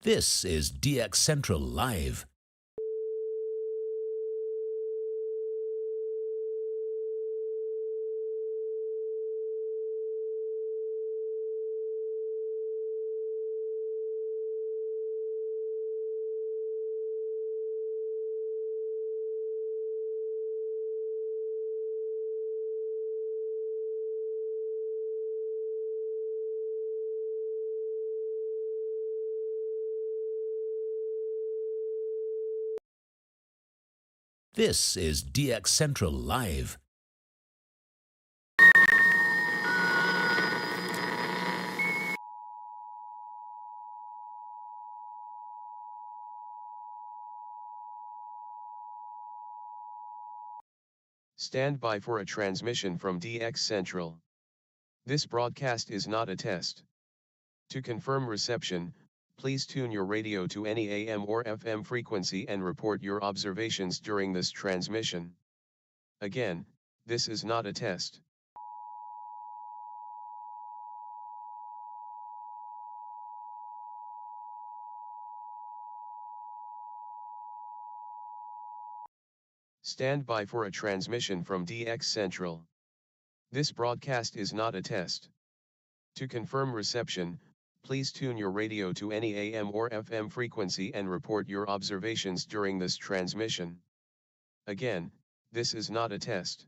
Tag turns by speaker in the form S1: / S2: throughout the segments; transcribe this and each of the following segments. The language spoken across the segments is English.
S1: This is DX Central Live. This is DX Central Live.
S2: Stand by for a transmission from DX Central. This broadcast is not a test. To confirm reception, please tune your radio to any AM or FM frequency and report your observations during this transmission. Again, this is not a test. Stand by for a transmission from DX Central. This broadcast is not a test. To confirm reception, please tune your radio to any AM or FM frequency and report your observations during this transmission. Again, this is not a test.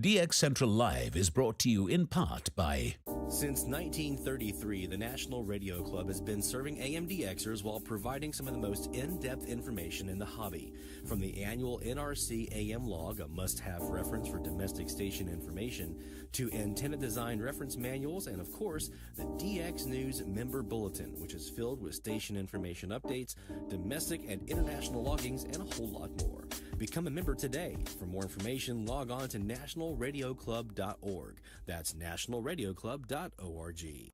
S1: DX Central Live is brought to you in part by
S3: Since 1933, the National Radio Club has been serving AMDXers while providing some of the most in-depth information in the hobby. From the annual NRC AM log, a must-have reference for domestic station information, to antenna design reference manuals, and of course, the DX News Member Bulletin, which is filled with station information updates, domestic and international loggings, and a whole lot more. Become a member today. For more information, log on to nationalradioclub.org. That's nationalradioclub.org.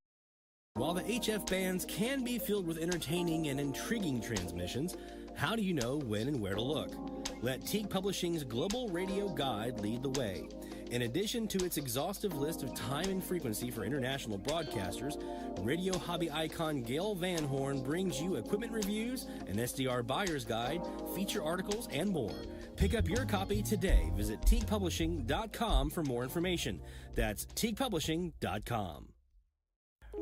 S3: While the HF bands can be filled with entertaining and intriguing transmissions, how do you know when and where to look? Let Teague Publishing's Global Radio Guide lead the way. In addition to its exhaustive list of time and frequency for international broadcasters, radio hobby icon Gail Van Horn brings you equipment reviews, an SDR buyer's guide, feature articles, and more. Pick up your copy today. Visit teaguepublishing.com for more information. That's teaguepublishing.com.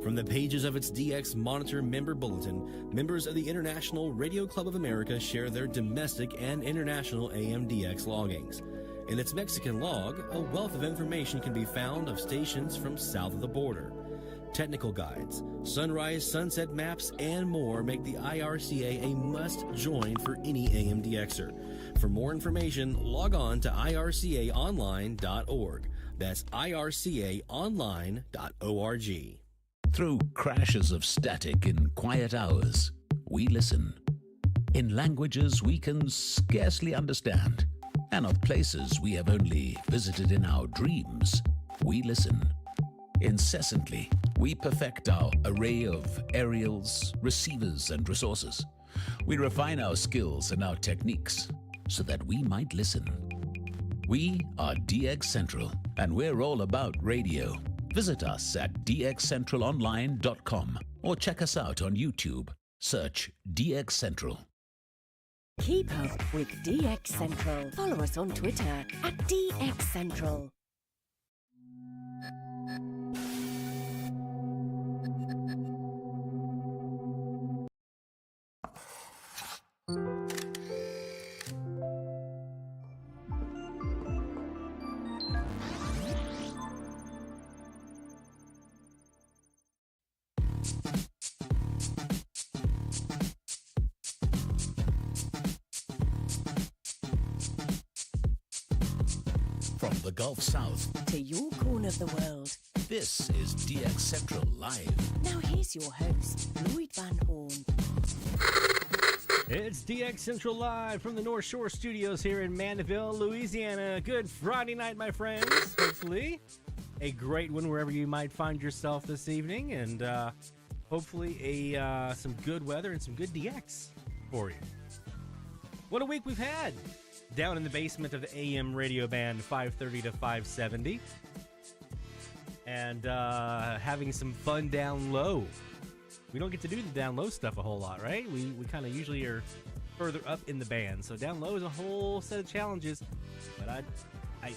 S3: From the pages of its DX Monitor Member Bulletin, members of the International Radio Club of America share their domestic and international AMDX loggings. In its Mexican log, a wealth of information can be found of stations from south of the border. Technical guides, sunrise, sunset maps, and more make the IRCA a must-join for any AMDXer. For more information, log on to ircaonline.org. That's ircaonline.org.
S1: Through crashes of static in quiet hours, we listen. In languages we can scarcely understand, and of places we have only visited in our dreams, we listen. Incessantly, we perfect our array of aerials, receivers, and resources. We refine our skills and our techniques so that we might listen. We are DX Central, and we're all about radio. Visit us at dxcentralonline.com or check us out on YouTube. Search DX Central.
S4: Keep up with DX Central. Follow us on Twitter at DX Central.
S1: From the Gulf South
S4: To your corner of the world.
S1: this is DX Central Live.
S4: Now here's your host, Lloyd Van Horn.
S5: It's DX Central Live from the North Shore Studios here in Mandeville, Louisiana. Good Friday night, my friends. Hopefully a great one wherever you might find yourself this evening, and hopefully some good weather and some good DX for you. What a week we've had down in the basement of the AM radio band 530 to 570, and having some fun down low. We don't get to do the down low stuff a whole lot, right? We kind of usually are further up in the band, so down low is a whole set of challenges. But I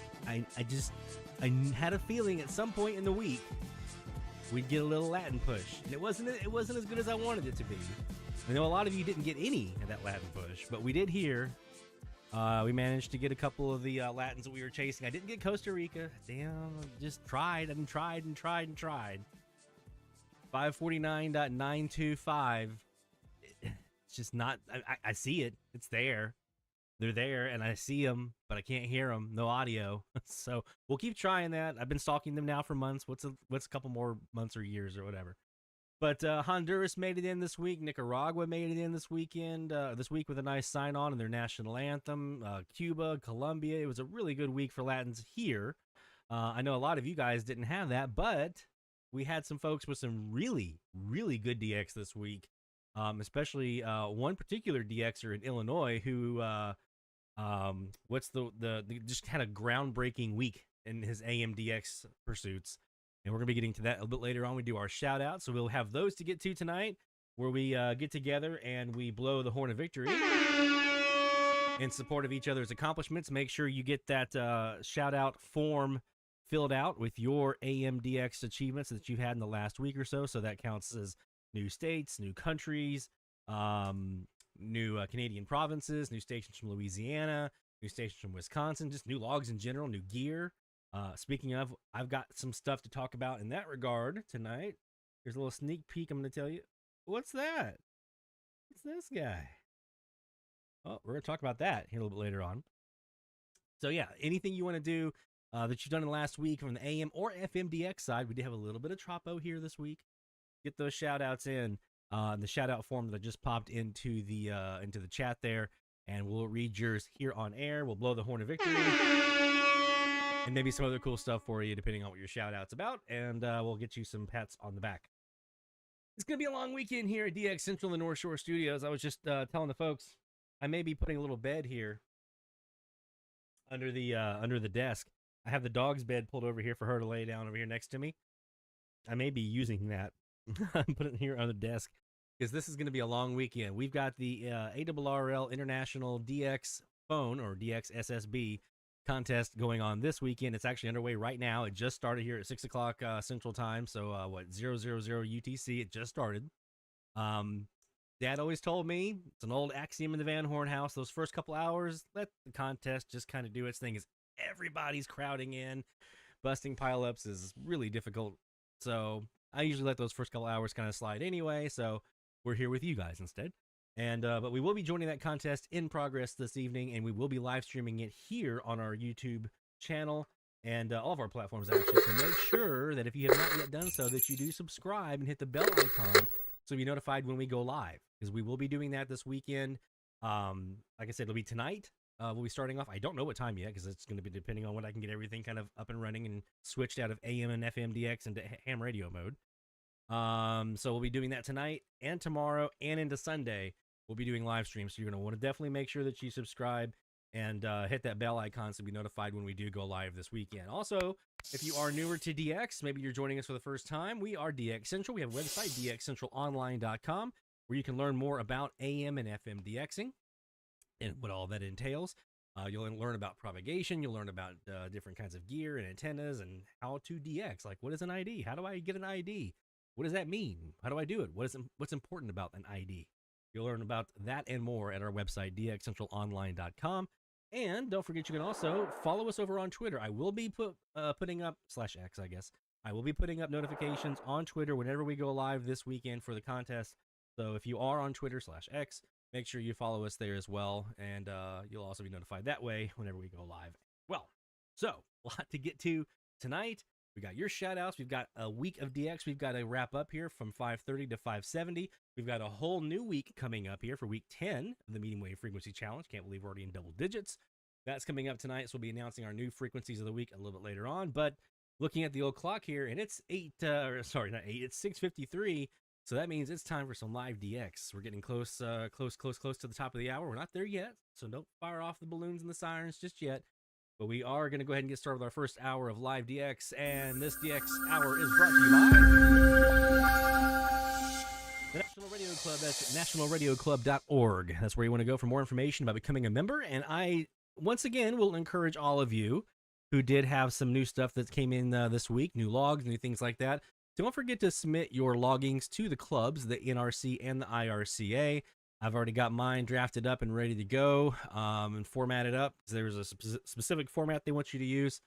S5: had a feeling at some point in the week we'd get a little Latin push, and it wasn't as good as I wanted it to be. I know a lot of you didn't get any of that Latin push, but we did hear. We managed to get a couple of the Latins that we were chasing. I didn't get Costa Rica. Damn, just tried and tried and tried and tried. 549.925. It's just not. I see it. It's there. They're there, and I see them, but I can't hear them. No audio. So we'll keep trying that. I've been stalking them now for months. What's a couple more months or years or whatever. But Honduras made it in this week. Nicaragua made it in this weekend. This week with a nice sign-on in their national anthem. Cuba, Colombia. It was a really good week for Latins here. I know a lot of you guys didn't have that, but we had some folks with some really, really good DX this week. Especially one particular DXer in Illinois who just had a groundbreaking week in his AMDX pursuits. And we're going to be getting to that a little bit later on. We do our shout out. So we'll have those to get to tonight where we get together and we blow the horn of victory in support of each other's accomplishments. Make sure you get that shout out form filled out with your AMDX achievements that you've had in the last week or so. So that counts as new states, new countries, new Canadian provinces, new stations from Louisiana, new stations from Wisconsin, just new logs in general, new gear. Speaking of, I've got some stuff to talk about in that regard tonight. Here's a little sneak peek. I'm going to tell you. What's that? What's this guy? Oh, we're going to talk about that here a little bit later on. So yeah, anything you want to do that you've done in the last week from the AM or FMDX side, we did have a little bit of Tropo here this week. Get those shout outs in the shout out form that I just popped into the chat there, and we'll read yours here on air. We'll blow the horn of victory and maybe some other cool stuff for you depending on what your shout out's about, and we'll get you some pats on the back. It's going to be a long weekend here at DX Central in the North Shore Studios. I was just telling the folks I may be putting a little bed here under the desk. I have the dog's bed pulled over here for her to lay down over here next to me. I may be using that. Put it here on the desk because this is going to be a long weekend. We've got the ARRL International DX Phone or DX SSB contest going on this weekend. It's actually underway right now. It just started here at 6 o'clock Central Time. So 000 UTC. It just started. Dad always told me, it's an old axiom in the Van Horn house, those first couple hours, let the contest just kind of do its thing. As everybody's crowding in, busting pileups is really difficult. So I usually let those first couple hours kind of slide anyway. So we're here with you guys instead. And but we will be joining that contest in progress this evening, and we will be live streaming it here on our YouTube channel and all of our platforms actually. So make sure that if you have not yet done so, that you do subscribe and hit the bell icon so you'll be notified when we go live, because we will be doing that this weekend. Like I said, it'll be tonight. We'll be starting off. I don't know what time yet, because it's going to be depending on when I can get everything kind of up and running and switched out of AM and FMDX into ham radio mode. So we'll be doing that tonight and tomorrow and into Sunday. We'll be doing live streams. So you're going to want to definitely make sure that you subscribe and hit that bell icon so you'll be notified when we do go live this weekend. Also, if you are newer to DX, maybe you're joining us for the first time, we are DX Central. We have a website, dxcentralonline.com, where you can learn more about AM and FM DXing and what all that entails. You'll learn about propagation. You'll learn about different kinds of gear and antennas and how to DX. Like, what is an ID? How do I get an ID? What does that mean? How do I do it? What's important about an ID? You'll learn about that and more at our website, dxcentralonline.com. And don't forget, you can also follow us over on Twitter. I will be putting up /X, I guess. I will be putting up notifications on Twitter whenever we go live this weekend for the contest. So if you are on Twitter /X, make sure you follow us there as well. And you'll also be notified that way whenever we go live. Well, so a lot to get to tonight. We got your shout outs. We've got a week of DX. We've got to wrap up here from 530 to 570. We've got a whole new week coming up here for week 10 of the Medium Wave Frequency Challenge. Can't believe we're already in double digits. That's coming up tonight. So we'll be announcing our new frequencies of the week a little bit later on. But looking at the old clock here, and it's it's 6:53. So that means it's time for some live DX. We're getting close to the top of the hour. We're not there yet, so don't fire off the balloons and the sirens just yet. But we are going to go ahead and get started with our first hour of live DX, and this DX hour is brought to you by the National Radio Club. That's nationalradioclub.org. That's where you want to go for more information about becoming a member. And I, once again, will encourage all of you who did have some new stuff that came in this week, new logs, new things like that. Don't forget to submit your loggings to the clubs, the NRC and the IRCA. I've already got mine drafted up and ready to go and formatted up. There's a specific format they want you to use,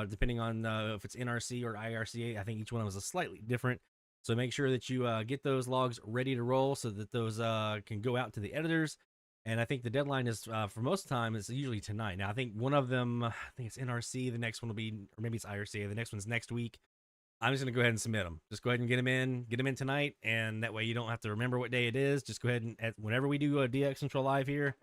S5: depending on if it's NRC or IRCA. I think each one of them is slightly different. So make sure that you get those logs ready to roll so that those can go out to the editors. And I think the deadline is, for most of the time, is usually tonight. Now, I think one of them, I think it's NRC. The next one will be, or maybe it's IRCA. The next one's next week. I'm just going to go ahead and submit them. Just go ahead and get them in tonight, and that way you don't have to remember what day it is. Just go ahead and, whenever we do a DX Central Live here,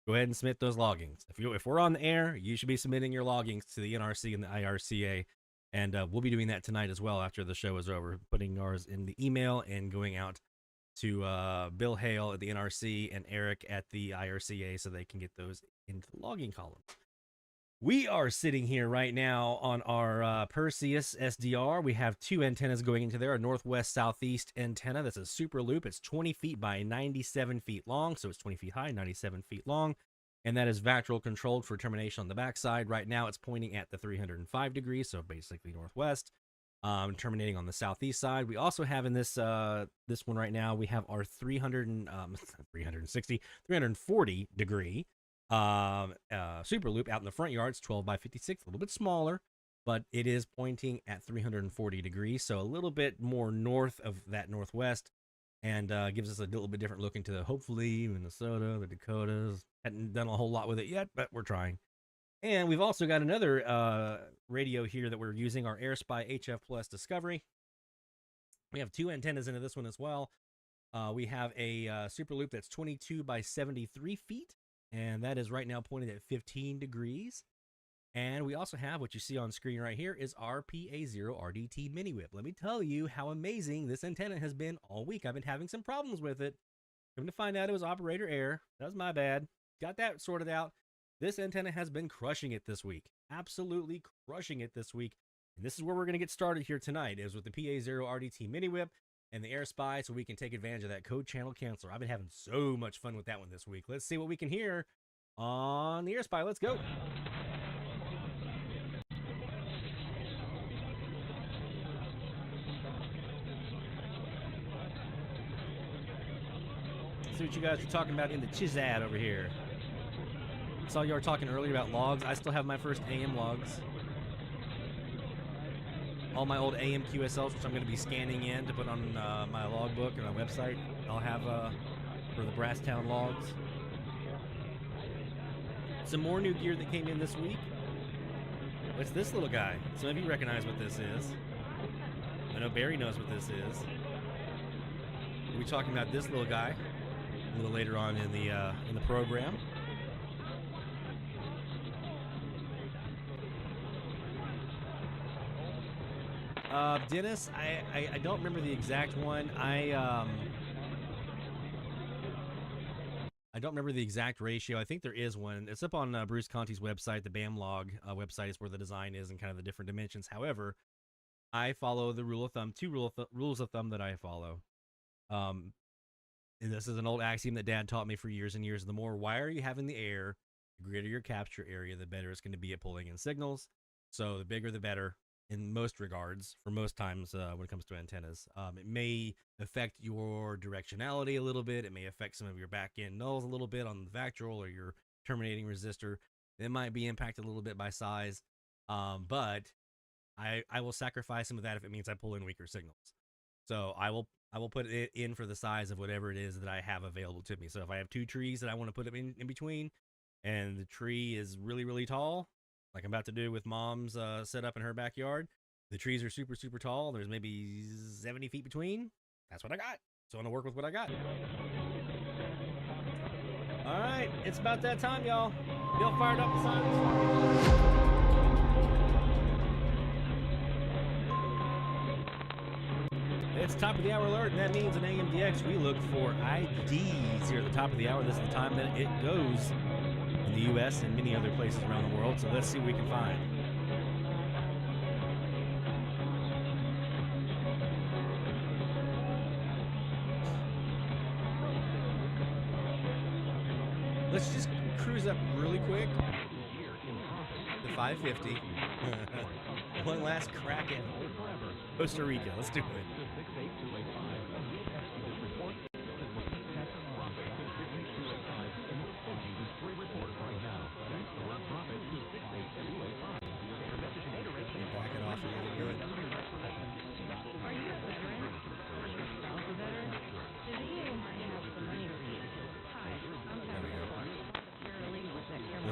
S5: go ahead and submit those loggings. If we're on the air, you should be submitting your loggings to the NRC and the IRCA, and we'll be doing that tonight as well after the show is over, putting ours in the email and going out to Bill Hale at the NRC and Eric at the IRCA so they can get those into the logging column. We are sitting here right now on our Perseus SDR. We have two antennas going into there, a northwest-southeast antenna. That's a Superloop. It's 20 feet by 97 feet long, so it's 20 feet high, 97 feet long. And that is vactrol controlled for termination on the backside. Right now, it's pointing at the 305 degrees, so basically northwest, terminating on the southeast side. We also have in this this one right now, we have our 340 degree Superloop out in the front yard. It's 12 by 56, a little bit smaller. but it is pointing at 340 degrees, so a little bit more north of that northwest, and gives us a little bit different look into hopefully Minnesota, the Dakotas. Hadn't done a whole lot with it yet, but we're trying. And we've also got another radio here that we're using, our AirSpy HF Plus Discovery. We have 2 antennas into this one as well. We have a Superloop that's 22 by 73 feet, and that is right now pointed at 15 degrees. And we also have what you see on screen right here is our PA0 RDT Mini Whip. Let me tell you how amazing this antenna has been all week. I've been having some problems with it. Come to find out it was operator error. That was my bad. Got that sorted out. This antenna has been crushing it this week. Absolutely crushing it this week. And this is where we're going to get started here tonight, is with the PA0 RDT Mini Whip and the AirSpy, so we can take advantage of that code channel canceler. I've been having so much fun with that one this week. Let's see what we can hear on the AirSpy. Let's go. See what you guys are talking about in the Chizad over here. Saw you were talking earlier about logs. I still have my first AM logs. All my old AM QSLs, which I'm going to be scanning in to put on my logbook and my website. I'll have for the Brasstown logs. Some more new gear that came in this week. What's this little guy? Some of you recognize what this is. I know Barry knows what this is. We'll be talking about this little guy a little later on in the program. Dennis, I don't remember the exact one. I don't remember the exact ratio. I think there is one. It's up on Bruce Conti's website. The BAM log website is where the design is and kind of the different dimensions. However, I follow the rule of thumb, rules of thumb that I follow. And this is an old axiom that Dad taught me for years and years. The more wire you have in the air, the greater your capture area, the better it's going to be at pulling in signals. So the bigger the better in most regards, for most times when it comes to antennas. It may affect your directionality a little bit. It may affect some of your back end nulls a little bit on the vactrol or your terminating resistor. It might be impacted a little bit by size, but I will sacrifice some of that if it means I pull in weaker signals. So I will put it in for the size of whatever it is that I have available to me. So if I have 2 trees that I want to put them in between, and the tree is really, really tall, like I'm about to do with Mom's setup in her backyard, the trees are super, super tall. There's maybe 70 feet between. That's what I got. So I'm going to work with what I got. All right, it's about that time, y'all. Y'all fired up the signs? It's top of the hour alert, and that means in AMDX we look for IDs here at the top of the hour. This is the time that it goes in the U.S. and many other places around the world. So let's see what we can find. Let's just cruise up really quick to 550. One last crack at Costa Rica. Let's do it.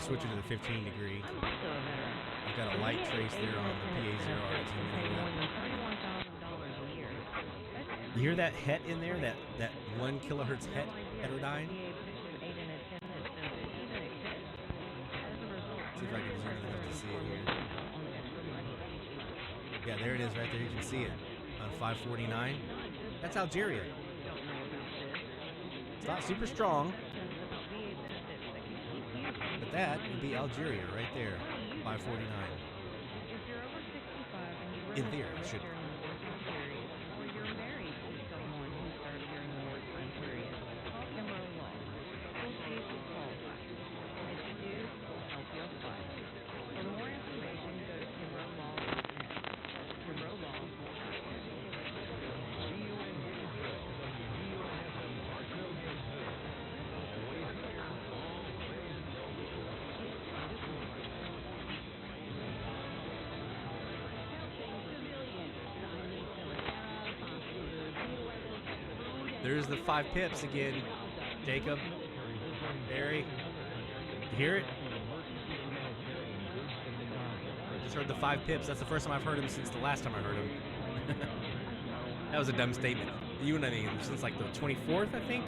S5: Switch it to the 15 degree. I've got a light trace there on the PA0 RDT. You hear that het in there? That 1 kilohertz het heterodyne? See if I can zoom in enough to see it here. Yeah, there it is right there. You can see it on 549. That's Algeria. It's not super strong. But that would be Algeria right there, 549. In theory, it should be. There's the 5 pips again. Jacob, Barry, you hear it? Just heard the 5 pips. That's the first time I've heard him since the last time I heard him. That was a dumb statement. You and I mean, since like the 24th, I think.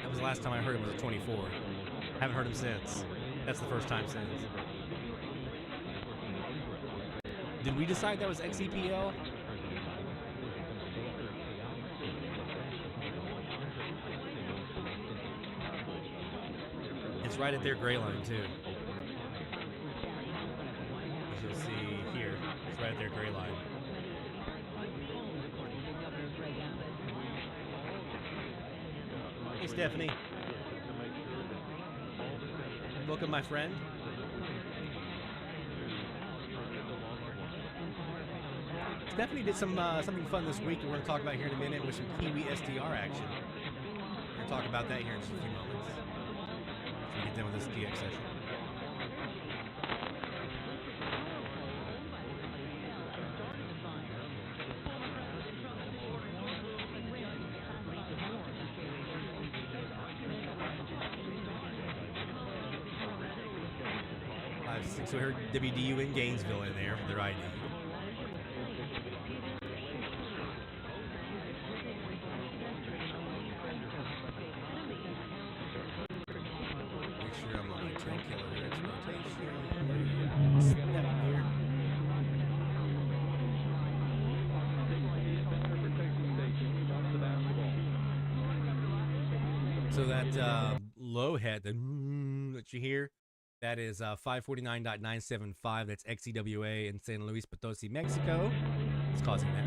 S5: That was the last time I heard him, was the 24th. Haven't heard him since. That's the first time since. Did we decide that was XEPL? It's right at their gray line too. As you'll see here, it's right at their gray line. Hey Stephanie. Welcome, my friend. Stephanie did something fun this week that we're going to talk about here in a minute with some Kiwi SDR action. We're going to talk about that here in just a few moments. So we get done with this DX session. So we heard WDU in Gainesville in there for their ID. Make sure I'm on my tail killer here. It's rotation. Step here. So that low head that you hear, that is 549.975. That's XEWA in San Luis Potosi, Mexico. It's causing that.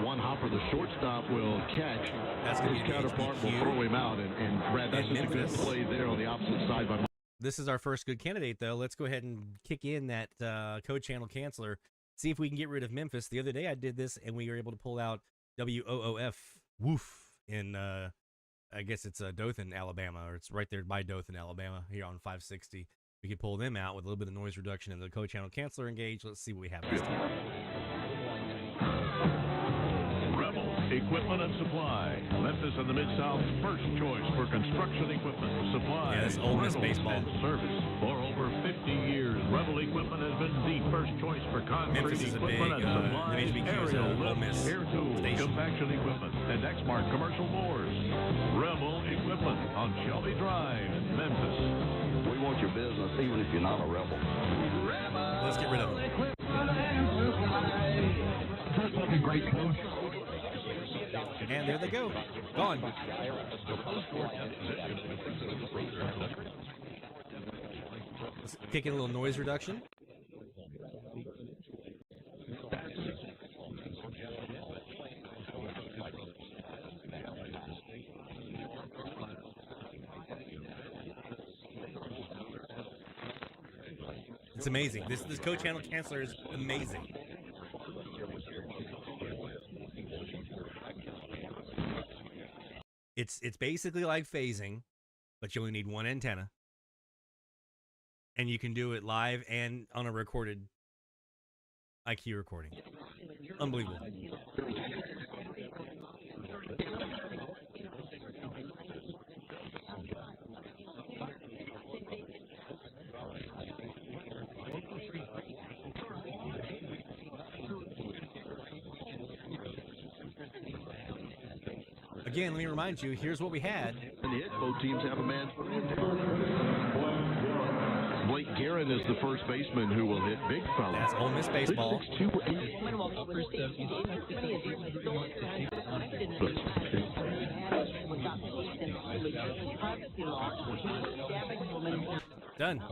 S6: One hopper, the shortstop will catch.
S5: That's going to be
S6: his counterpart will throw him out, and Brad, that's just a good play there on the opposite side by.
S5: This is our first good candidate, though. Let's go ahead and kick in that code channel canceller. See if we can get rid of Memphis. The other day I did this, and we were able to pull out WOOF, woof, in, I guess it's Dothan, Alabama, or it's right there by Dothan, Alabama, here on 560. We could pull them out with a little bit of noise reduction and the code channel canceller engaged. Let's see what we have this time.
S7: Equipment and Supply. Memphis and the Mid-South's first choice for construction equipment, supply,
S5: yeah, that's Ole Miss baseball.
S7: And service. For over 50 years, Rebel Equipment has been the first choice for concrete
S5: Memphis is a big,
S7: equipment and supply, aerial
S5: Ole Miss
S7: air tools,
S5: station.
S7: compaction equipment, and Exmark commercial bores. Rebel Equipment on Shelby Drive, Memphis.
S8: We want your business even if you're not a rebel.
S5: Let's get rid of them.
S7: That's a great coach.
S5: And there they go. Gone. Let's kick in a little noise reduction. It's amazing. This code channel canceller is amazing. It's basically like phasing, but you only need one antenna. And you can do it live and on a recorded IQ recording. Unbelievable. Again, let me remind you, here's what we had.
S6: And the Expo teams have a man. Blake Guerin is the first baseman who will hit big fella.
S5: That's Ole Miss baseball. Done.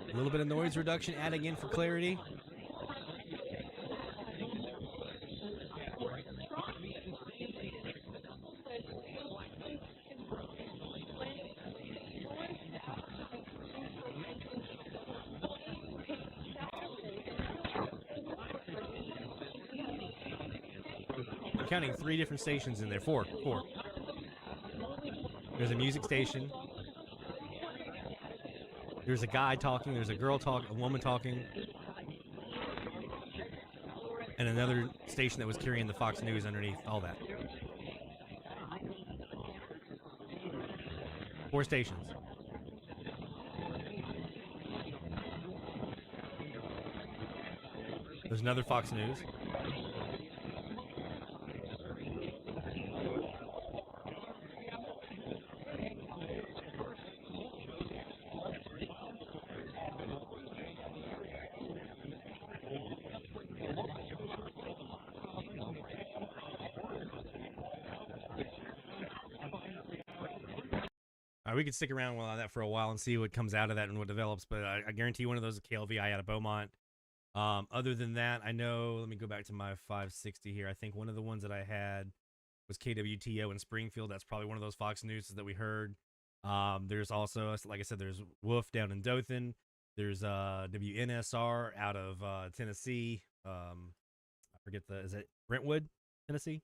S5: A little bit of noise reduction adding in for clarity. counting 3 different stations in there. Four. There's a music station. There's a guy talking. There's a girl talking. A woman talking. And another station that was carrying the Fox News underneath all that. 4 stations. There's another Fox News. We could stick around with that for a while and see what comes out of that and what develops, but I guarantee one of those is KLVI out of Beaumont. Other than that, I know, let me go back to my 560 here. I think one of the ones that I had was KWTO in Springfield. That's probably one of those Fox News that we heard. There's also, like I said, there's Wolf down in Dothan. There's WNSR out of Tennessee. I forget is it Brentwood, Tennessee?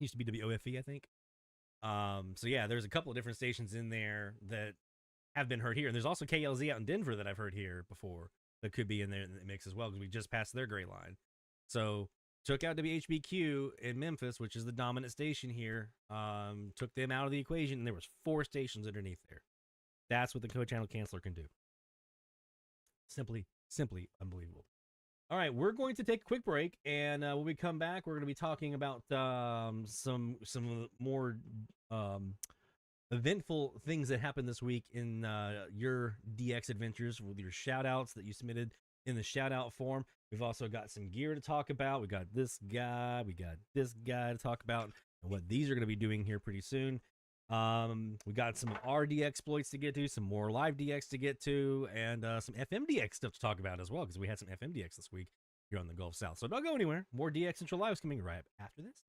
S5: Used to be WOFE, I think. So yeah, there's a couple of different stations in there that have been heard here. And there's also KLZ out in Denver that I've heard here before that could be in there in the mix as well, because we just passed their gray line. So took out WHBQ in Memphis, which is the dominant station here, took them out of the equation, and there was 4 stations underneath there. That's what the co-channel canceller can do. Simply unbelievable. All right, we're going to take a quick break, and when we come back, we're going to be talking about some more eventful things that happened this week in your DX adventures with your shout-outs that you submitted in the shout-out form. We've also got some gear to talk about. We got this guy to talk about, and what these are going to be doing here pretty soon. We got some RD exploits to get to, some more live DX to get to, and some FMDX stuff to talk about as well, because we had some FMDX this week here on the Gulf South. So don't go anywhere. More DX Central Lives coming right after this.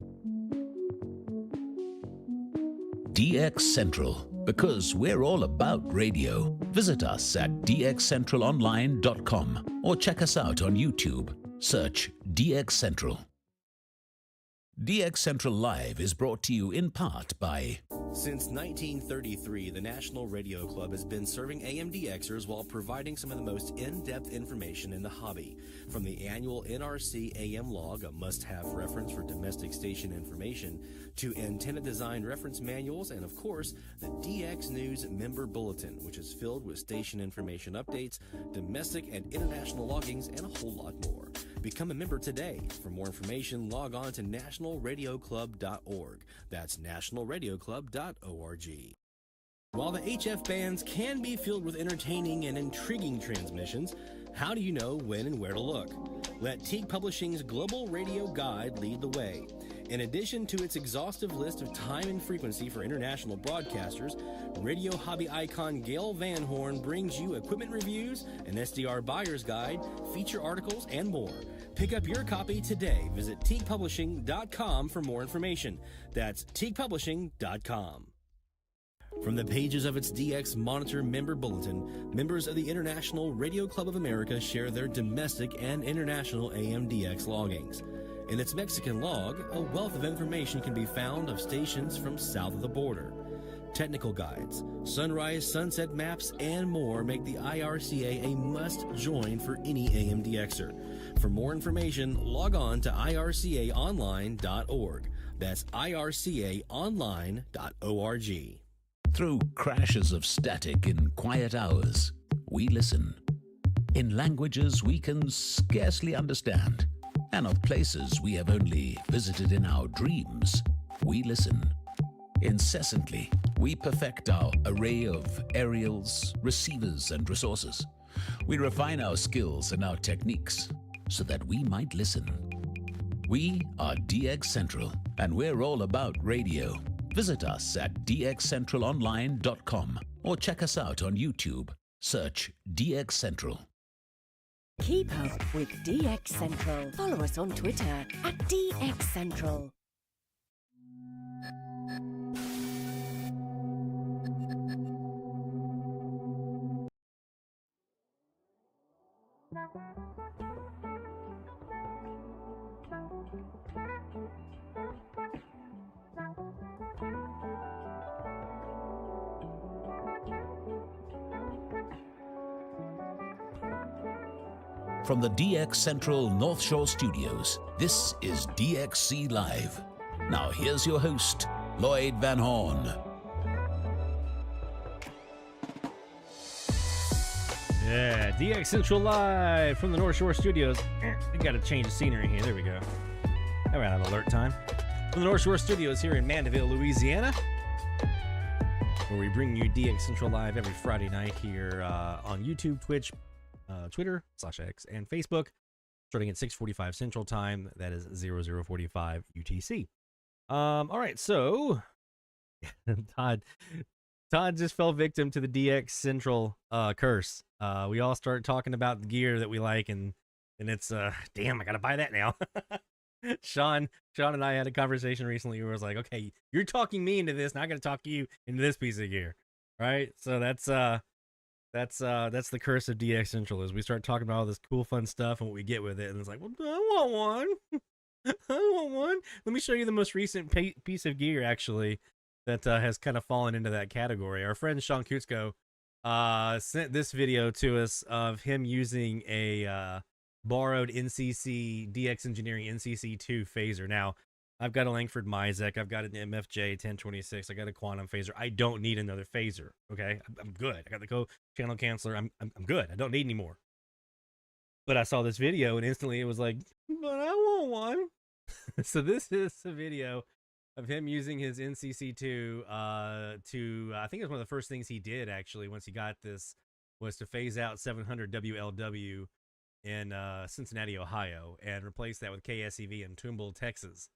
S1: DX Central, because we're all about radio. Visit us at dxcentralonline.com or check us out on YouTube. Search DX Central. DX Central Live is brought to you in part by...
S3: Since 1933, the National Radio Club has been serving AMDXers while providing some of the most in-depth information in the hobby. From the annual NRC AM log, a must-have reference for domestic station information, to antenna design reference manuals, and of course, the DX News Member Bulletin, which is filled with station information updates, domestic and international loggings, and a whole lot more. Become a member today. For more information, log on to nationalradioclub.org. That's nationalradioclub.org. While the HF bands can be filled with entertaining and intriguing transmissions, how do you know when and where to look? Let Teague Publishing's Global Radio Guide lead the way. In addition to its exhaustive list of time and frequency for international broadcasters, radio hobby icon Gail Van Horn brings you equipment reviews, an SDR buyer's guide, feature articles, and more. Pick up your copy today. Visit teaguepublishing.com for more information. That's teaguepublishing.com. From the pages of its DX Monitor Member Bulletin, members of the International Radio Club of America share their domestic and international AMDX loggings. In its Mexican log, a wealth of information can be found of stations from south of the border. Technical guides, sunrise, sunset maps, and more make the IRCA a must-join for any AMDXer. For more information, log on to ircaonline.org. That's ircaonline.org.
S1: Through crashes of static in quiet hours, we listen. In languages we can scarcely understand, and of places we have only visited in our dreams, we listen. Incessantly, we perfect our array of aerials, receivers, and resources. We refine our skills and our techniques so that we might listen. We are DX Central, and we're all about radio. Visit us at dxcentralonline.com or check us out on YouTube. Search DX Central.
S4: Keep up with DX Central. Follow us on Twitter at DX Central.
S1: From the DX Central North Shore Studios, this is DXC Live. Now here's your host, Lloyd Van Horn.
S5: Yeah, DX Central Live from the North Shore Studios. We got to change the scenery here. There we go. All right, on alert time. From the North Shore Studios here in Mandeville, Louisiana, where we bring you DX Central Live every Friday night here on YouTube, Twitch, Twitter /X, and Facebook, starting at 6:45 Central Time. That is 00:45 UTC. All right, so Todd just fell victim to the DX Central curse. We all started talking about the gear that we like, and it's damn, I gotta buy that now. Sean and I had a conversation recently where I was like, okay, you're talking me into this, and I gotta talk you into this piece of gear, right? So that's the curse of DX Central, is we start talking about all this cool, fun stuff and what we get with it, and it's like, well, I want one. I want one. Let me show you the most recent piece of gear, actually, that has kind of fallen into that category. Our friend Sean Kutsko sent this video to us of him using a borrowed NCC DX Engineering NCC2 phaser. Now, I've got a Lankford-Misek, I've got an MFJ-1026, I got a Quantum phaser. I don't need another phaser, okay? I'm good. I got the co-channel canceller. I'm good. I don't need any more. But I saw this video, and instantly it was like, but I want one. So this is a video of him using his NCC2 to, I think it was one of the first things he did, actually, once he got this, was to phase out 700 WLW in Cincinnati, Ohio, and replace that with KSEV in Tomball, Texas.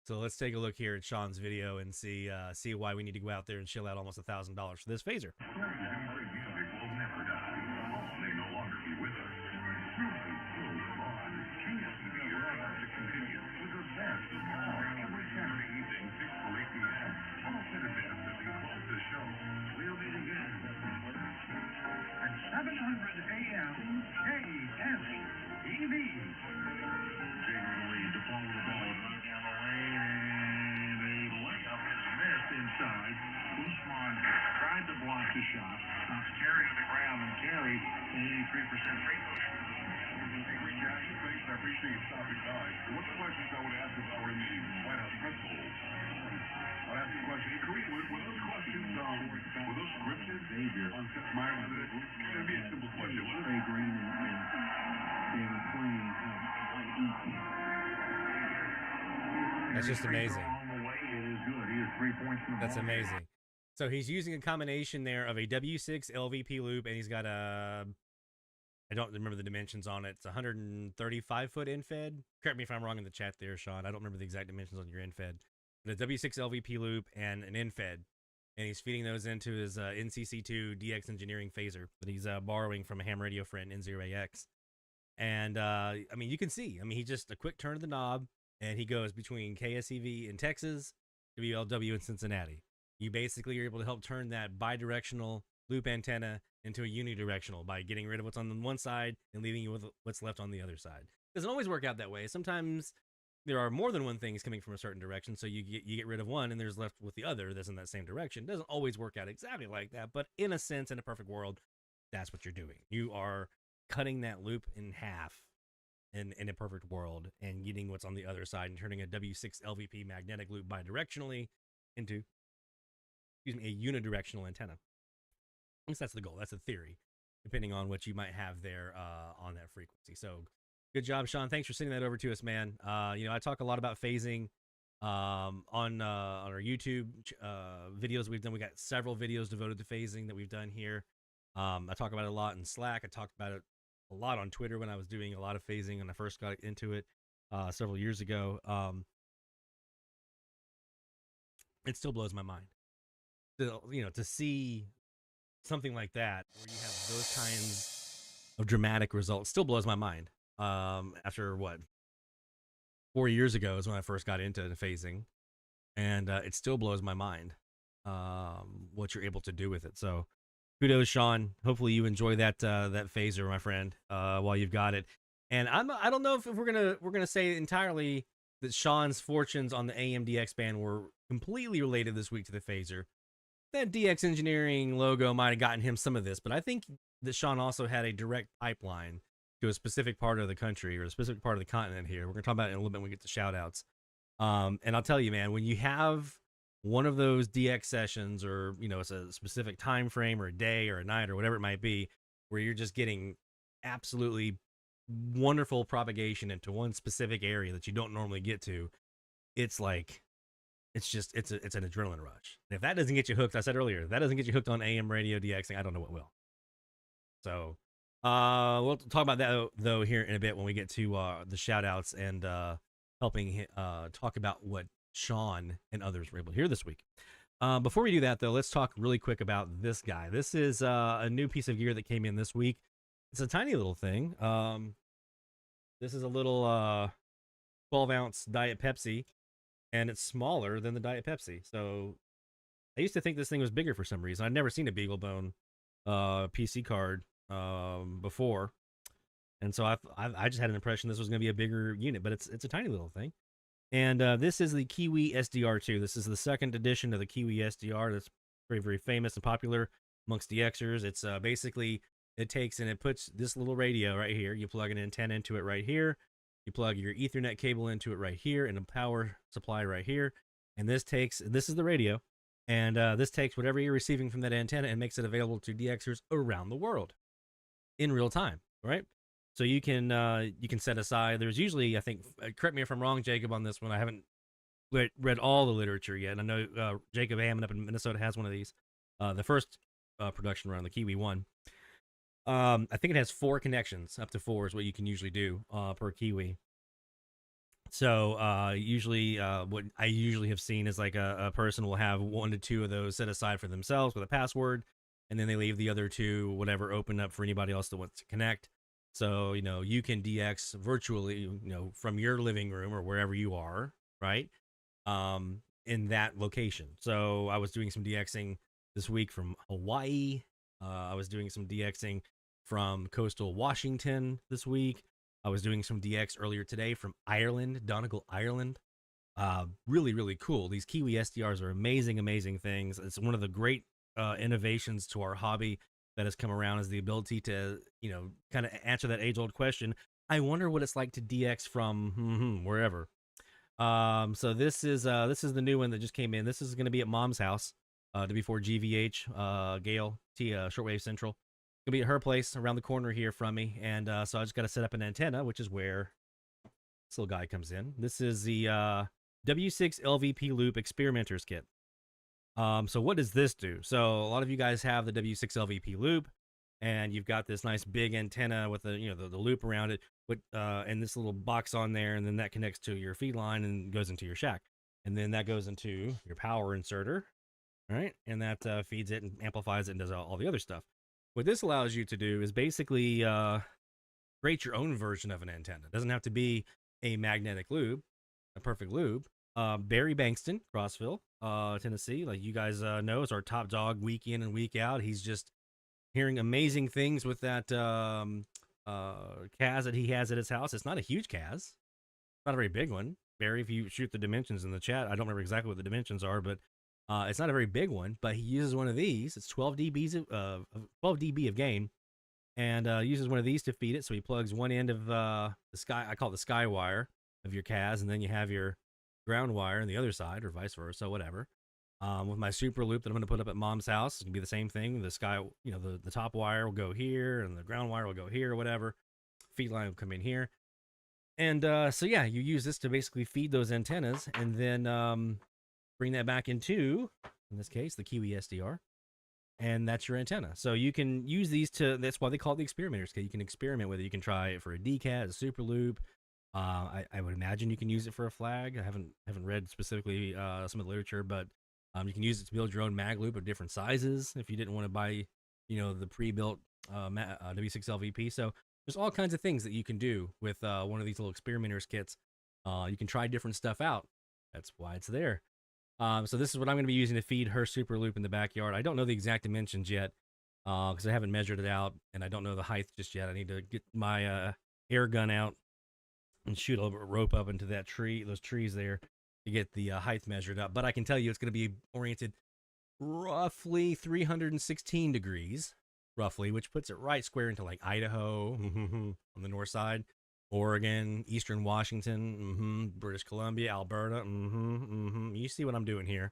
S5: So let's take a look here at Sean's video and see why we need to go out there and shell out almost $1,000 for this phaser.
S9: Tried to block the shot, carrying the ground and carried an 83% free throw. I appreciate you stopping by. One of the questions I would ask if I were in the White House press bowl, I'd ask you a question. Were those questions, were those scripted on Seth Meyers? It'd be a simple question. Trey Green and David Queen.
S5: That's just amazing. That's amazing. So he's using a combination there of a W6 LVP loop, and he's got a, I don't remember the dimensions on it. It's 135-foot infed. Correct me if I'm wrong in the chat there, Sean. I don't remember the exact dimensions on your infed. But a W6 LVP loop and an infed. And he's feeding those into his NCC2 DX Engineering phaser that he's borrowing from a ham radio friend, N0AX. And, I mean, you can see. I mean, he just a quick turn of the knob, and he goes between KSEV in Texas, WLW in Cincinnati. You basically are able to help turn that bidirectional loop antenna into a unidirectional by getting rid of what's on the one side and leaving you with what's left on the other side. Doesn't always work out that way. Sometimes there are more than one thing coming from a certain direction, so you get rid of one and there's left with the other that's in that same direction. It doesn't always work out exactly like that, but in a sense, in a perfect world, that's what you're doing. You are cutting that loop in half in a perfect world and getting what's on the other side and turning a W6 LVP magnetic loop bidirectionally into, a unidirectional antenna. At least that's the goal. That's the theory, depending on what you might have there on that frequency. So good job, Sean. Thanks for sending that over to us, man. I talk a lot about phasing on our YouTube videos we've done. We got several videos devoted to phasing that we've done here. I talk about it a lot in Slack. I talked about it a lot on Twitter when I was doing a lot of phasing when I first got into it several years ago. It still blows my mind. To see something like that where you have those kinds of dramatic results still blows my mind. After 4 years ago is when I first got into the phasing, and it still blows my mind what you're able to do with it. So kudos, Sean. Hopefully you enjoy that phaser, my friend, while you've got it. And I don't know if we're gonna say entirely that Sean's fortunes on the AMDX band were completely related this week to the phaser. That DX Engineering logo might have gotten him some of this, but I think that Sean also had a direct pipeline to a specific part of the country or a specific part of the continent here. We're going to talk about it in a little bit when we get to shout outs. And I'll tell you, man, when you have one of those DX sessions, or, you know, it's a specific time frame or a day or a night or whatever it might be, where you're just getting absolutely wonderful propagation into one specific area that you don't normally get to, it's like, it's an adrenaline rush. And if that doesn't get you hooked, I said earlier, if that doesn't get you hooked on AM radio DXing, I don't know what will. So we'll talk about that though here in a bit when we get to the shout outs and helping talk about what Sean and others were able to hear this week. Before we do that though, let's talk really quick about this guy. This is a new piece of gear that came in this week. It's a tiny little thing. This is a little 12-ounce Diet Pepsi, and it's smaller than the Diet Pepsi. So I used to think this thing was bigger for some reason. I'd never seen a BeagleBone PC card before, and so I just had an impression this was going to be a bigger unit, but it's a tiny little thing. And this is the Kiwi SDR2. This is the second edition of the Kiwi SDR. That's very, very famous and popular amongst DXers. It's basically, it takes and it puts this little radio right here. You plug an antenna into it right here. You plug your Ethernet cable into it right here, and a power supply right here. And this is the radio, and this takes whatever you're receiving from that antenna and makes it available to DXers around the world in real time, right? So you can set aside, there's usually, I think, correct me if I'm wrong, Jacob, on this one. I haven't read all the literature yet. I know Jacob Hammond up in Minnesota has one of these, the first production run, the Kiwi 1. I think it has 4 connections. Up to 4 is what you can usually do per Kiwi. So usually what I usually have seen is like a person will have 1 to 2 of those set aside for themselves with a password, and then they leave the other 2, whatever, open up for anybody else that wants to connect. So, you know, you can DX virtually, you know, from your living room or wherever you are, right, in that location. So I was doing some DXing this week from Hawaii. I was doing some DXing from coastal Washington this week. I was doing some DX earlier today from Ireland, Donegal, Ireland. Really, really cool. These Kiwi SDRs are amazing, amazing things. It's one of the great innovations to our hobby that has come around, is the ability to, you know, kind of answer that age-old question. I wonder what it's like to DX from wherever. So this is the new one that just came in. This is going to be at Mom's house, to be for GVH, Gail T, Shortwave Central. It's going to be at her place around the corner here from me. And so I just got to set up an antenna, which is where this little guy comes in. This is the W6 LVP Loop Experimenters Kit. So what does this do? So a lot of you guys have the W6 LVP Loop, and you've got this nice big antenna with the, you know, the loop around it, with and this little box on there, and then that connects to your feed line and goes into your shack, and then that goes into your power inserter, right? And that feeds it and amplifies it and does all the other stuff. What this allows you to do is basically create your own version of an antenna. It doesn't have to be a magnetic loop, a perfect loop. Barry Bankston, Crossville, Tennessee, like you guys know, is our top dog week in and week out. He's just hearing amazing things with that CAS that he has at his house. It's not a huge CAS, not a very big one. Barry, if you shoot the dimensions in the chat, I don't remember exactly what the dimensions are, but it's not a very big one. But he uses one of these. It's 12 dB of gain, and uses one of these to feed it. So he plugs one end of the sky. I call it the sky wire of your CAS, and then you have your ground wire on the other side, or vice versa, whatever. With my Superloop that I'm going to put up at Mom's house, it's going to be the same thing. The sky, you know, the top wire will go here, and the ground wire will go here, or whatever. Feed line will come in here. And so yeah, you use this to basically feed those antennas, and then bring that back into, in this case, the Kiwi SDR, and that's your antenna. So you can use these to, that's why they call it the experimenters, because you can experiment with it. You can try it for a DCAT, a Superloop. I would imagine you can use it for a flag. I haven't read specifically some of the literature, but you can use it to build your own mag loop of different sizes if you didn't want to buy, you know, the pre-built W6 LVP. So there's all kinds of things that you can do with one of these little experimenters kits. You can try different stuff out. That's why it's there. So this is what I'm going to be using to feed her Superloop in the backyard. I don't know the exact dimensions yet because I haven't measured it out, and I don't know the height just yet. I need to get my air gun out and shoot a rope up into that tree, those trees there, to get the height measured up. But I can tell you it's going to be oriented roughly 316 degrees, roughly, which puts it right square into like Idaho on the north side, Oregon, Eastern Washington, British Columbia, Alberta. You see what I'm doing here.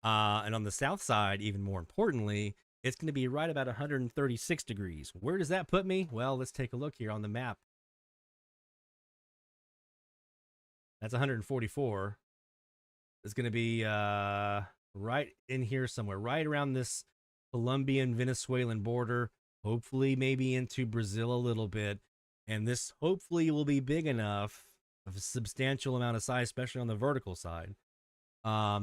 S5: And on the south side, even more importantly, it's going to be right about 136 degrees. Where does that put me? Well, let's take a look here on the map. That's 144. It's going to be right in here somewhere, right around this Colombian-Venezuelan border, hopefully maybe into Brazil a little bit. And this hopefully will be big enough, of a substantial amount of size, especially on the vertical side.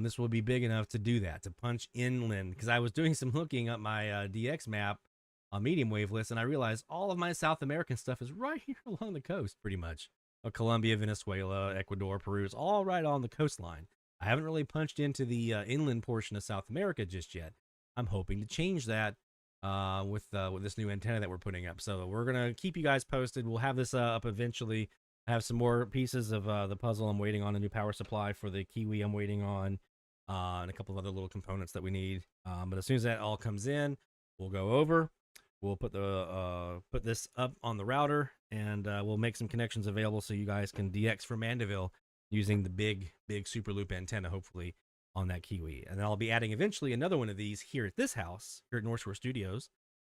S5: This will be big enough to do that, to punch inland. Because I was doing some looking up my DX map on medium wave list, and I realized all of my South American stuff is right here along the coast, pretty much. Colombia, Venezuela, Ecuador, Peru, is all right on the coastline. I haven't really punched into the inland portion of South America just yet. I'm hoping to change that with this new antenna that we're putting up. So we're going to keep you guys posted. We'll have this up eventually. I have some more pieces of the puzzle. I'm waiting on a new power supply for the Kiwi I'm waiting on, and a couple of other little components that we need. But as soon as that all comes in, we'll go over. We'll put this up on the router, and we'll make some connections available so you guys can DX from Mandeville using the big Superloop antenna, hopefully, on that Kiwi. And then I'll be adding eventually another one of these here at this house, here at North Shore Studios,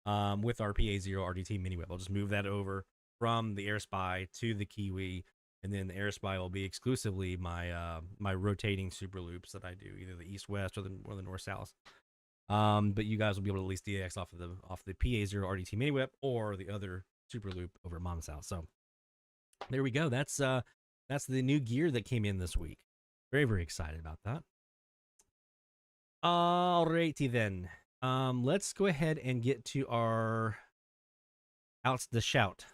S5: with our PA0 RDT mini web. I'll just move that over from the AirSpy to the Kiwi, and then the AirSpy will be exclusively my my rotating Superloops that I do, either the east-west or the north-south. But you guys will be able to at least DX off the PA0 RDT mini whip or the other Superloop over at Mom's house. So there we go. That's the new gear that came in this week. Very, very excited about that. Alrighty then. Let's go ahead and get to our outs the shout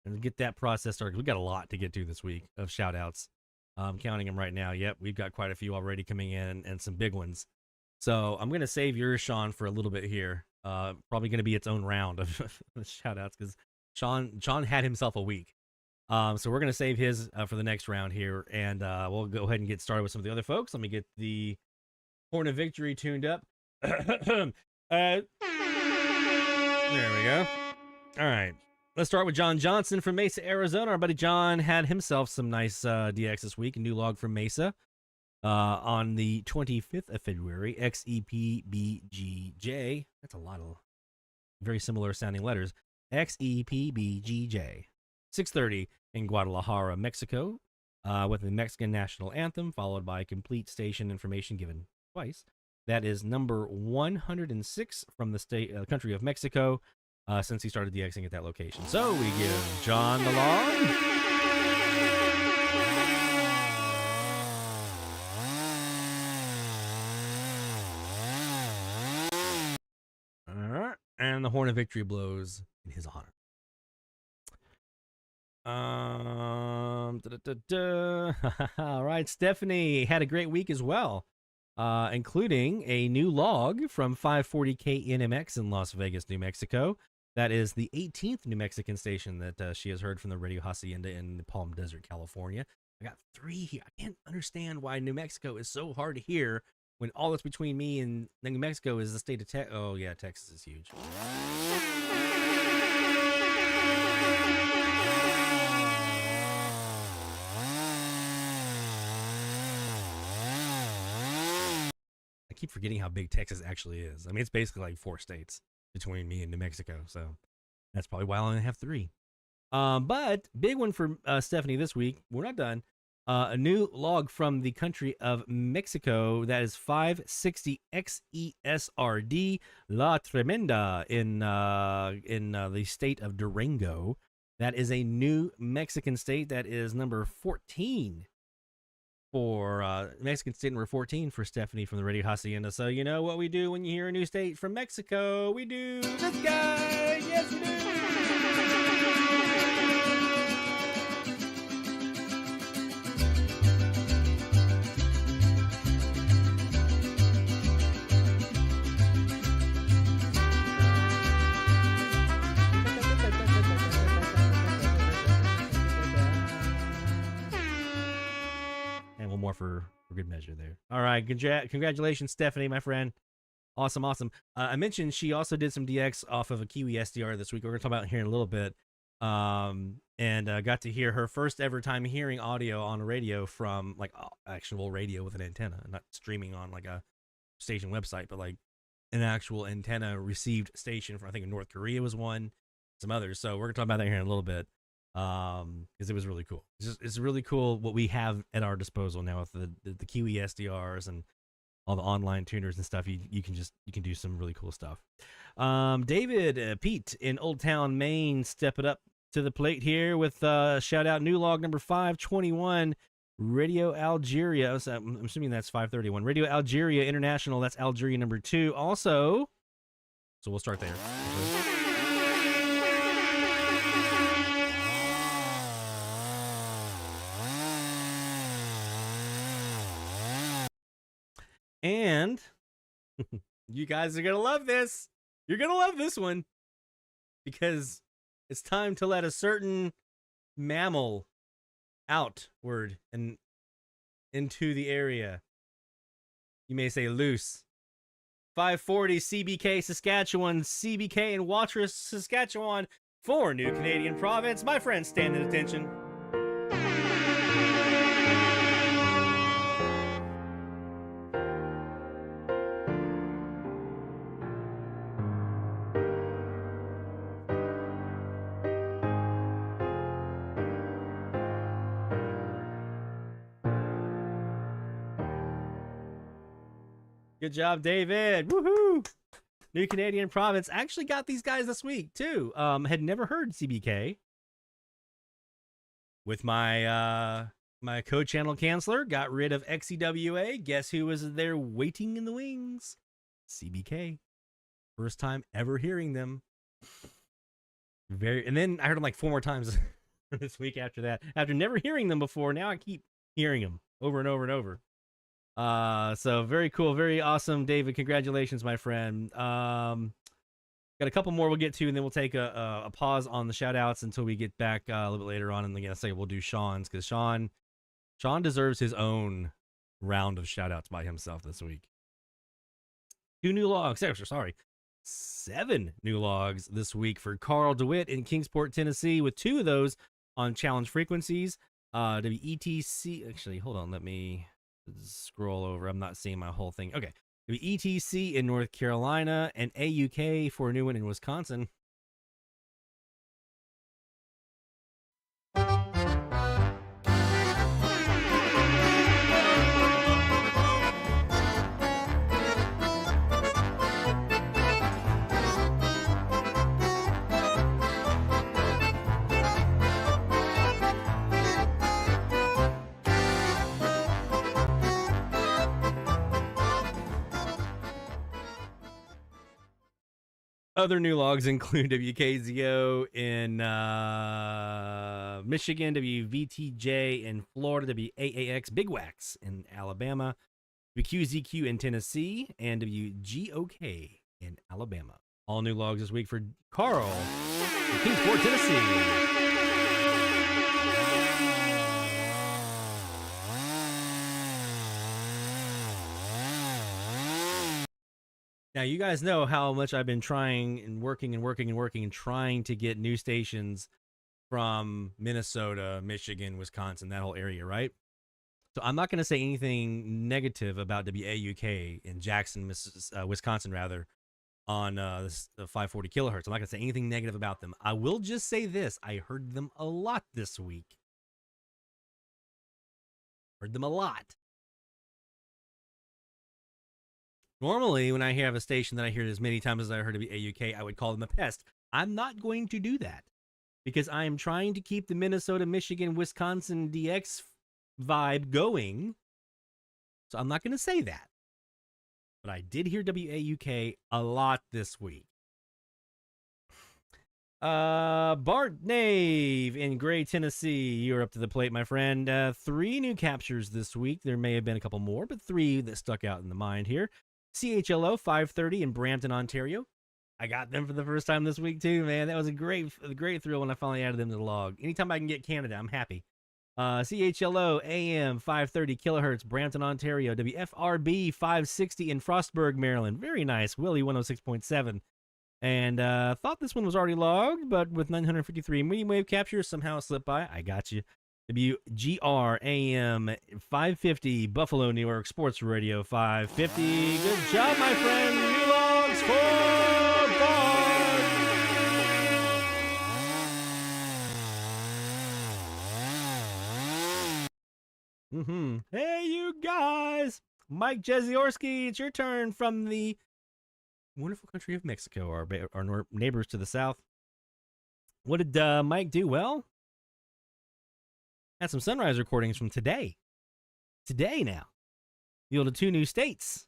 S5: and get that process started. We got a lot to get to this week of shout outs. I'm counting them right now. Yep, we've got quite a few already coming in and some big ones. So I'm going to save yours, Sean, for a little bit here. Probably going to be its own round of shout outs because Sean had himself a week. So we're going to save his for the next round here, and we'll go ahead and get started with some of the other folks. Let me get the Horn of Victory tuned up. There we go. All right. Let's start with John Johnson from Mesa, Arizona. Our buddy John had himself some nice DX this week. A new log from Mesa on the 25th of February. XEPBGJ. That's a lot of very similar sounding letters. XEPBGJ. 6:30 in Guadalajara, Mexico, with the Mexican national anthem, followed by complete station information given twice. That is number 106 from the country of Mexico, since he started DXing at that location. So we give John the log. All right, and the Horn of Victory blows in his honor. All right, Stephanie had a great week as well, including a new log from 540K NMX in Las Vegas, New Mexico. That is the 18th New Mexican station that she has heard from the Radio Hacienda in the Palm Desert, California. I got 3 here. I can't understand why New Mexico is so hard to hear when all that's between me and New Mexico is the state of Texas. Oh, yeah, Texas is huge. I keep forgetting how big Texas actually is. I mean, it's basically like 4 states between me and New Mexico, so that's probably why I only have 3. But big one for Stephanie this week. We're not done. A new log from the country of Mexico. That is 560 XESRD La Tremenda in the state of Durango. That is a new Mexican state. That is number 14 for Mexican state number 14 for Stephanie from the Radio Hacienda. So you know what we do when you hear a new state from Mexico? We do this guy. Yes, we do. More for good measure there. All right, congratulations, Stephanie, my friend. Awesome. I mentioned she also did some DX off of a Kiwi SDR this week. We're going to talk about it here in a little bit. And got to hear her first ever time hearing audio on a radio from like actual radio with an antenna, not streaming on like a station website, but like an actual antenna received station from, I think North Korea was one, some others. So we're going to talk about that here in a little bit. Because it was really cool. It's really cool what we have at our disposal now with the Kiwi SDRs and all the online tuners and stuff. You can do some really cool stuff. David Pete in Old Town, Maine, step it up to the plate here with shout out new log number 521, Radio Algeria. I'm assuming that's 531. Radio Algeria International. That's Algeria number 2. Also, so we'll start there. And you guys are going to love this. You're going to love this one because it's time to let a certain mammal outward and into the area. You may say loose. 540 CBK, Saskatchewan, CBK in Watrous, Saskatchewan, for New Canadian Province. My friends, stand at attention. Good job, David. Woohoo! New Canadian Province. Actually got these guys this week, too. Had never heard CBK. With my my co-channel canceller, got rid of XEWA. Guess who was there waiting in the wings? CBK. First time ever hearing them. And then I heard them like 4 more times this week after that. After never hearing them before, now I keep hearing them over and over and over. So very cool, very awesome, David. Congratulations, my friend. Got a couple more we'll get to, and then we'll take a pause on the shout outs until we get back a little bit later on. And then I say we'll do Sean's, because Sean deserves his own round of shout outs by himself this week. 2 new logs, sorry, 7 new logs this week for Carl DeWitt in Kingsport, Tennessee, with 2 of those on challenge frequencies. WETC, actually, hold on, let me scroll over. I'm not seeing my whole thing. Okay. ETC in North Carolina and AUK for a new one in Wisconsin. Other new logs include WKZO in Michigan, WVTJ in Florida, WAAX Big Wax in Alabama, WQZQ in Tennessee, and WGOK in Alabama. All new logs this week for Carl in Kingsport, Tennessee. Now, you guys know how much I've been trying and working and trying to get new stations from Minnesota, Michigan, Wisconsin, that whole area, right? So I'm not going to say anything negative about WAUK in Jackson, Wisconsin, rather, on the 540 kilohertz. I'm not going to say anything negative about them. I will just say this. I heard them a lot this week. Heard them a lot. Normally, when I have a station that I hear as many times as I heard of AUK, I would call them a pest. I'm not going to do that because I am trying to keep the Minnesota, Michigan, Wisconsin DX vibe going. So I'm not going to say that. But I did hear WAUK a lot this week. Bart Nave in Gray, Tennessee. You're up to the plate, my friend. 3 new captures this week. There may have been a couple more, but 3 that stuck out in the mind here. CHLO 530 in Brampton, Ontario. I got them for the first time this week too, man. That was a great thrill when I finally added them to the log. Anytime I can get Canada, I'm happy. CHLO AM 530 kilohertz, Brampton, Ontario. WFRB 560 in Frostburg, Maryland. Very nice. Willie 106.7. And thought this one was already logged, but with 953 medium wave capture, somehow it slipped by. I got you. WGR AM 550, Buffalo, New York, Sports Radio 550. Good job, my friend. New logs for Bard. Hey, you guys. Mike Jeziorski, it's your turn from the wonderful country of Mexico, our neighbors to the south. What did Mike do? Well, had some sunrise recordings from today. Today now. Yielded 2 new states.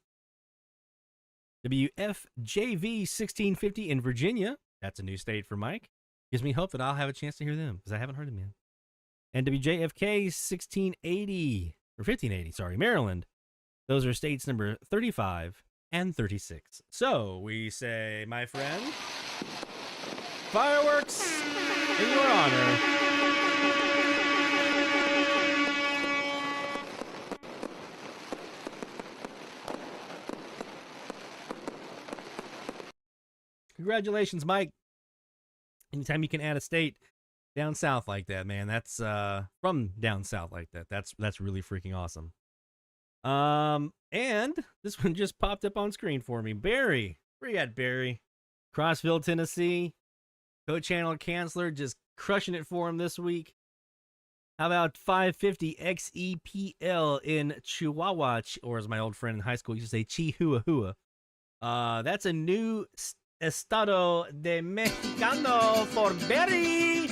S5: WFJV 1650 in Virginia. That's a new state for Mike. Gives me hope that I'll have a chance to hear them, because I haven't heard them yet. And WJFK 1680, or 1580, sorry, Maryland. Those are states number 35 and 36. So we say, my friend, fireworks in your honor. Congratulations, Mike. Anytime you can add a state down south like that, man, that's from down south like that. That's really freaking awesome. And this one just popped up on screen for me. Barry, where you at, Barry? Crossville, Tennessee. Co-channel Chancellor just crushing it for him this week. How about 550 XEPL in Chihuahua, or as my old friend in high school used to say, Chihuahua. That's a new Estado de Mexicano for Barry.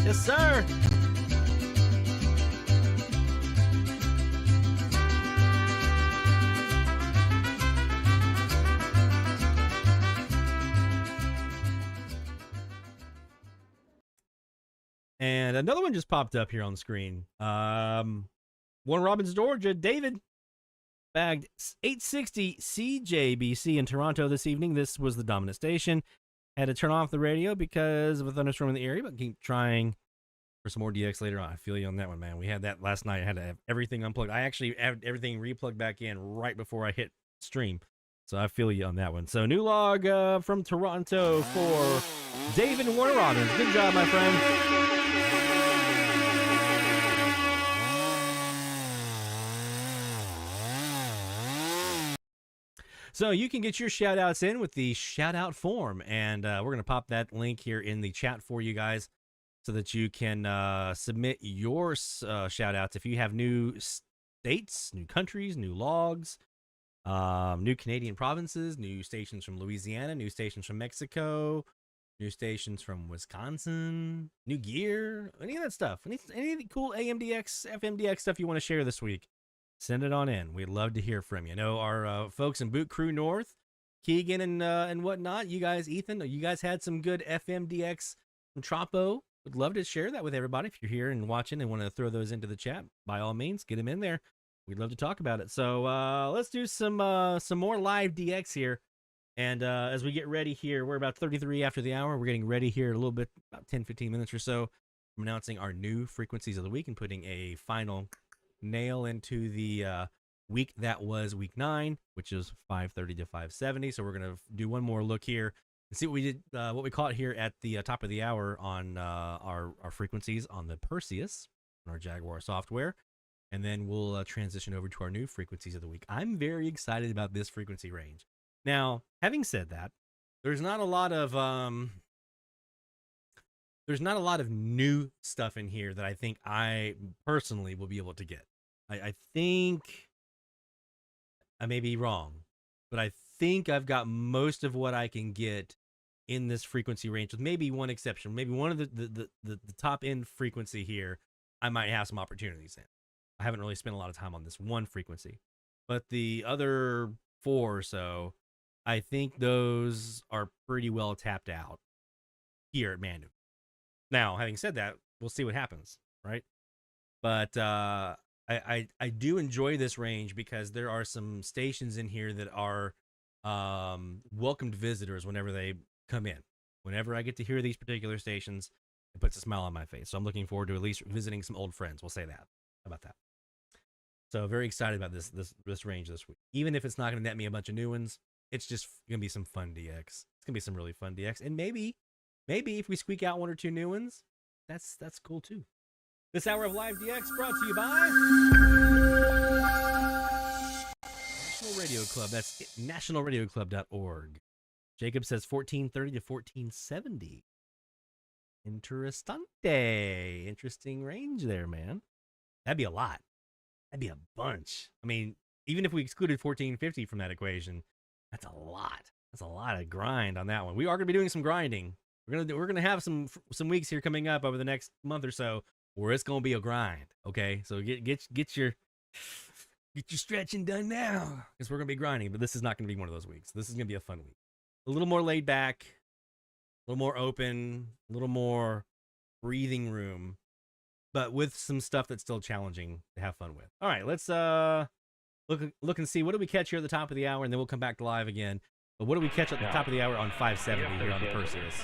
S5: Yes, sir. And another one just popped up here on the screen. Warner Robins, Georgia, David bagged 860 CJBC in Toronto this evening. This was the dominant station. Had to turn off the radio because of a thunderstorm in the area, but keep trying for some more DX later on. I feel you on that one, man. We had that last night. I had to have everything unplugged. I actually had everything replugged back in right before I hit stream. So I feel you on that one. So new log from Toronto for David and Warner Robins. Good job, my friend. So you can get your shout outs in with the shout out form, and we're going to pop that link here in the chat for you guys so that you can submit your shout outs. If you have new states, new countries, new logs, new Canadian provinces, new stations from Louisiana, new stations from Mexico, new stations from Wisconsin, new gear, any of that stuff, any cool AMDX, FMDX stuff you want to share this week. Send it on in. We'd love to hear from you. I know our folks in Boot Crew North, Keegan and whatnot, you guys, Ethan, you guys had some good FMDX from Tropo. Would love to share that with everybody. If you're here and watching and want to throw those into the chat, by all means, get them in there. We'd love to talk about it. So let's do some more live DX here. And as we get ready here, we're about 33 after the hour. We're getting ready here a little bit, about 10, 15 minutes or so. I'm announcing our new frequencies of the week and putting a final nail into the week that was week 9, which is 530 to 570. So we're gonna do one more look here and see what we did, what we caught here at the top of the hour on our frequencies on the Perseus on our Jaguar software, and then we'll transition over to our new frequencies of the week. I'm very excited about this frequency range. Now, having said that, there's not a lot of new stuff in here that I think I personally will be able to get. I think I may be wrong, but I think I've got most of what I can get in this frequency range, with maybe one exception. Maybe one of the top end frequency here, I might have some opportunities in. I haven't really spent a lot of time on this one frequency, but the other 4 or so, I think those are pretty well tapped out here at Manu. Now, having said that, we'll see what happens, right? But I do enjoy this range because there are some stations in here that are welcomed visitors whenever they come in. Whenever I get to hear these particular stations, it puts a smile on my face. So I'm looking forward to at least visiting some old friends. We'll say that. How about that? So very excited about this range this week. Even if it's not going to net me a bunch of new ones, it's just going to be some fun DX. It's going to be some really fun DX. And maybe if we squeak out one or two new ones, that's cool too. This hour of Live DX brought to you by National Radio Club. That's nationalradioclub.org. Jacob says 1430 to 1470. Interessante. Interesting range there, man. That'd be a lot. That'd be a bunch. I mean, even if we excluded 1450 from that equation, that's a lot. That's a lot of grind on that one. We are going to be doing some grinding. We're going to have some weeks here coming up over the next month or so where it's going to be a grind. Okay, so get your stretching done now, because we're going to be grinding. But this is not going to be one of those weeks. This is going to be a fun week. A little more laid back, a little more open, a little more breathing room, but with some stuff that's still challenging to have fun with. All right, let's look and see, what do we catch here at the top of the hour, and then we'll come back to live again. But what do we catch at the top of the hour on 570 here on the Perseus?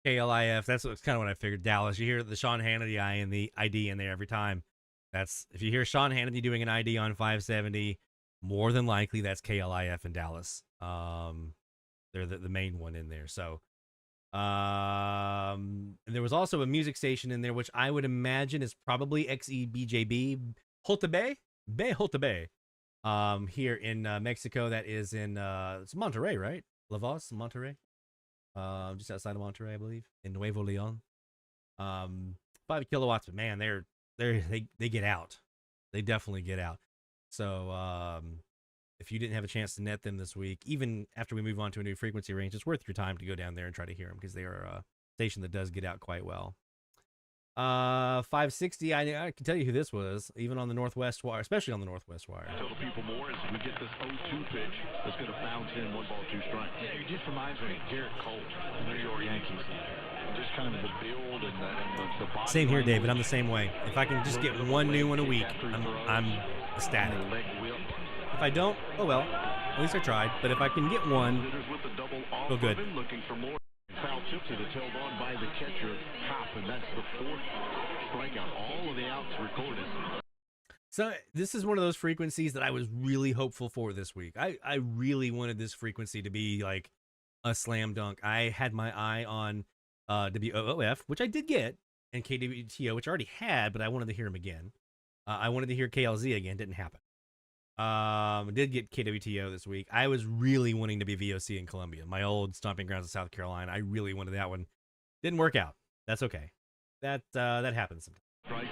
S5: KLIF, that's kind of what I figured. Dallas, you hear the Sean Hannity ID in there every time. That's, if you hear Sean Hannity doing an ID on 570, more than likely that's KLIF in Dallas. They're the main one in there. So, and there was also a music station in there, which I would imagine is probably XEBJB Holtebe, here in Mexico. That is in it's Monterrey, right? La Voz, Monterrey. Just outside of Monterrey, I believe, in Nuevo Leon. 5 kilowatts, but man, they get out. They definitely get out. So if you didn't have a chance to net them this week, even after we move on to a new frequency range, it's worth your time to go down there and try to hear them, because they are a station that does get out quite well. 560, I can tell you who this was, even on the Northwest Wire, especially on the Northwest Wire.
S7: Tell the people more as we get this 0-2 pitch that's going to bounce in 1 ball, 2 strikes.
S10: It just reminds me of Garrett Cole, the New York Yankees. Just kind of the build and the body.
S5: Same here, David. I'm the same way. If I can just get one new one a week, I'm ecstatic. If I don't, oh well. At least I tried. But if I can get one, feel good.
S7: Looking for more. Foul tipped it. It's held on by the catcher, Top, and that's the 4th strikeout. All of the outs recorded.
S5: So this is one of those frequencies that I was really hopeful for this week. I really wanted this frequency to be like a slam dunk. I had my eye on WOOF, which I did get, and KWTO, which I already had, but I wanted to hear him again. I wanted to hear KLZ again. Didn't happen. Did get KWTO this week. I was really wanting to be VOC in Columbia, my old stomping grounds in South Carolina. I really wanted that one. Didn't work out. That's okay. That happens sometimes.
S7: Struck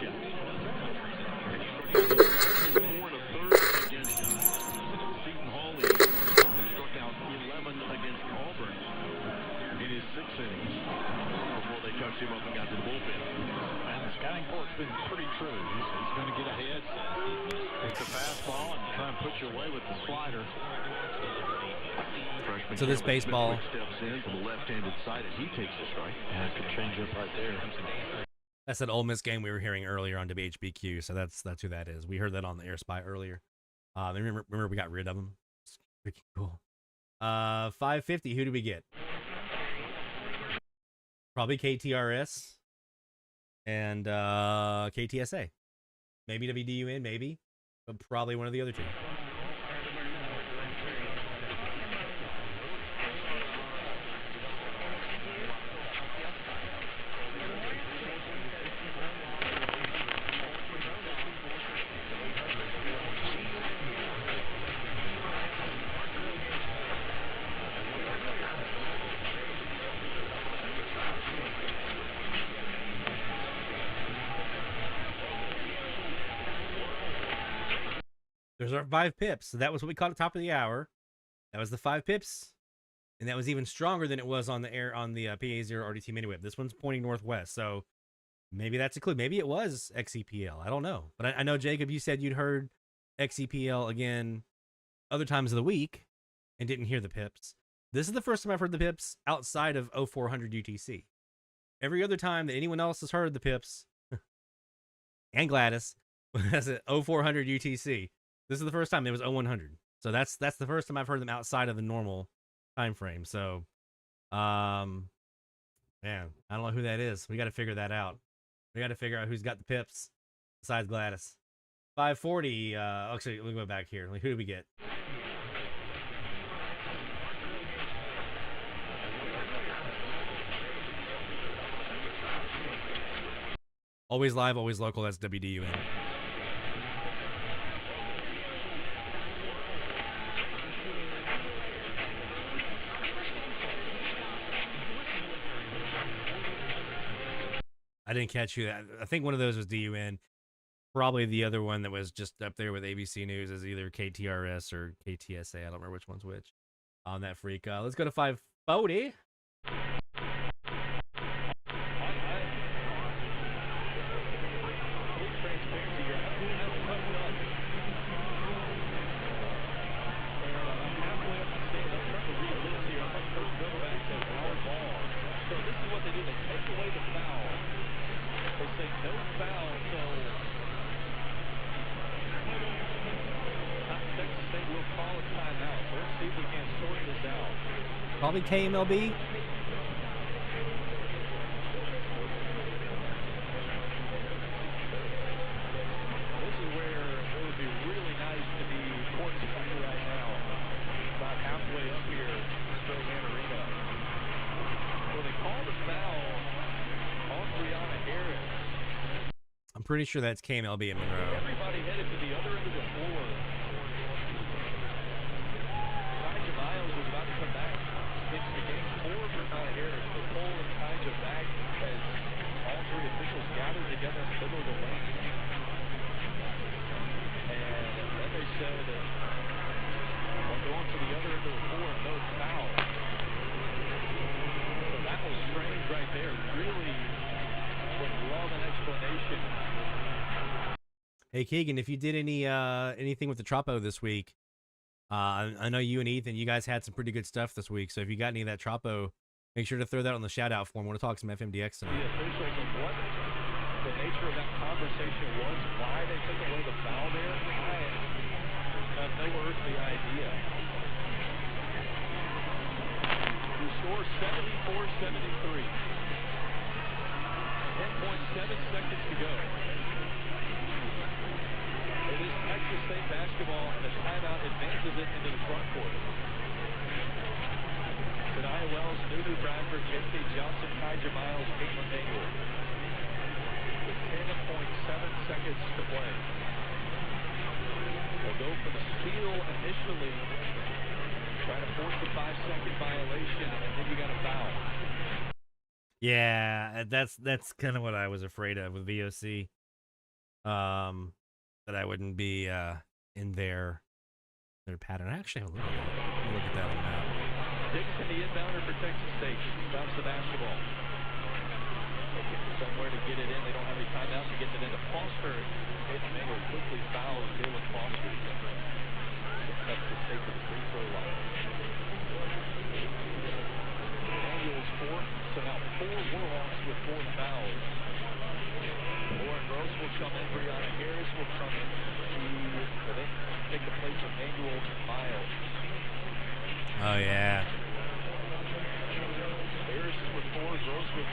S7: out 11 against Auburn in his 6 innings before they touched him up and got to the bullpen.
S10: And the scouting report's been pretty true. He's going to get ahead with the fastball and try and put you away with the slider.
S5: So this baseball
S7: steps in from the left-handed side as he takes the strike.
S10: And it could change up right there.
S5: That's that Ole Miss game we were hearing earlier on WHBQ. So that's who that is. We heard that on the Air Spy earlier. Remember we got rid of him. It's freaking cool. 550. Who do we get? Probably KTRS and KTSA. Maybe WDUN, maybe, but probably one of the other two. There's our 5 pips. So that was what we caught at the top of the hour. That was the 5 pips. And that was even stronger than it was on the PA0 RDT mini whip. This one's pointing northwest. So maybe that's a clue. Maybe it was XEPL. I don't know. But I know, Jacob, you said you'd heard XEPL again other times of the week and didn't hear the pips. This is the first time I've heard the pips outside of 0400 UTC. Every other time that anyone else has heard the pips, and Gladys, was at 0400 UTC. This is the first time there was 0100. So that's the first time I've heard them outside of the normal time frame. So, man, I don't know who that is. We got to figure that out. We got to figure out who's got the pips besides Gladys. 540. Actually, let me go back here. Like, who did we get? Always live, always local. That's WDUN. I didn't catch you. I think one of those was DUN. Probably the other one that was just up there with ABC News is either KTRS or KTSA. I don't remember which one's which on that freak. Let's go to 540. Probably KMLB.
S10: This is where it would be really nice to be courtside right now, about halfway up here in Spokane Arena. Well, they called a foul on Brianna Harris.
S5: I'm pretty sure that's KMLB in Monroe.
S10: Everybody headed to the other end of the floor. Kaija Miles was about to come back. It's the game 4 for Brianna Harris. The Cole and Kaija back as all 3 officials gathered together in the middle of the lane. And then they said, we're going to the other end of the floor, no foul. So that was strange right there. Really would love an explanation.
S5: Hey Keegan, if you did anything with the Troppo this week, I know you and Ethan, you guys had some pretty good stuff this week. So if you got any of that Troppo, make sure to throw that on the shout out form. I want to talk some FMDX tonight.
S10: The officials of what the nature of that conversation was, why they took away the foul there, I have no earthly idea. The score 74-73. 10.7 seconds to go. It is Texas State basketball, and the timeout advances it into the front court. Sanaya Wells, Nunu Bradford, J.K. Johnson, Kaija Miles, Caitlin Daniel. With 10.7 seconds to play. They'll go for the steal initially, try to force the 5-second violation, and then you got a foul.
S5: Yeah, that's kind of what I was afraid of with VOC. That I wouldn't be in their pattern. I actually have a look at that on the map.
S10: Dixon, the inbounder for Texas State, bounce the basketball. Looking for somewhere to get it in. They don't have any timeouts to get it into Foster. Hayden Mangler quickly fouls Jalen Foster. Texas State to the free throw line. Daniels 4, so now 4 Warhawks with 4 fouls. Lauren Gross will come in. Brianna Harris will come in. They take the place of Manuel Miles.
S5: Oh, yeah.
S10: Harris with 4, Gross with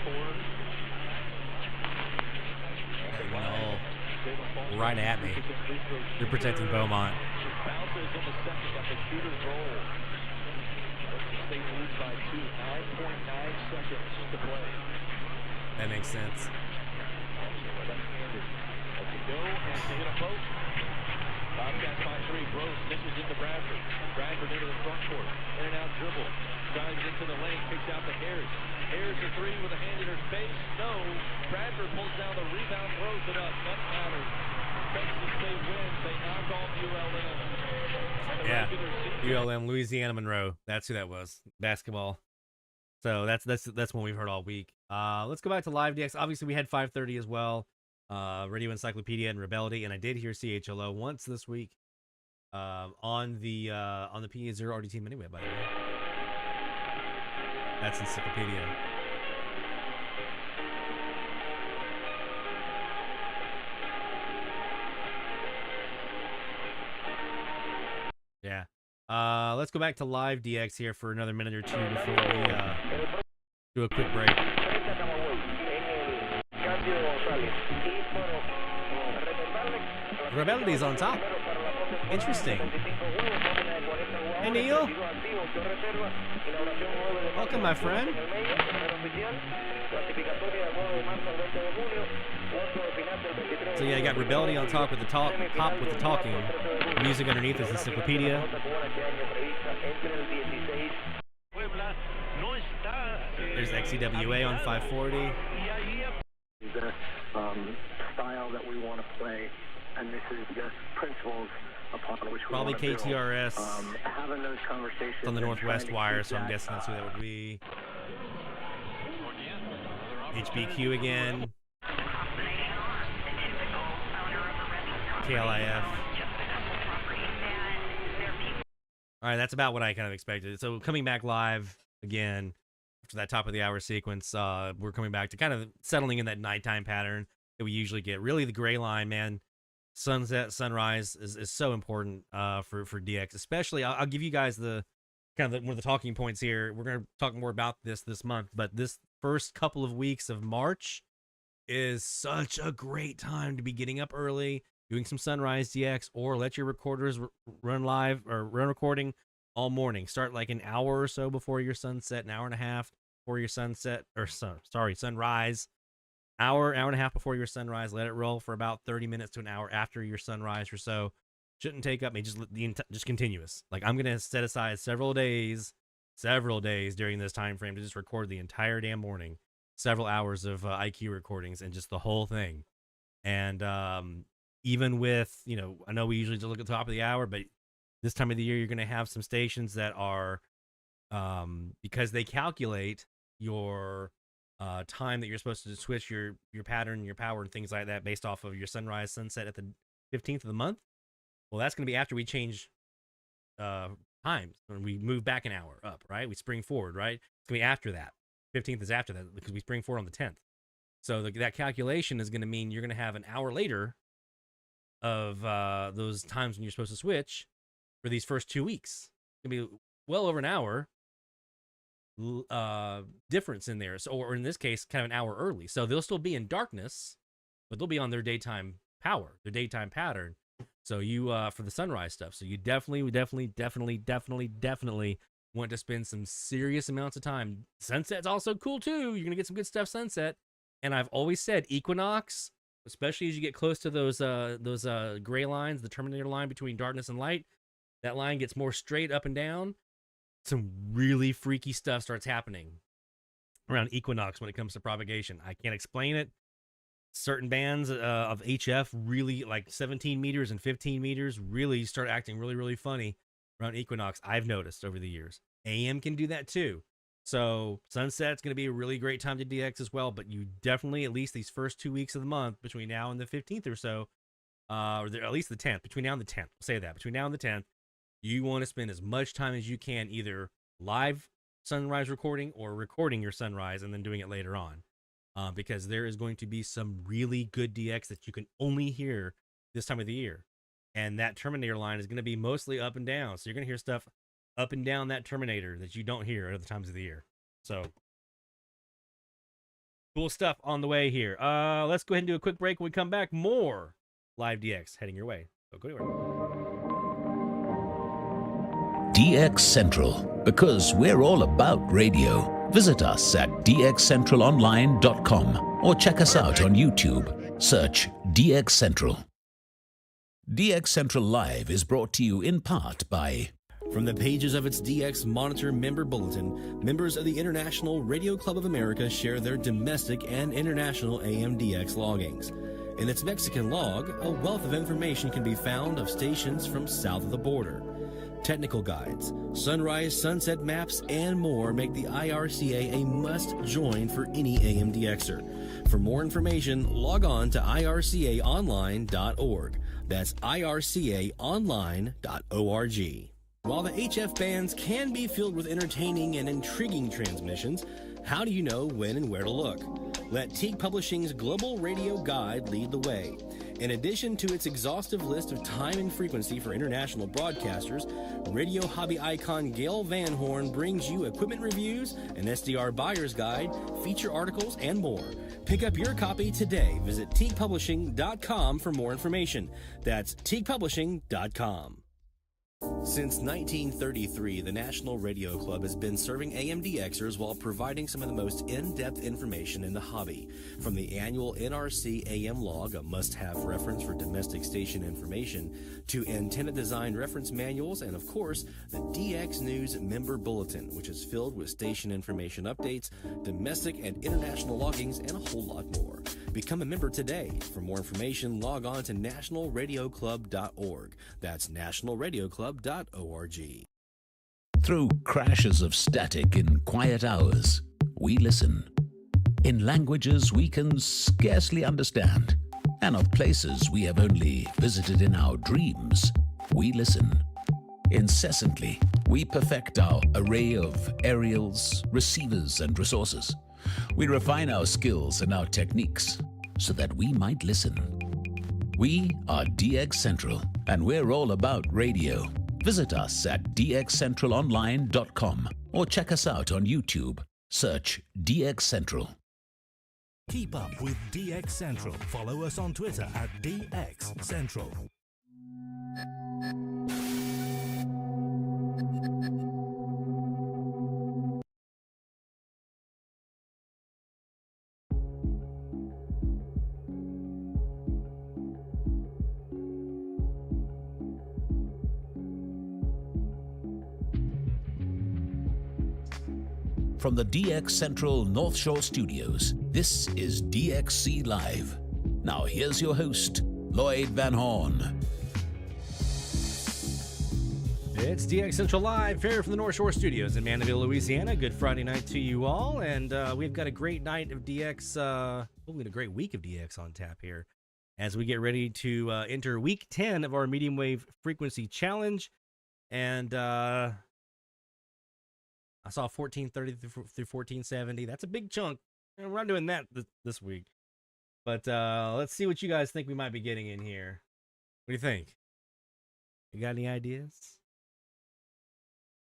S10: 4.
S5: Right at me. They're protecting Beaumont.
S10: Bounces in the second at the shooter's roll. Texas State leads by 2. 9.9 seconds to play.
S5: That makes sense.
S10: Left-handed. Let it go, and to hit a post. Bobcats by 3. Gross misses into Bradford. Bradford into the front court. In and out dribble. Drives into the lane, kicks out to Harris. Harris a 3 with a hand in her face. No. Bradford pulls down the rebound, throws it up. Nothing matters. Texas State wins. They knock off ULM.
S5: Yeah, ULM, Louisiana Monroe. That's who that was. Basketball. So that's one we've heard all week. Let's go back to Live DX. Obviously, we had 5:30 as well. Radio Encyclopedia and Rebellion, and I did hear CHLO once this week on the PA0 RDT anyway. By the way, that's Encyclopedia. Yeah. Let's go back to Live DX here for another minute or two before we do a quick break. Rebellity's on top. Interesting. Hey, Neil. Welcome, my friend. So yeah, you got Rebellion on top with the pop with the talking. Music underneath is Encyclopedia. There's XCWA on 540.
S11: The style that we want to play, and this is the principles upon which we
S5: probably KTRS
S11: having those conversations
S5: on the Northwest Wire, so I'm guessing that's who that would be. HBQ again. KLIF. All right, that's about what I kind of expected. So coming back live again after that top of the hour sequence, we're coming back to kind of settling in that nighttime pattern that we usually get. Really, the gray line, man, sunset, sunrise is so important for DX. Especially, I'll give you guys the kind of one of the talking points here. We're going to talk more about this month, but this first couple of weeks of March is such a great time to be getting up early, doing some sunrise DX, or let your recorders run live or run recording all morning. Start like an hour or so before your sunset, an hour and a half before your sunset, or sunrise. Hour and a half before your sunrise. Let it roll for about 30 minutes to an hour after your sunrise or so. Shouldn't take up, just continuous. Like I'm gonna set aside several days during this time frame to just record the entire damn morning, several hours of IQ recordings and just the whole thing. And even with, I know we usually just look at the top of the hour, but this time of the year, you're going to have some stations that are, because they calculate your time that you're supposed to switch your pattern, your power, and things like that based off of your sunrise, sunset at the 15th of the month. Well, that's going to be after we change times, when we move back an hour up, right? We spring forward, right? It's going to be after that. 15th is after that because we spring forward on the 10th. So that calculation is going to mean you're going to have an hour later of those times when you're supposed to switch for these first 2 weeks. It's going to be well over an hour difference in there. So, or in this case, kind of an hour early. So they'll still be in darkness, but they'll be on their daytime power, their daytime pattern. So you, for the sunrise stuff. So you definitely want to spend some serious amounts of time. Sunset's also cool too. You're going to get some good stuff sunset. And I've always said equinox, especially as you get close to those gray lines, the terminator line between darkness and light, that line gets more straight up and down. Some really freaky stuff starts happening around equinox when it comes to propagation. I can't explain it. Certain bands of HF, really like 17 meters and 15 meters, really start acting really, really funny around equinox. I've noticed over the years. AM can do that too. So sunset's going to be a really great time to DX as well, but you definitely, at least these first 2 weeks of the month, between now and the 15th or so, or at least the 10th, between now and the 10th, we'll say that, between now and the 10th, you want to spend as much time as you can either live sunrise recording or recording your sunrise and then doing it later on, because there is going to be some really good DX that you can only hear this time of the year. And that terminator line is going to be mostly up and down. So you're going to hear stuff up and down that terminator that you don't hear at other times of the year. So cool stuff on the way here. Let's go ahead and do a quick break. When we come back, more live DX heading your way. So go anywhere.
S1: DX Central, because we're all about radio. Visit us at dxcentralonline.com or check us out on YouTube. Search DX Central. DX Central Live is brought to you in part by...
S3: From the pages of its DX Monitor member bulletin, members of the International Radio Club of America share their domestic and international AM DX loggings. In its Mexican log, a wealth of information can be found of stations from south of the border. Technical guides, sunrise, sunset maps, and more make the IRCA a must-join for any AMDXer. For more information, log on to ircaonline.org. That's ircaonline.org. While the HF bands can be filled with entertaining and intriguing transmissions, how do you know when and where to look? Let Teague Publishing's Global Radio Guide lead the way. In addition to its exhaustive list of time and frequency for international broadcasters, radio hobby icon Gail Van Horn brings you equipment reviews, an SDR buyer's guide, feature articles, and more. Pick up your copy today. Visit teaguepublishing.com for more information. That's teaguepublishing.com. Since 1933, the National Radio Club has been serving AMDXers while providing some of the most in-depth information in the hobby. From the annual NRC AM log, a must-have reference for domestic station information, to antenna design reference manuals, and of course, the DX News Member Bulletin, which is filled with station information updates, domestic and international loggings, and a whole lot more. Become a member today. For more information, log on to nationalradioclub.org. That's nationalradioclub.org.
S1: Through crashes of static in quiet hours, we listen. In languages we can scarcely understand, and of places we have only visited in our dreams, we listen. Incessantly, we perfect our array of aerials, receivers, and resources. We refine our skills and our techniques so that we might listen. We are DX Central, and we're all about radio. Visit us at dxcentralonline.com or check us out on YouTube. Search DX Central.
S12: Keep up with DX Central. Follow us on Twitter at DX Central.
S1: From the DX Central North Shore Studios, this is DXC Live. Now here's your host, Lloyd Van Horn.
S5: It's DX Central Live here from the North Shore Studios in Mandeville, Louisiana. Good Friday night to you all, and we've got a great night of DX, hopefully a great week of DX on tap here as we get ready to enter week 10 of our medium wave frequency challenge. And I saw 1430 through 1470. That's a big chunk. We're not doing that this week. But let's see what you guys think we might be getting in here. What do you think? You got any ideas?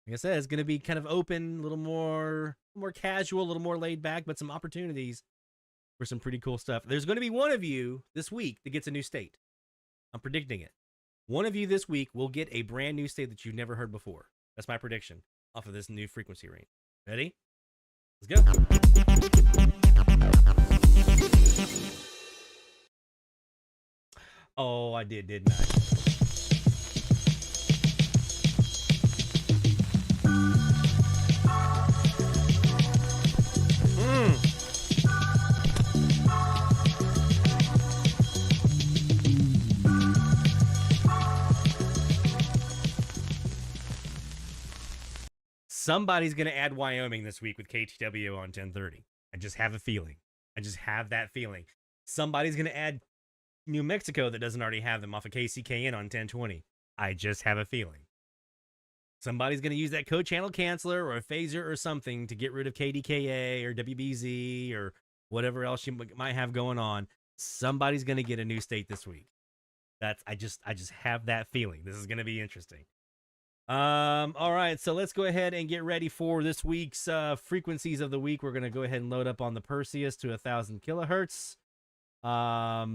S5: Like I said, it's going to be kind of open, a little more casual, a little more laid back, but some opportunities for some pretty cool stuff. There's going to be one of you this week that gets a new state. I'm predicting it. One of you this week will get a brand new state that you've never heard before. That's my prediction off of this new frequency range. Ready? Let's go. Oh, I did, didn't I? Somebody's going to add Wyoming this week with KTWO on 1030. I just have a feeling. I just have that feeling. Somebody's going to add New Mexico that doesn't already have them off of KCKN on 1020. I just have a feeling. Somebody's going to use that code channel canceller or a phaser or something to get rid of KDKA or WBZ or whatever else you might have going on. Somebody's going to get a new state this week. I just have that feeling. This is going to be interesting. All right, so let's go ahead and get ready for this week's frequencies of the week. We're going to go ahead and load up on the Perseus to 1,000 kilohertz. I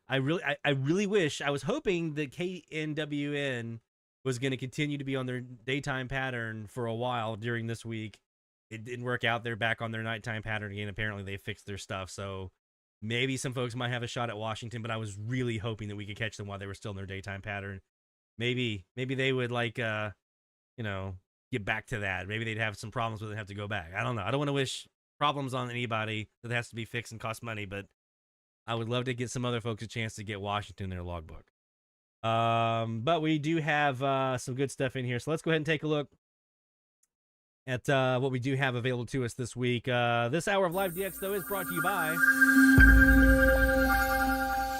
S5: really wish, I was hoping that KNWN was going to continue to be on their daytime pattern for a while during this week. It didn't work out. They're back on their nighttime pattern again. Apparently they fixed their stuff, so maybe some folks might have a shot at Washington, but I was really hoping that we could catch them while they were still in their daytime pattern. Maybe they would get back to that. Maybe they'd have some problems with it and have to go back. I don't know. I don't want to wish problems on anybody that has to be fixed and cost money, but I would love to get some other folks a chance to get Washington in their logbook. But we do have some good stuff in here. So let's go ahead and take a look at what we do have available to us this week. This hour of Live DX, though, is brought to you by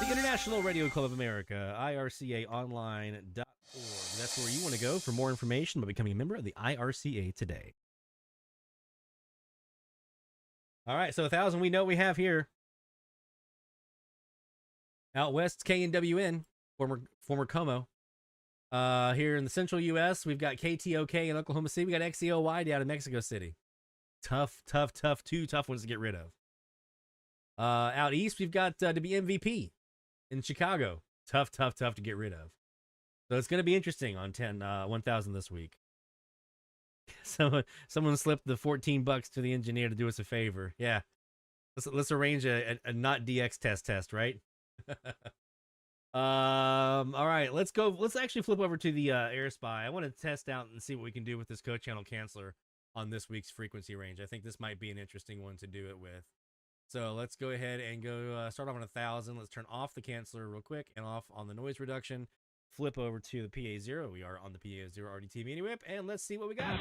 S5: the International Radio Club of America, IRCAonline.org. That's where you want to go for more information about becoming a member of the IRCA today. All right, so 1,000 we know we have here. Out west, KNWN, former Como. Here in the central U.S., we've got KTOK in Oklahoma City. We got XEOY down in Mexico City. Tough. Two tough ones to get rid of. Out east, we've got WMVP in Chicago. Tough to get rid of. So it's going to be interesting on 1,000 this week. Someone slipped the $14 to the engineer to do us a favor. Yeah. Let's arrange a not DX test, right? All right, let's go. Let's actually flip over to the Air Spy. I want to test out and see what we can do with this co-channel canceller on this week's frequency range. I think this might be an interesting one to do it with. So let's go ahead and go start off on 1,000. Let's turn off the canceller real quick and off on the noise reduction. Flip over to the PA0. We are on the PA0 RDT Mini Whip, and let's see what we got.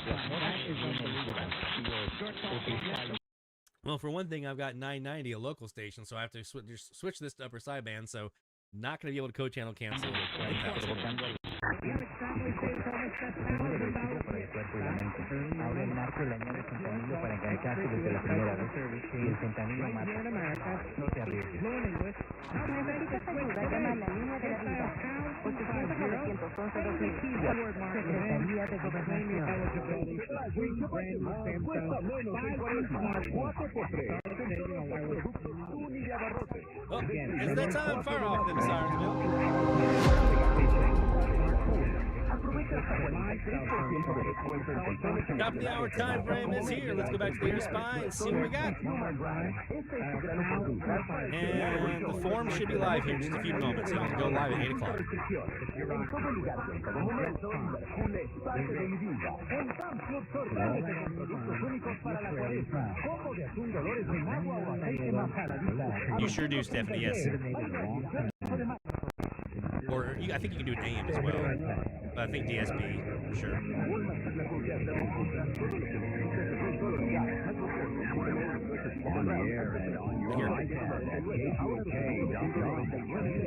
S5: Well, for one thing, I've got 990, a local station, so I have to switch this to upper sideband, so not going to be able to co-channel cancel. Oh, it's that time. Fire off them sirens, Bill. Top of the hour time frame is here. Let's go back to the Air Spy and see what we got. And the form should be live here in just a few moments. So you can go live at 8 o'clock. You sure do, Stephanie, yes. Or I think you can do an AM as well. But I think DSP, sure.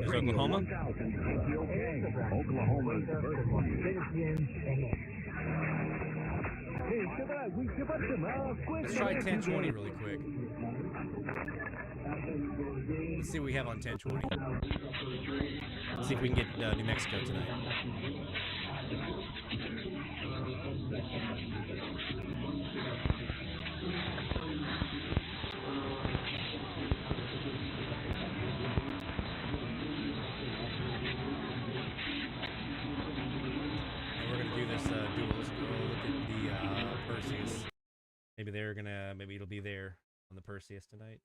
S5: There's Oklahoma. Let's try 1020 really quick. Let's see what we have on 1020. Let's see if we can get New Mexico tonight. And we're gonna do this dual. Let's go look at the Perseus. Maybe it'll be there on the Perseus tonight.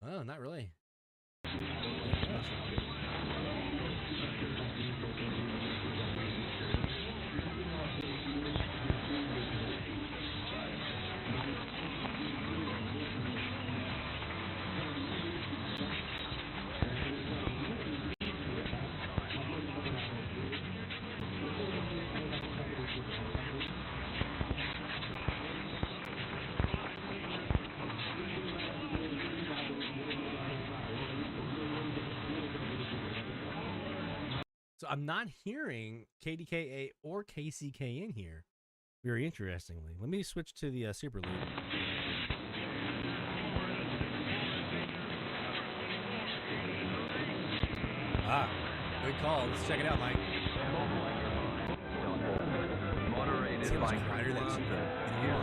S5: Oh, not really. So I'm not hearing KDKA or KCK in here, very interestingly. Let me switch to the Superloop. Ah, good call. Let's check it out, Mike.
S13: Moderated
S5: See how
S13: by
S5: much brighter that Super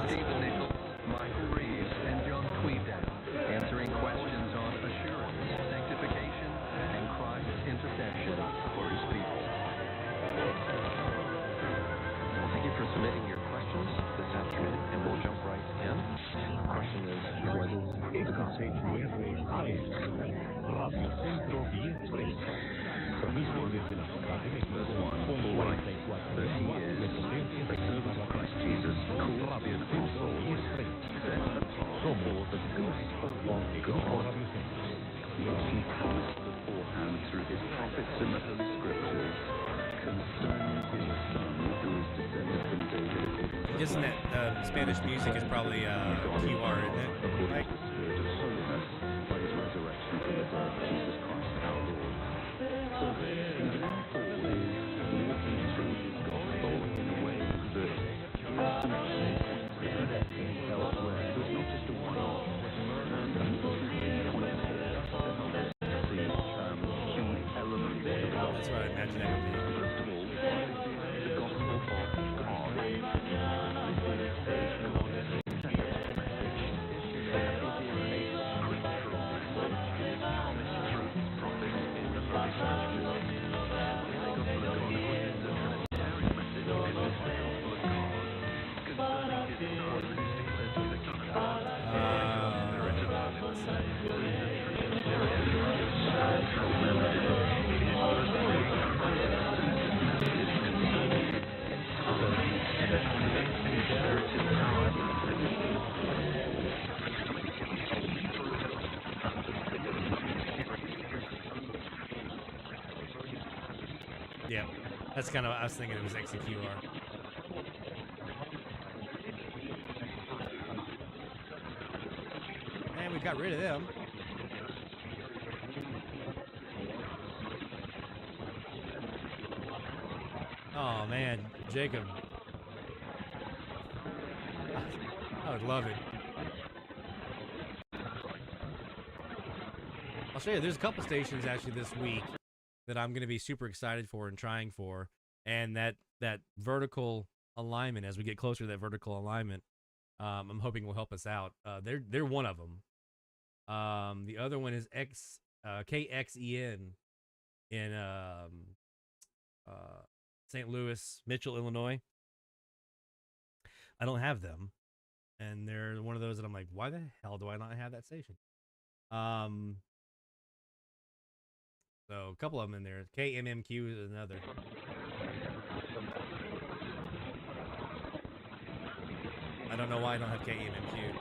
S13: David Nichols, Michael Reeves, and John Tweedown, answering questions on assurance, sanctification, and Christ's intercession for his people. Well, thank you for submitting your questions this afternoon, and we'll jump right in. The question is, whether the conversation with this one, that he is the servant of Christ Jesus, who is
S8: God, which he promised beforehand through his prophets in the Holy Scriptures, concerning his Son who is descended from David.
S5: I'm guessing that Spanish music is probably QR, isn't it? Right?
S8: The Spirit of holiness by his resurrection from the dead, Jesus Christ our Lord. So that his Paul is walking through his gospel in a way that elsewhere. So it's not just a one-off. And this points to the key elements.
S5: That's what I imagine that would be.
S8: First of all, the gospel of God.
S5: Yeah, that's kind of, I was thinking it was XQR. And we got rid of them. Oh man, Jacob. I would love it. I'll show you, there's a couple stations actually this week that I'm going to be super excited for and trying for, and that vertical alignment, as we get closer to that vertical alignment, I'm hoping will help us out. They're one of them. The other one is KXEN in St. Louis, Mitchell, Illinois. I don't have them, and they're one of those that I'm like, why the hell do I not have that station? So a couple of them in there. KMMQ is another. I don't know why I don't have KMMQ.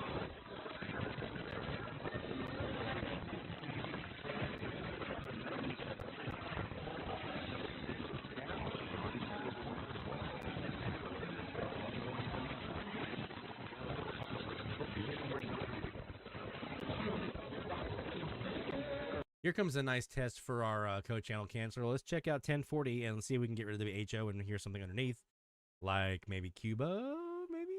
S5: Here comes a nice test for our code channel cancel. Let's check out 1040 and let's see if we can get rid of the HO and hear something underneath. Like maybe Cuba, maybe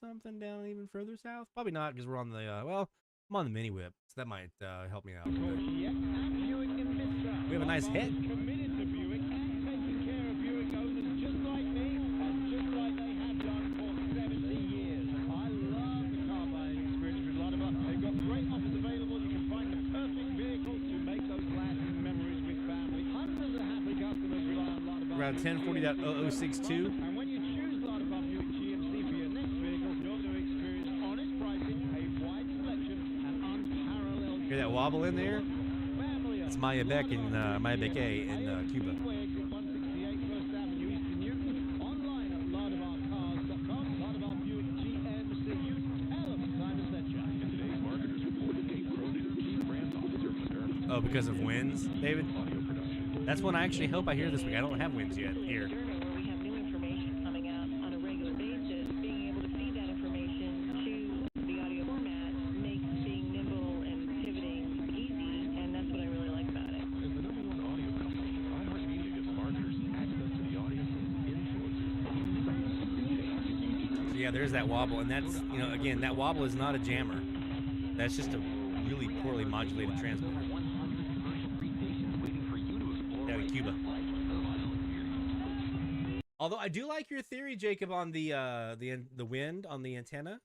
S5: something down even further south. Probably not because we're on the, well, I'm on the mini whip, so that might help me out. We have a nice hit. Around 1040.0062.
S14: And when you choose Ladabah Buick GMC for your next vehicle, you're going to experience honest pricing, a wide selection, and unparalleled.
S5: Hear that wobble in there? It's Maya Beck in Maya Beck A in Cuba.
S14: 168 First Avenue, East in Newton. Online at LadabahCars.com. Ladabah Buick GMC. You tell them time to set you. Today's marketers reported a Chief Brand Officer for America.
S5: Oh, because of winds, David? That's one I actually hope I hear this week. I don't have winds yet here.
S15: We have new information coming out on a regular basis. Being able to feed that information to the audio format makes being nimble and pivoting easy, and that's what I really like about it.
S14: As the #1 audio company, iHeartMedia gives marketers access to the audience influencers.
S5: So yeah, there's that wobble, and that's, you know, again, that wobble is not a jammer. That's just a really poorly modulated transmitter. Cuba. Although I do like your theory, Jacob, on the wind on the antenna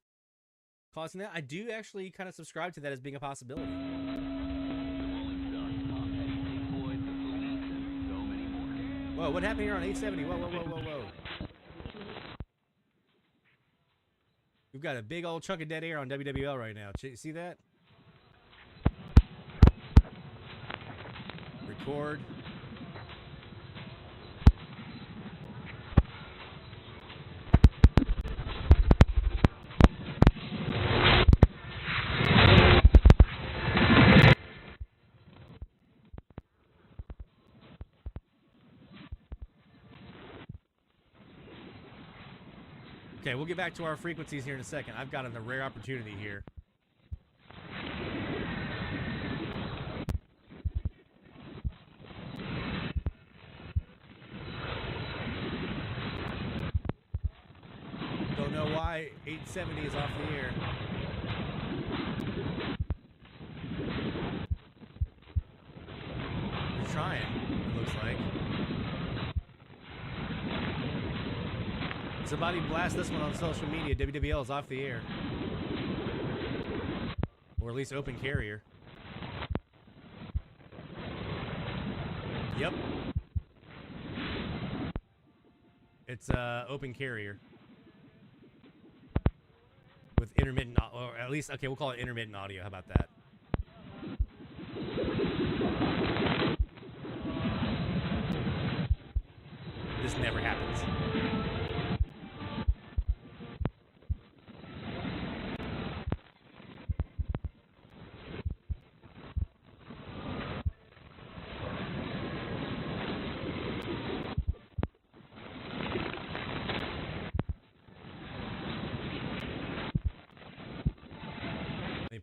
S5: causing that. I do actually kind of subscribe to that as being a possibility. Whoa, what happened here on 870? Whoa. We've got a big old chunk of dead air on WWL right now. See that? Record. Okay, we'll get back to our frequencies here in a second. I've got a rare opportunity here. Don't know why 870 is off the air. We're trying, it looks like. Somebody blast this one on social media. WWL is off the air. Or at least open carrier. Yep. It's open carrier. With intermittent, or at least, okay, we'll call it intermittent audio. How about that? This never happens.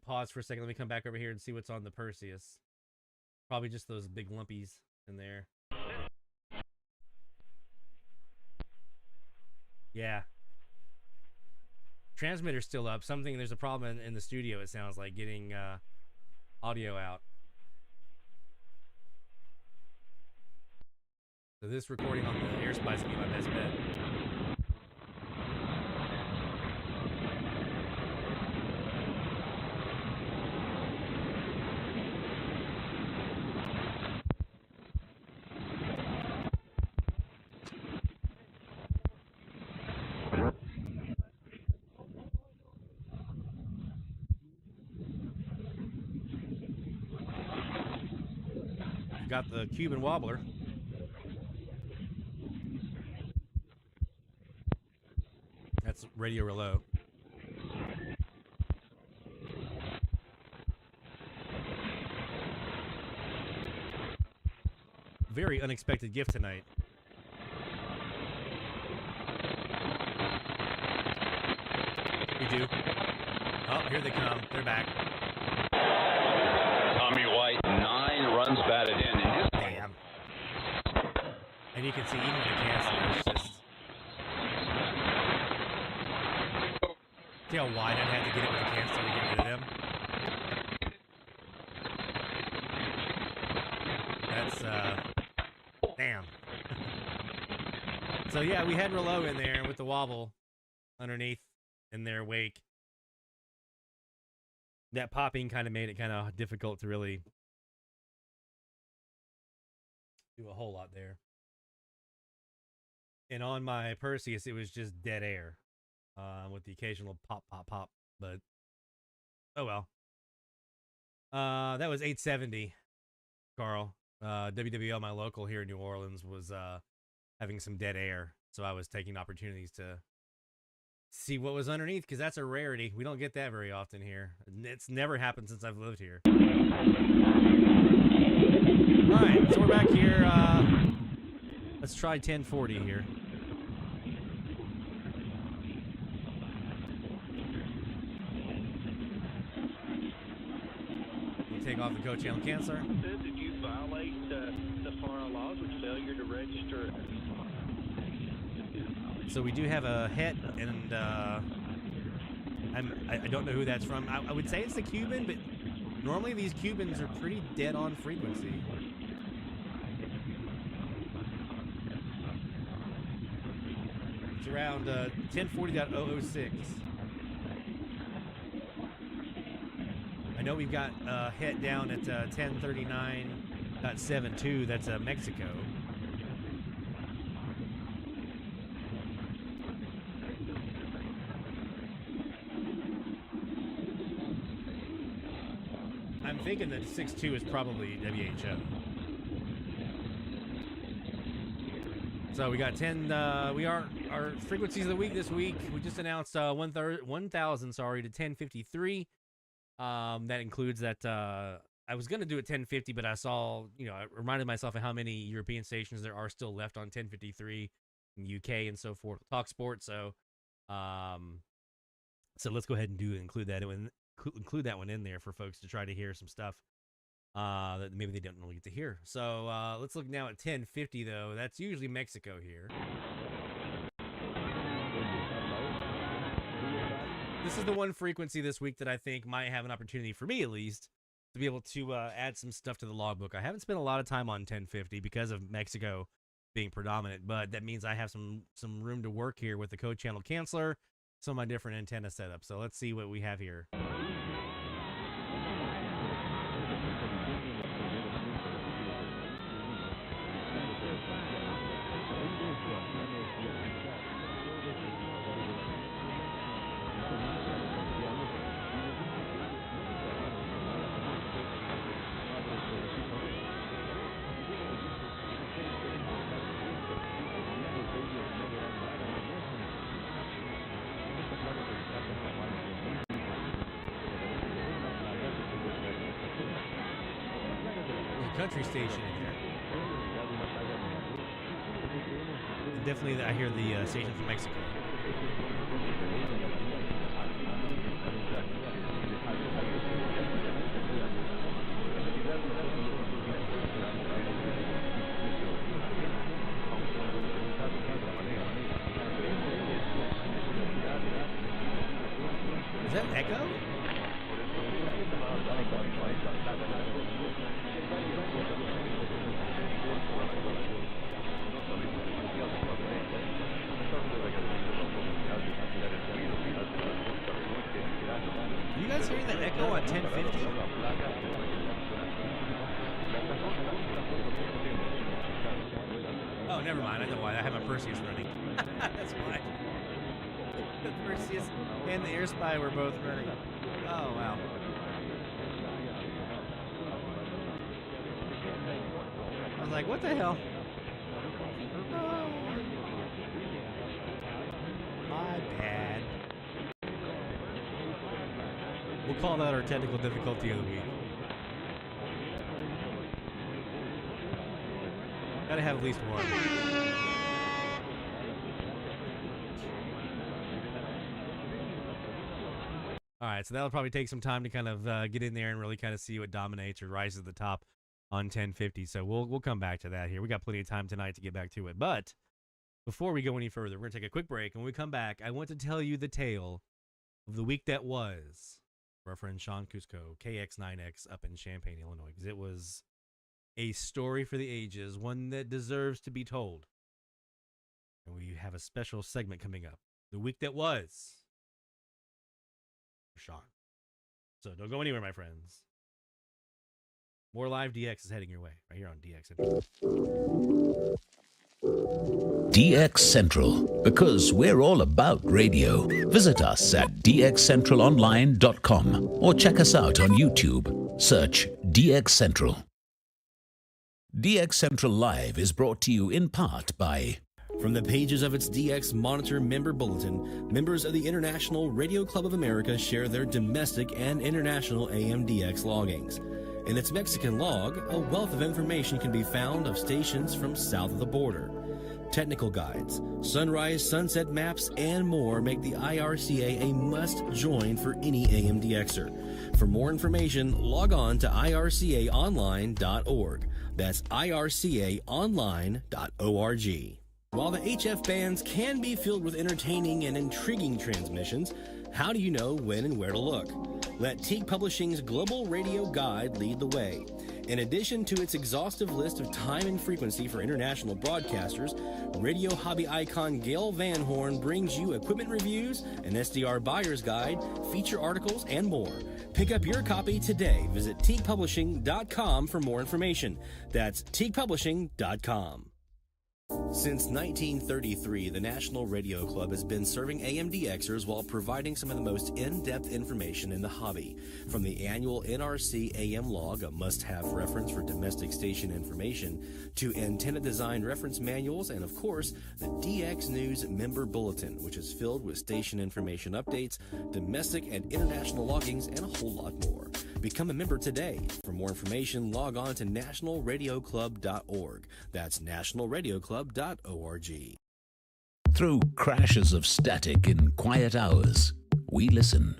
S5: Pause for a second. Let me come back over here and see what's on the Perseus. Probably just those big lumpies in there. Yeah. Transmitter's still up. There's a problem in the studio, it sounds like, getting audio out. So this recording on the AirSpice would be my best bet. Got the Cuban wobbler. That's radio reload. Very unexpected gift tonight. We do. Oh, here they come. They're back.
S16: Tommy White, 9 runs batted in.
S5: Damn. And you can see even with the cancer, it's just... See how wide I'd have to get it with the cancer to get rid of them? That's, damn. So yeah, we had Rouleau in there with the wobble underneath in their wake. That popping kind of made it kind of difficult to really do a whole lot there. And on my Perseus, it was just dead air with the occasional pop, pop, pop. But, oh well. That was 870, Carl. WWL, my local here in New Orleans, was having some dead air. So I was taking opportunities to see what was underneath, because that's a rarity. We don't get that very often here. It's never happened since I've lived here. Alright, so we're back here. Let's try 1040 here. We'll take off the co-channel cancer.
S10: Did you violate the FARA laws with failure to register?
S5: So we do have a hit, and I don't know who that's from. I would say it's the Cuban, but normally these Cubans are pretty dead on frequency. It's around 1040.006. I know we've got a hit down at 1039.72. That's Mexico. I'm thinking that 6.2 is probably WHO. So we got 10. Our frequencies of the week this week. We just announced 1,000. Sorry, to 1053. That includes that. I was gonna do it 1050, but I saw, I reminded myself of how many European stations there are still left on 1053 in UK and so forth. Talk Sport. So So let's go ahead and include that one in there for folks to try to hear some stuff that maybe they don't really get to hear. So let's look now at 1050 though. That's usually Mexico here. This is the one frequency this week that I think might have an opportunity, for me at least, to be able to add some stuff to the logbook. I haven't spent a lot of time on 1050 because of Mexico being predominant, but that means I have some room to work here with the code channel canceller, some of my different antenna setups. So let's see what we have here. Country station in here. Definitely, I hear the station from Mexico. Is that an echo? Are you guys hearing that echo on 1050? Oh, never mind. I know why. I have my Perseus running. That's why. The Perseus and the Air Spy were both running. Oh, wow. I was like, what the hell? Oh. My bad. We'll call that our technical difficulty of the week. Gotta have at least one. All right, so that'll probably take some time to kind of get in there and really kind of see what dominates or rises to the top on 1050. So we'll come back to that here. We got plenty of time tonight to get back to it. But before we go any further, we're going to take a quick break. And when we come back, I want to tell you the tale of the week that was for our friend Sean Cusco, KX9X up in Champaign, Illinois. Because it was a story for the ages, one that deserves to be told. And we have a special segment coming up. The week that was for Sean. So don't go anywhere, my friends. More live DX is heading your way right here on DX Central.
S1: DX Central, because we're all about radio. Visit us at dxcentralonline.com or check us out on YouTube. Search DX Central. DX Central Live is brought to you in part by...
S3: From the pages of its DX Monitor member bulletin, members of the International Radio Club of America share their domestic and international AMDX loggings. In its Mexican log, a wealth of information can be found of stations from south of the border. Technical guides, sunrise, sunset maps, and more make the IRCA a must-join for any AMDXer. For more information, log on to ircaonline.org. That's ircaonline.org. While the HF bands can be filled with entertaining and intriguing transmissions, how do you know when and where to look? Let Teague Publishing's Global Radio Guide lead the way. In addition to its exhaustive list of time and frequency for international broadcasters, radio hobby icon Gail Van Horn brings you equipment reviews, an SDR buyer's guide, feature articles, and more. Pick up your copy today. Visit teaguepublishing.com for more information. That's teaguepublishing.com. Since 1933, the National Radio Club has been serving AMDXers while providing some of the most in-depth information in the hobby. From the annual NRC AM log, a must-have reference for domestic station information, to antenna design reference manuals, and of course, the DX News member bulletin, which is filled with station information updates, domestic and international loggings, and a whole lot more. Become a member today. For more information, log on to nationalradioclub.org. That's nationalradioclub.org.
S1: Through crashes of static in quiet hours, we listen.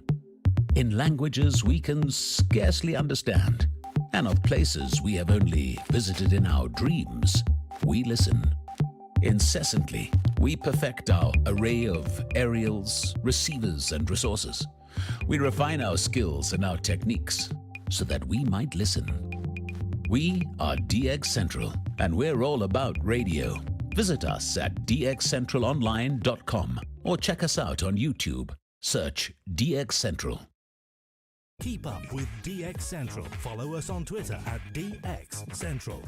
S1: In languages we can scarcely understand, and of places we have only visited in our dreams, we listen. Incessantly, we perfect our array of aerials, receivers, and resources. We refine our skills and our techniques so that we might listen. We are DX Central, and we're all about radio. Visit us at dxcentralonline.com or check us out on YouTube. Search DX Central.
S12: Keep up with DX Central. Follow us on Twitter at DX Central.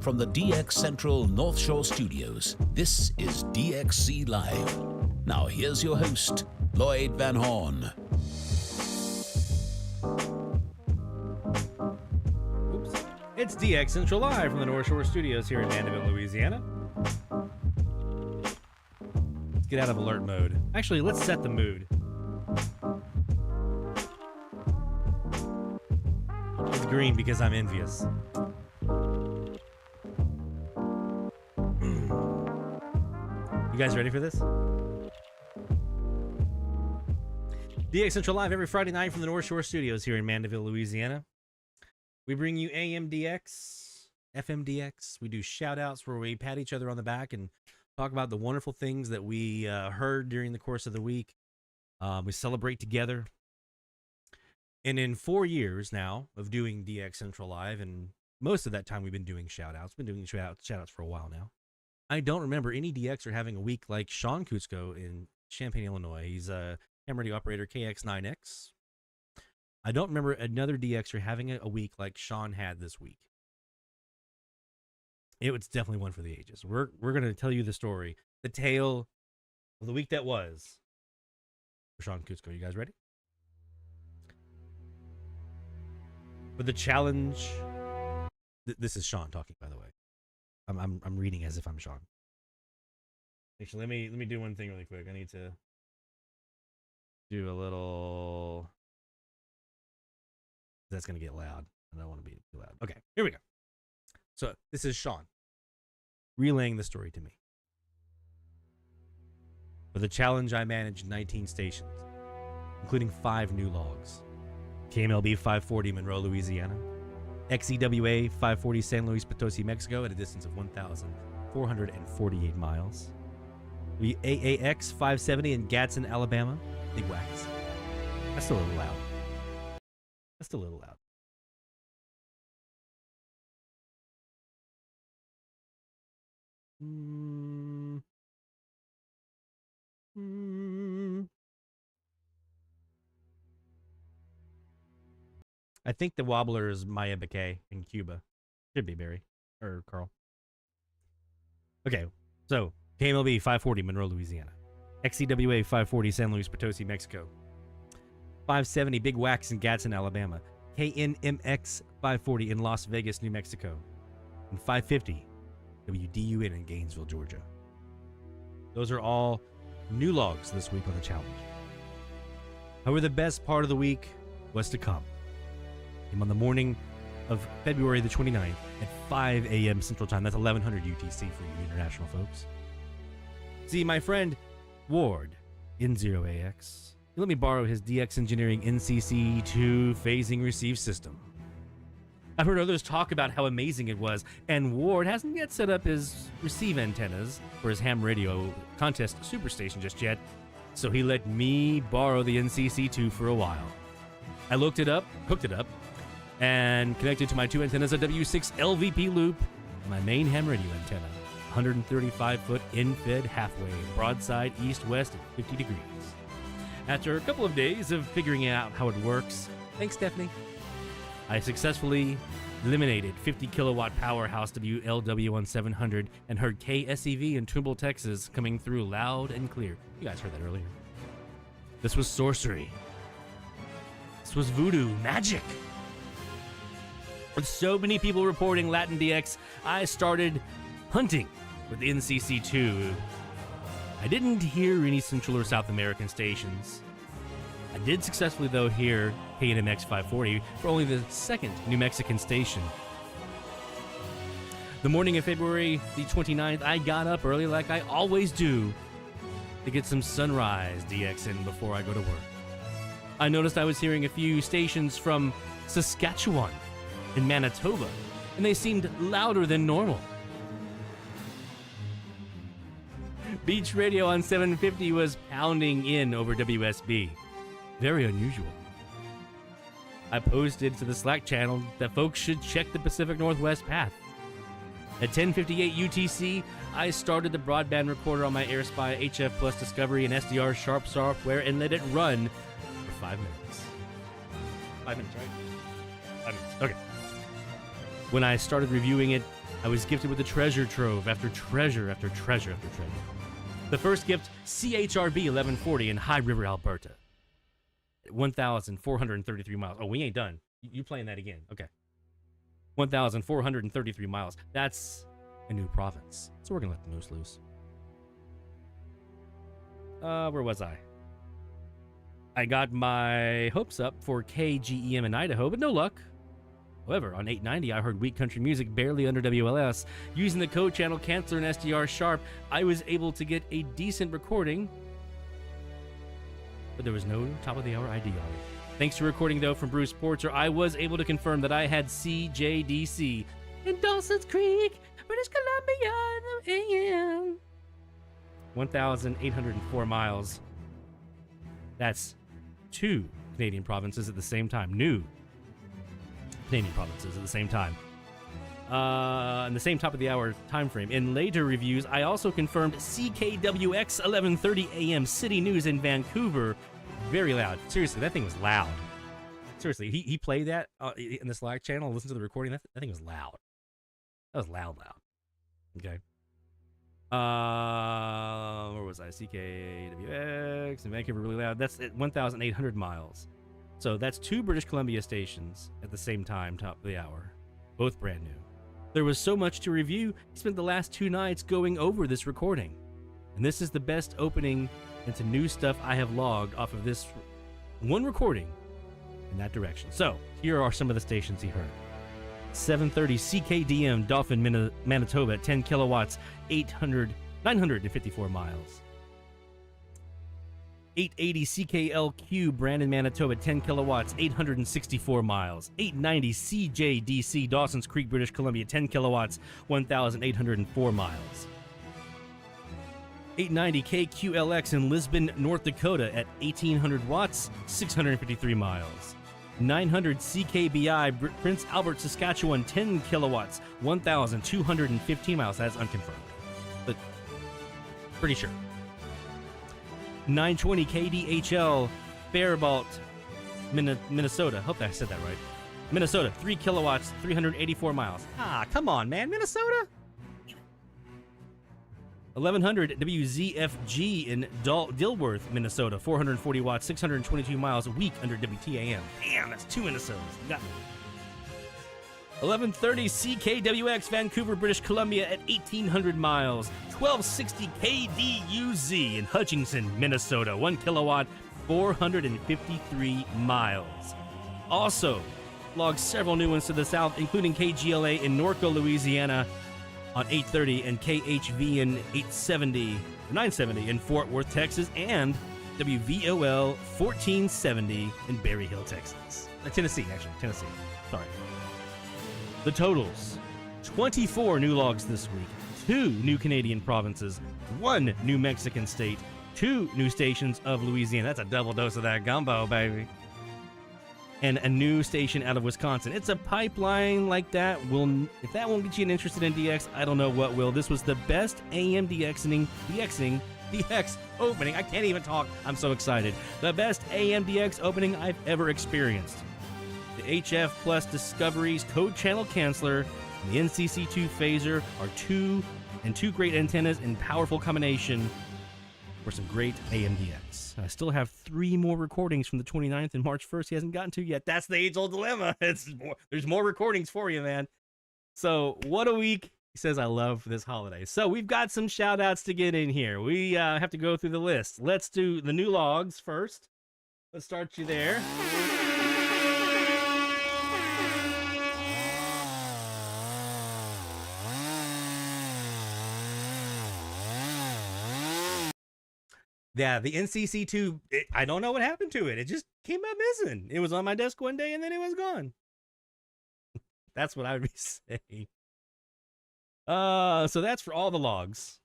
S1: From the DX Central North Shore Studios, this is DXC Live. Now here's your host, Lloyd Van Horn.
S5: Oops. It's DX Central Live from the North Shore Studios here in Mandeville, Louisiana. Let's get out of alert mode. Actually, let's set the mood. It's green because I'm envious. You guys ready for this? DX Central Live every Friday night from the North Shore Studios here in Mandeville, Louisiana. We bring you AMDX, FMDX. We do shout-outs where we pat each other on the back and talk about the wonderful things that we heard during the course of the week. We celebrate together. And in 4 years now of doing DX Central Live, and most of that time we've been doing shout-outs. Been doing shout-outs for a while now. I don't remember any DXer having a week like Sean Kutsko in Champaign, Illinois. He's a ham radio operator KX9X. I don't remember another DXer having a week like Sean had this week. It was definitely one for the ages. We're going to tell you the story, the tale of the week that was for Sean Kutsko. You guys ready? For the challenge. This is Sean talking, by the way. I'm reading as if I'm Sean. Actually, let me do one thing really quick. I need to do a little. That's gonna get loud. I don't want to be too loud. Okay, here we go. So this is Sean relaying the story to me. For the challenge, I managed 19 stations, including 5 new logs. KMLB 540 Monroe, Louisiana. XEWA 540 San Luis Potosi, Mexico, at a distance of 1,448 miles. The AAX 570 in Gadsden, Alabama. Big wax. That's still a little loud. I think the wobbler is Maya Bakay in Cuba. Should be Barry or Carl. Okay, so KMLB 540 Monroe, Louisiana. XCWA 540 San Luis Potosi, Mexico. 570 Big Wax in Gadsden, Alabama. KNMX 540 in Las Vegas, New Mexico. And 550 WDUN in Gainesville, Georgia. Those are all new logs this week on the challenge. However, the best part of the week was to come. On the morning of February the 29th at 5 a.m. Central Time. That's 1100 UTC for you international folks. See, my friend Ward in 0AX, he let me borrow his DX Engineering NCC2 phasing receive system. I've heard others talk about how amazing it was, and Ward hasn't yet set up his receive antennas for his ham radio contest superstation just yet, so he let me borrow the NCC2 for a while. I hooked it up, and connected to my 2 antennas a W6 LVP loop and my main ham radio antenna, 135-foot in-fed halfway, broadside east-west at 50 degrees. After a couple of days of figuring out how it works, thanks, Stephanie, I successfully eliminated 50 kilowatt powerhouse WLW1700 and heard KSEV in Trimble, Texas coming through loud and clear. You guys heard that earlier. This was sorcery. This was voodoo magic. With so many people reporting Latin DX, I started hunting with NCC2. I didn't hear any Central or South American stations. I did successfully, though, hear KNMX 540 for only the second New Mexican station. The morning of February the 29th, I got up early like I always do to get some Sunrise DX in before I go to work. I noticed I was hearing a few stations from Saskatchewan and Manitoba, and they seemed louder than normal. Beach Radio on 750 was pounding in over WSB. Very unusual. I posted to the Slack channel that folks should check the Pacific Northwest path. At 10:58 UTC, I started the broadband recorder on my AirSpy HF Plus Discovery and SDR Sharp software and let it run for 5 minutes. 5 minutes, right? 5 minutes. Okay. When I started reviewing it, I was gifted with a treasure trove after treasure after treasure after treasure. The first gift, CHRB 1140 in High River, Alberta. 1,433 miles. Oh, we ain't done. You playing that again. Okay. 1,433 miles. That's a new province. So we're going to let the moose loose. Where was I? I got my hopes up for KGEM in Idaho, but no luck. However, on 890, I heard weak country music barely under WLS. Using the code channel Canceller and SDR Sharp, I was able to get a decent recording, but there was no top-of-the-hour ID on it. Thanks to recording, though, from Bruce Porter, I was able to confirm that I had CJDC in Dawson's Creek, British Columbia, AM. 1,804 miles. That's 2 Canadian provinces at the same time. New Canadian provinces at the same time. In the same top-of-the-hour time frame. In later reviews, I also confirmed CKWX 1130 AM City News in Vancouver. Very loud. Seriously, that thing was loud. Seriously, he played that in the Slack channel. Listen to the recording. That thing was loud. That was loud. Okay. Where was I? CKWX in Vancouver, really loud. That's at 1,800 miles. So that's 2 British Columbia stations at the same time, top of the hour. Both brand new. There was so much to review, I spent the last 2 nights going over this recording. And this is the best opening into new stuff I have logged off of this one recording in that direction. So, here are some of the stations he heard. 730 CKDM Dauphin, Manitoba at 10 kilowatts, 954 miles. 880 CKLQ Brandon, Manitoba, 10 kilowatts, 864 miles. 890 CJDC Dawson's Creek, British Columbia, 10 kilowatts, 1,804 miles. 890 KQLX in Lisbon, North Dakota at 1,800 watts, 653 miles. 900 CKBI Prince Albert, Saskatchewan, 10 kilowatts, 1,215 miles. That's unconfirmed, but pretty sure. 920 KDHL Faribault, Minnesota. Hope I said that right. Minnesota, 3 kilowatts, 384 miles. Ah, come on, man. Minnesota? 1100 WZFG in Dilworth, Minnesota, 440 watts, 622 miles a week under WTAM. Damn, that's 2 Minnesotas. 1130 CKWX Vancouver, British Columbia at 1,800 miles. 1260 KDUZ in Hutchinson, Minnesota, 1 kilowatt, 453 miles. Also, logged several new ones to the south, including KGLA in Norco, Louisiana on 830 and KHV in 970 in Fort Worth, Texas, and WVOL 1470 in Berry Hill, Texas. Tennessee. Sorry. The totals: 24 new logs this week, 2 new Canadian provinces, 1 New Mexican state, 2 new stations of Louisiana. That's a double dose of that gumbo, baby. And a new station out of Wisconsin. It's a pipeline like that. If that won't get you interested in DX, I don't know what will. This was the best AM DX opening. I can't even talk. I'm so excited. The best AM DX opening I've ever experienced. The HF Plus Discovery's code channel canceller and the NCC2 Phaser are two great antennas in powerful combination for some great AMDX. I still have 3 more recordings from the 29th and March 1st he hasn't gotten to yet. That's the age-old dilemma. There's more recordings for you, man. So, what a week. He says, I love this holiday. So, we've got some shout-outs to get in here. We have to go through the list. Let's do the new logs first. Let's start you there. Yeah, the NCC2, I don't know what happened to it. It just came out missing. It was on my desk one day and then it was gone. That's what I would be saying. So that's for all the logs.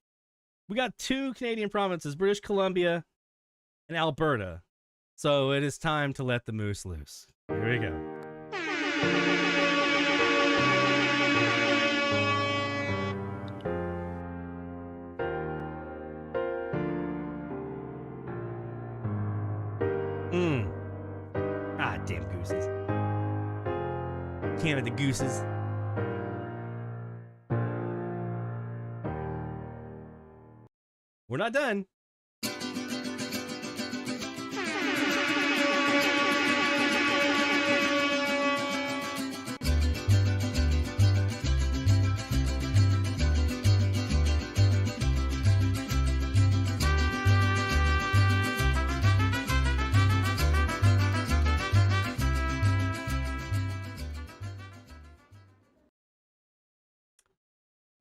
S5: We got 2 Canadian provinces, British Columbia and Alberta. So it is time to let the moose loose. Here we go. Ah, damn gooses. Canada gooses. We're not done.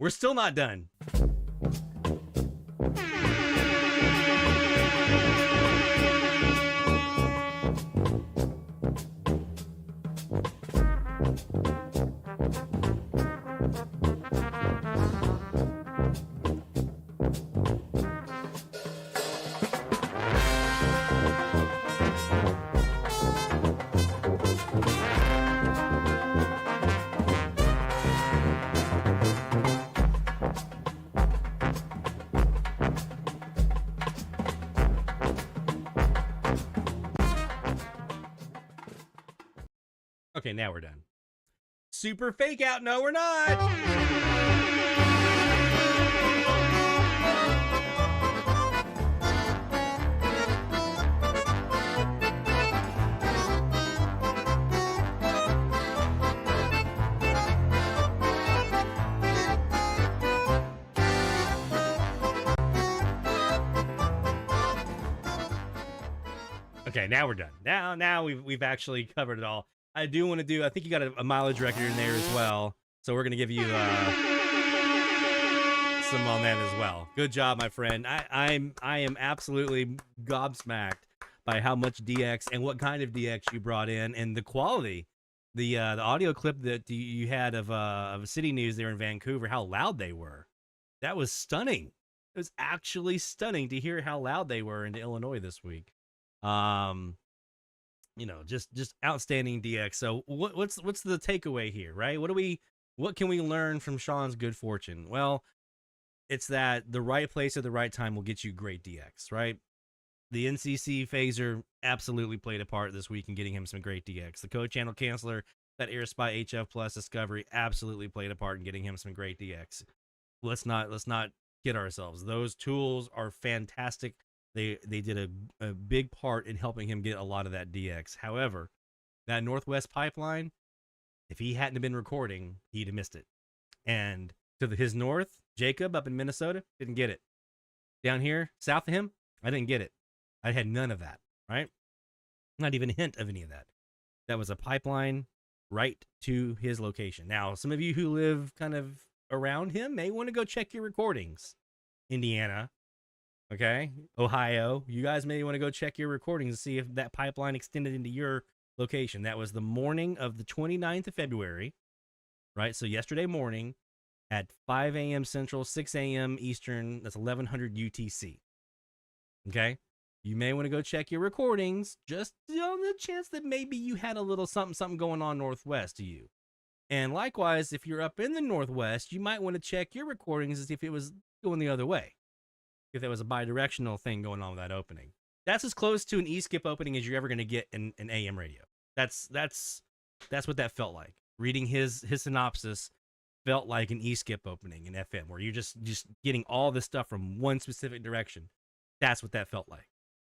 S5: We're still not done. Okay, now we're done. Super fake out. No, we're not. Okay, now we're done. Now we've actually covered it all. I do want to do, I think you got a mileage record in there as well. So we're going to give you some on that as well. Good job, my friend. I am absolutely gobsmacked by how much DX and what kind of DX you brought in and the quality. The audio clip that you had of City News there in Vancouver, how loud they were. That was stunning. It was actually stunning to hear how loud they were in Illinois this week. You know, just outstanding DX. So what's the takeaway here, right? What can we learn from Sean's good fortune? Well, it's that the right place at the right time will get you great DX, right? The NCC Phaser absolutely played a part this week in getting him some great DX. The code channel canceller, that AirSpy HF Plus Discovery absolutely played a part in getting him some great DX. Let's not kid ourselves. Those tools are fantastic. They did a big part in helping him get a lot of that DX. However, that Northwest pipeline, if he hadn't been recording, he'd have missed it. And to his north, Jacob up in Minnesota, didn't get it. Down here, south of him, I didn't get it. I had none of that, right? Not even a hint of any of that. That was a pipeline right to his location. Now, some of you who live kind of around him may want to go check your recordings. Indiana, okay, Ohio, you guys may want to go check your recordings to see if that pipeline extended into your location. That was the morning of the 29th of February, right? So yesterday morning at 5 a.m. Central, 6 a.m. Eastern, that's 1100 UTC. Okay? You may want to go check your recordings just on the chance that maybe you had a little something going on northwest to you. And likewise, if you're up in the northwest, you might want to check your recordings as if it was going the other way. If there was a bidirectional thing going on with that opening. That's as close to an E-skip opening as you're ever going to get in AM radio. That's That's what that felt like. Reading his synopsis felt like an E-skip opening in FM, where you're just getting all this stuff from one specific direction. That's what that felt like.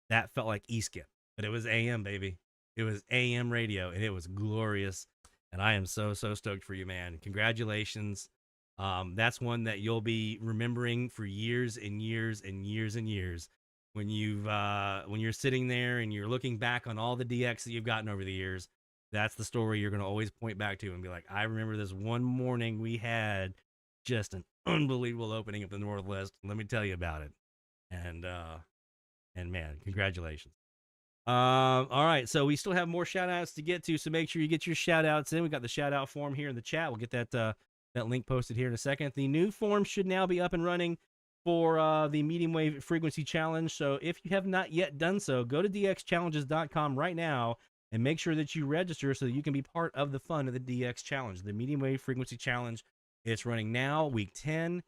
S5: That felt like E-skip, but it was AM, baby. It was AM radio, and it was glorious. And I am so stoked for you, man. Congratulations. That's one that you'll be remembering for years and years and years and years. When you're sitting there and you're looking back on all the DX that you've gotten over the years, that's the story you're going to always point back to and be like, I remember this one morning we had just an unbelievable opening of the Northwest. Let me tell you about it. And man, congratulations. All right, so we still have more shout outs to get to, so make sure you get your shout outs in. We got the shout out form here in the chat. We'll get that link posted here in a second. The new form should now be up and running for the medium wave frequency challenge. So if you have not yet done so, go to dxchallenges.com right now and make sure that you register so that you can be part of the fun of the DX challenge. The medium wave frequency challenge is running now, week 10,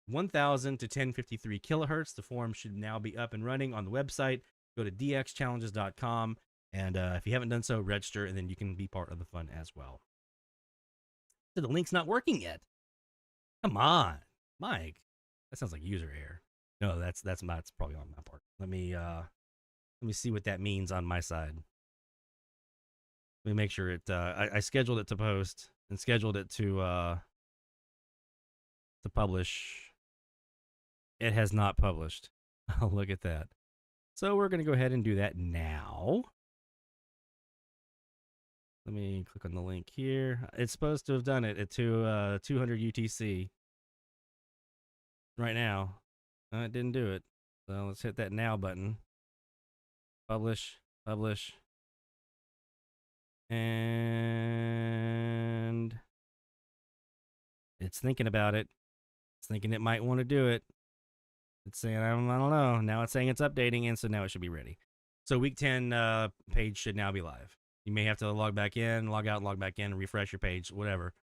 S5: 1000 to 1053 kilohertz. The form should now be up and running on the website. Go to dxchallenges.com, and if you haven't done so, register, and then you can be part of the fun as well. So the link's not working yet. Come on, Mike. That sounds like user error. No, that's probably on my part. Let me see what that means on my side. Let me make sure it. I scheduled it to post and scheduled it to publish. It has not published. Oh, look at that. So we're going to go ahead and do that now. Let me click on the link here. It's supposed to have done it at 200 UTC right now. It didn't do it. So let's hit that now button. Publish. And it's thinking about it. It's thinking it might want to do it. It's saying, I don't know. Now it's saying it's updating, and so now it should be ready. So week 10 page should now be live. You may have to log back in, log out, log back in, refresh your page, whatever.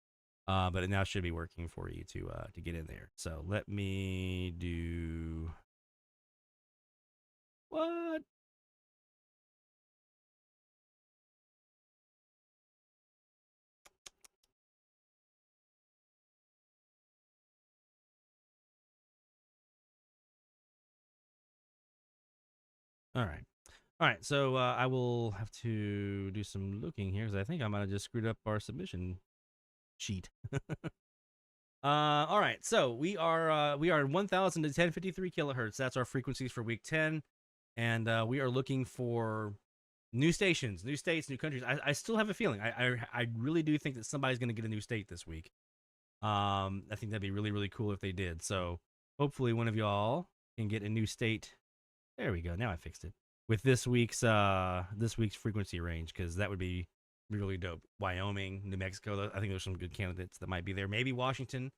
S5: But it now should be working for you to get in there. So let me do what? All right. So I will have to do some looking here because I think I might have just screwed up our submission sheet. All right. So we are 1000 to 1053 kilohertz. That's our frequencies for week 10, and we are looking for new stations, new states, new countries. I still have a feeling. I really do think that somebody's going to get a new state this week. I think that'd be really, really cool if they did. So hopefully one of y'all can get a new state. There we go. Now I fixed it with this week's frequency range, because that would be really dope. Wyoming, New Mexico. I think there's some good candidates that might be there. Maybe Washington,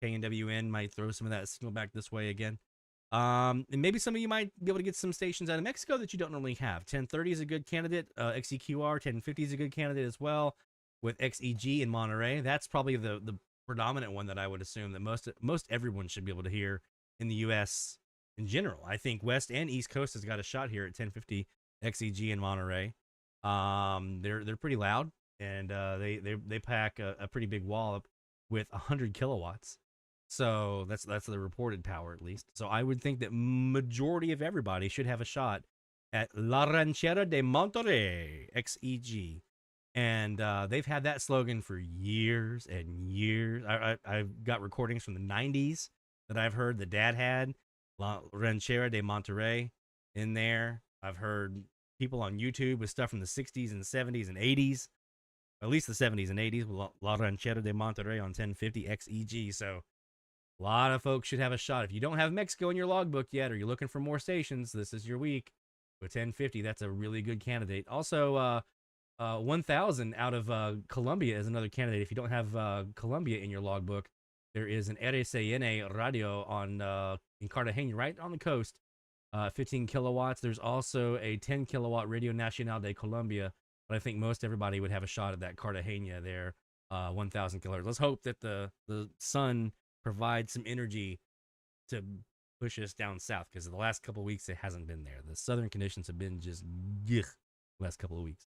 S5: KNWN might throw some of that signal back this way again. And maybe some of you might be able to get some stations out of Mexico that you don't normally have. 1030 is a good candidate. XEQR 1050 is a good candidate as well. With XEG in Monterey, that's probably the predominant one that I would assume that most everyone should be able to hear in the U.S. in general. I think West and East Coast has got a shot here at 1050 XEG in Monterey. They're pretty loud, and they pack a pretty big wallop with 100 kilowatts. So that's the reported power, at least. So I would think that majority of everybody should have a shot at La Ranchera de Monterrey XEG. And they've had that slogan for years and years. I've got recordings from the 90s that I've heard the dad had, La Ranchera de Monterrey, in there. I've heard people on YouTube with stuff from the 60s and 70s and 80s, at least the 70s and 80s, La Ranchera de Monterrey on 1050 XEG. So a lot of folks should have a shot. If you don't have Mexico in your logbook yet, or you're looking for more stations, this is your week. With 1050, that's a really good candidate. Also, 1000 out of Colombia is another candidate. If you don't have Colombia in your logbook, there is an RCN radio on in Cartagena, right on the coast, 15 kilowatts. There's also a 10 kilowatt Radio Nacional de Colombia, but I think most everybody would have a shot at that Cartagena there, 1000 kilohertz. Let's hope that the sun provides some energy to push us down south, because the last couple of weeks it hasn't been there. The southern conditions have been just the last couple of weeks.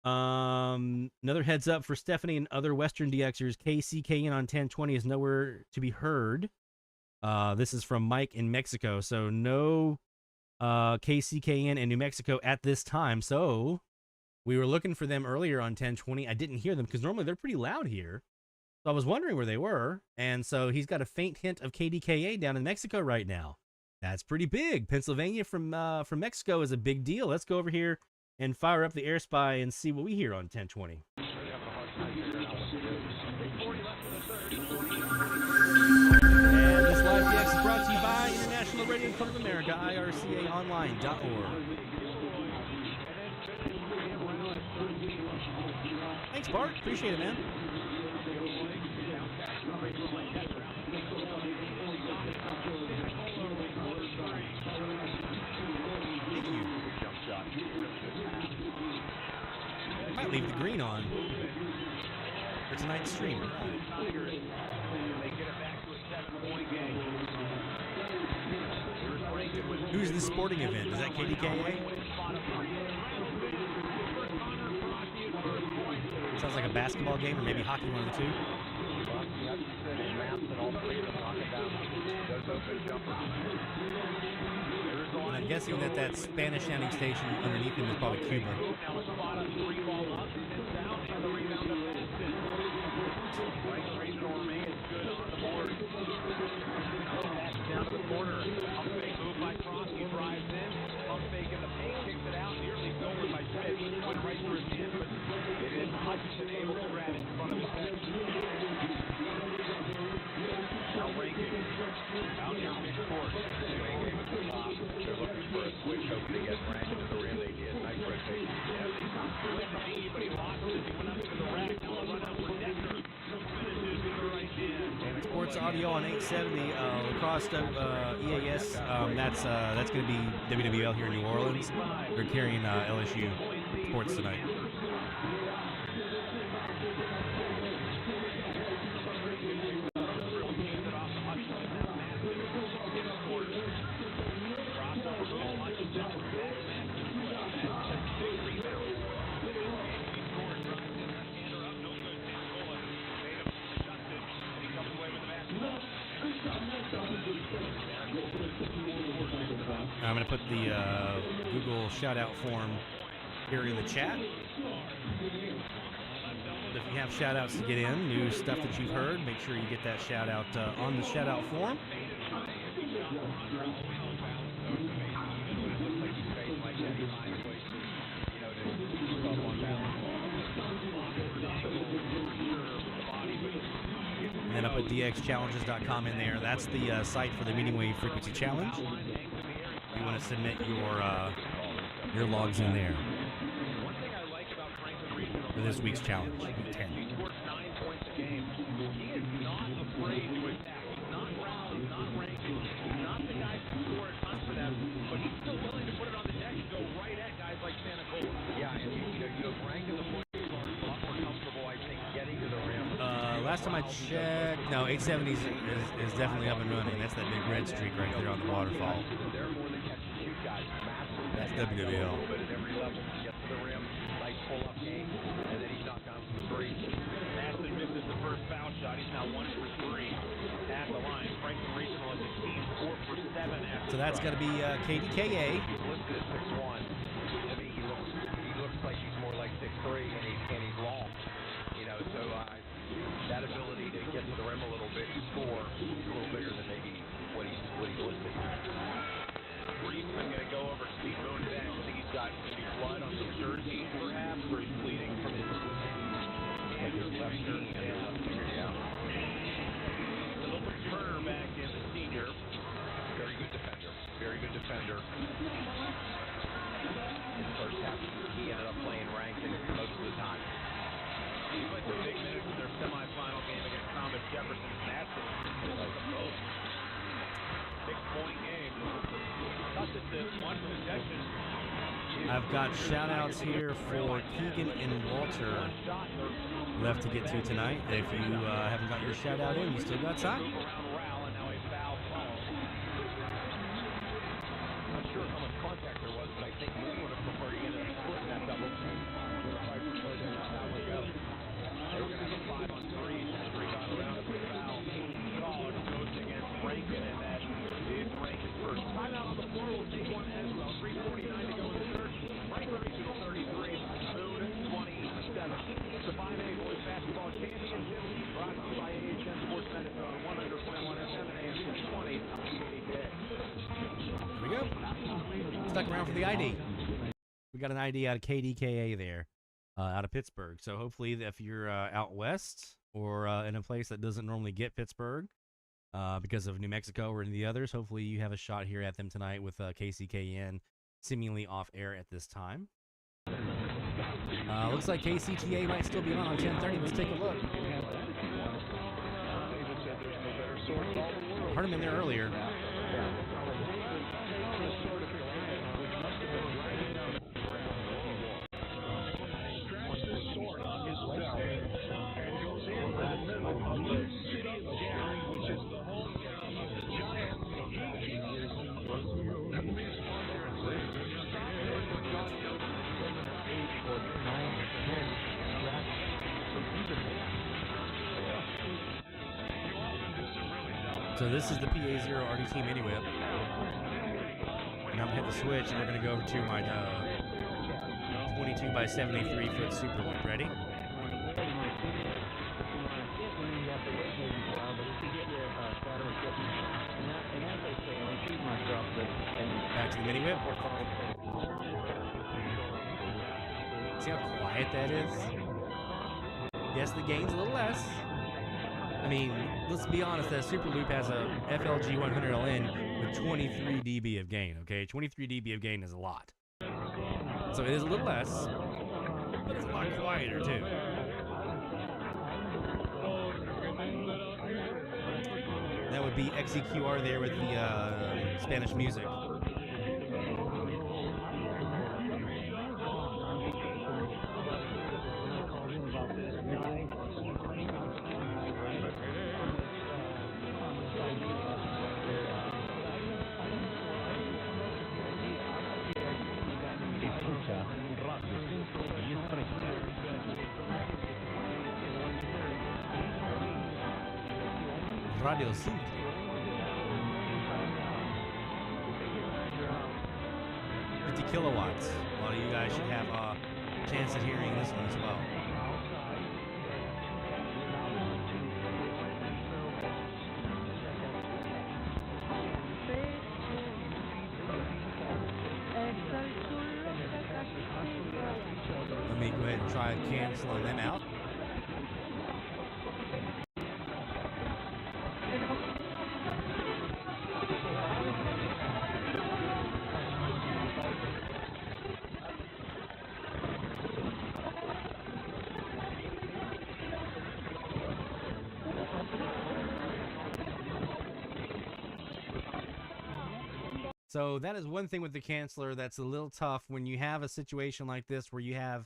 S5: Another heads up for Stephanie and other Western DXers. KCKN on 1020 is nowhere to be heard. This is from Mike in Mexico. So no KCKN in New Mexico at this time. So we were looking for them earlier on 1020. I didn't hear them because normally they're pretty loud here. So I was wondering where they were. And so he's got a faint hint of KDKA down in Mexico right now. That's pretty big. Pennsylvania from Mexico is a big deal. Let's go over here and fire up the Air Spy and see what we hear on 1020. And this live DX is brought to you by International Radio Club of America, ircaonline.org. Thanks, Bart. Appreciate it, man. Thank you. I might leave the green on for tonight's stream. Who's the sporting event? Is that KDKA? Sounds like a basketball game or maybe hockey, one of the two. And I'm guessing that Spanish sounding station underneath him is probably Cuba.
S10: Down to the corner. Pump fake move by Cross. He drives in. Pump fake in the paint. Kicks it out. Nearly stolen by Smith. Went right through his hand, but it is Hutchinson able to grab it in front of his head. Now ranking. Out here in mid-court. Swing game at the top. They're looking for a switch hoping to get Rank into the rim. They did. Nice rotation. But he lost it. He went up to the rack. Now a run out for Decker. Finishes with the right hand.
S5: Sports audio on 870 across EAS. That's going to be WWL here in New Orleans. They're carrying LSU sports tonight. I'm going to put the Google shout-out form here in the chat. If you have shout-outs to get in, new stuff that you've heard, make sure you get that shout-out on the shout-out form. And then I put dxchallenges.com in there. That's the site for the Meeting Wave Frequency Challenge. You want to submit your logs in there for this week's challenge, week 10.
S10: He scores 9 points a game. He is not afraid to attack. He's not round, he's not ranking. He's not the guy to score a ton for them, but he's still willing to put it on the deck and go right at guys like Santa Cola. Yeah, and you have Rank in the point a lot more comfortable, I think, getting to the rim.
S5: Last time I checked, no, 870 is definitely up and running. That's that big red streak right there on the waterfall.
S10: They're more than catch and shoot guys. Massive.
S5: That's WWL.
S10: But at every level, he gets to the rim, nice pull-up game, and then he's knocked down some threes. Ashley misses the first foul shot. He's now 1 for 3 at the line. Franklin Regional is 4 for 7 after.
S5: So that's got to be KDKA.
S10: He's listed at 6'1". I mean, he looks like he's more like 6'3", and he's long. You know, so that ability to get to the rim a little bit and score is a little bigger than maybe what he's listed. Reedman going to go over Steve Moon's end. I think he's got maybe blood on some jersey, perhaps, or he's bleeding from his left knee. Yeah. Little Turner back in, the senior. Very good defender. Very good defender. In the first half, he ended up playing ranked most of the time. He played some big minutes in their semifinal game against Thomas Jefferson. That's like a boat. 6-point game.
S5: I've got shout-outs here for Keegan and Walter left to get to tonight. If you haven't got your shout-out in, you still got time.
S10: Not sure how much contact there was, but I think Moon would have preferred to get a foot in that double team.
S5: stuck around for the ID. We got an ID out of KDKA there, out of Pittsburgh. So hopefully if you're out west or in a place that doesn't normally get Pittsburgh because of New Mexico or any of the others, hopefully you have a shot here at them tonight with KCKN seemingly off air at this time. Looks like KCTA might still be on 1030. Let's take a look. I heard him in there earlier. So this is the PA0 RDT mini whip. And I'm going to hit the switch and we're going to go over to my 22 by 73 foot Superloop. Ready? Back to the mini whip. See how quiet that is? Yes, the gain's a little less. I mean, let's be honest, that Superloop has a FLG 100LN with 23 dB of gain, okay? 23 dB of gain is a lot. So it is a little less, but it's a lot quieter, too. That would be XEQR there with the Spanish music. Radio 5. Kilowatts. A lot of you guys should have a chance at hearing this one as well. Let me go ahead and try canceling them out. So that is one thing with the canceller that's a little tough when you have a situation like this where you have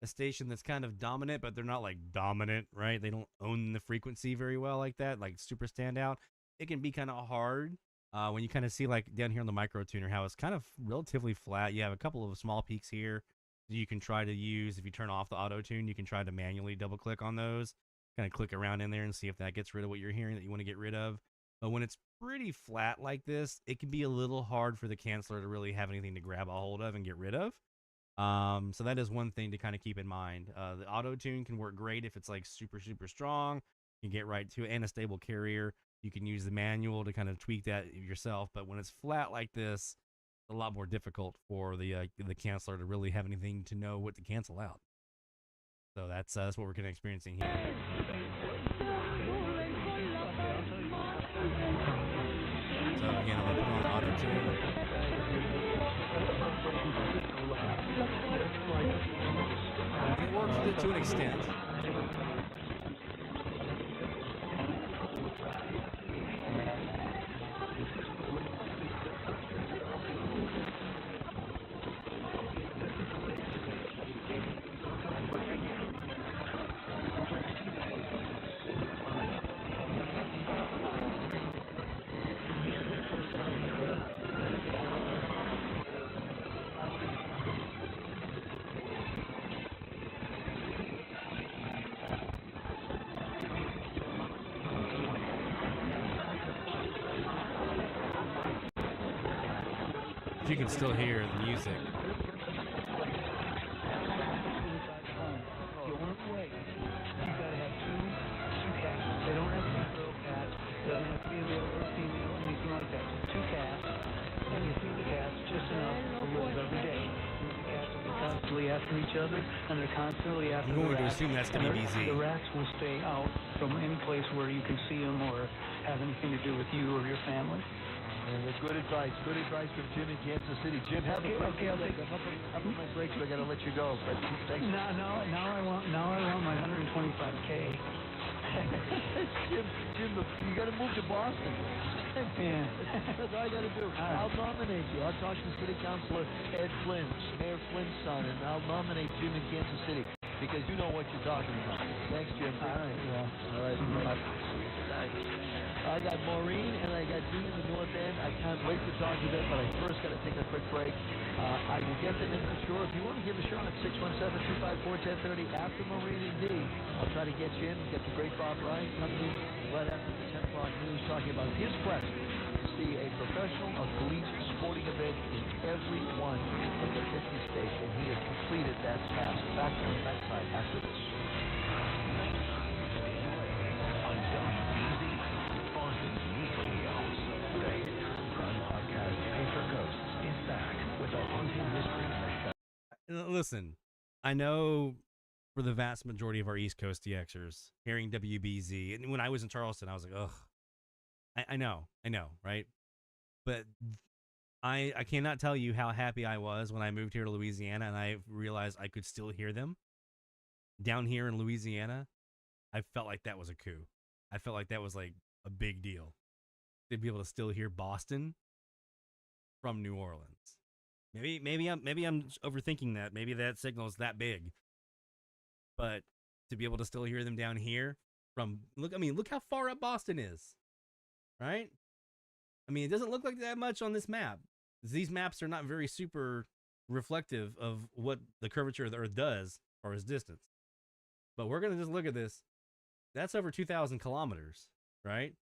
S5: a station that's kind of dominant, but they're not like dominant, right? They don't own the frequency very well like that, like super standout. It can be kind of hard when you kind of see like down here on the micro tuner how it's kind of relatively flat. You have a couple of small peaks here that you can try to use. If you turn off the auto tune, you can try to manually double click on those, kind of click around in there and see if that gets rid of what you're hearing that you want to get rid of. But when it's pretty flat like this, it can be a little hard for the canceller to really have anything to grab a hold of and get rid of. So that is one thing to kind of keep in mind. The auto tune can work great if it's like super, super strong. You can get right to it, and a stable carrier. You can use the manual to kind of tweak that yourself. But when it's flat like this, it's a lot more difficult for the canceller to really have anything to know what to cancel out. So that's what we're kind of experiencing here. So again, I'm going to put on auto tune. It works with it to an extent. You can still hear the music.
S17: constantly after each other, and they're constantly after
S5: I'm going
S17: the
S5: to
S17: rats.
S5: assume that's
S17: And
S5: WBZ.
S17: The rats will stay out from any place where you can see them or have anything to do with you or your family.
S18: And it's good advice from Jim in Kansas City. Jim, have a great day. I'm up on my break, so I got to let you go. But thanks.
S17: Now I want my 125K.
S18: Jim, you got to move to Boston.
S17: Yeah.
S18: That's all I got to do. I'll nominate you. I'll talk to City Councilor Ed Flynn, Mayor Flynn's son, and I'll nominate Jim in Kansas City because you know what you're talking about. Thanks, Jim.
S17: All right. Yeah.
S18: All right. I got Maureen and I got Dean in the north end. I can't wait to talk to them, but I first got to take a quick break. I will get them in for sure. If you want to give a shot at 617-254-1030 after Maureen and Dee, I'll try to get you in. We'll get the great Bob Ryan coming in right after the 10 o'clock news talking about his quest to see a professional police sporting event in every one of the 50 states, and he has completed that task. Back on the backside after this.
S5: Listen, I know for the vast majority of our East Coast DXers, hearing WBZ, and when I was in Charleston, I was like, ugh. I know, right? But I cannot tell you how happy I was when I moved here to Louisiana and I realized I could still hear them. Down here in Louisiana, I felt like that was a coup. I felt like that was like a big deal. To be able to still hear Boston from New Orleans. Maybe I'm overthinking that. Maybe that signal is that big. But to be able to still hear them down here from look how far up Boston is. Right? I mean, it doesn't look like that much on this map. These maps are not very super reflective of what the curvature of the Earth does as far as distance. But we're going to just look at this. That's over 2,000 kilometers, right?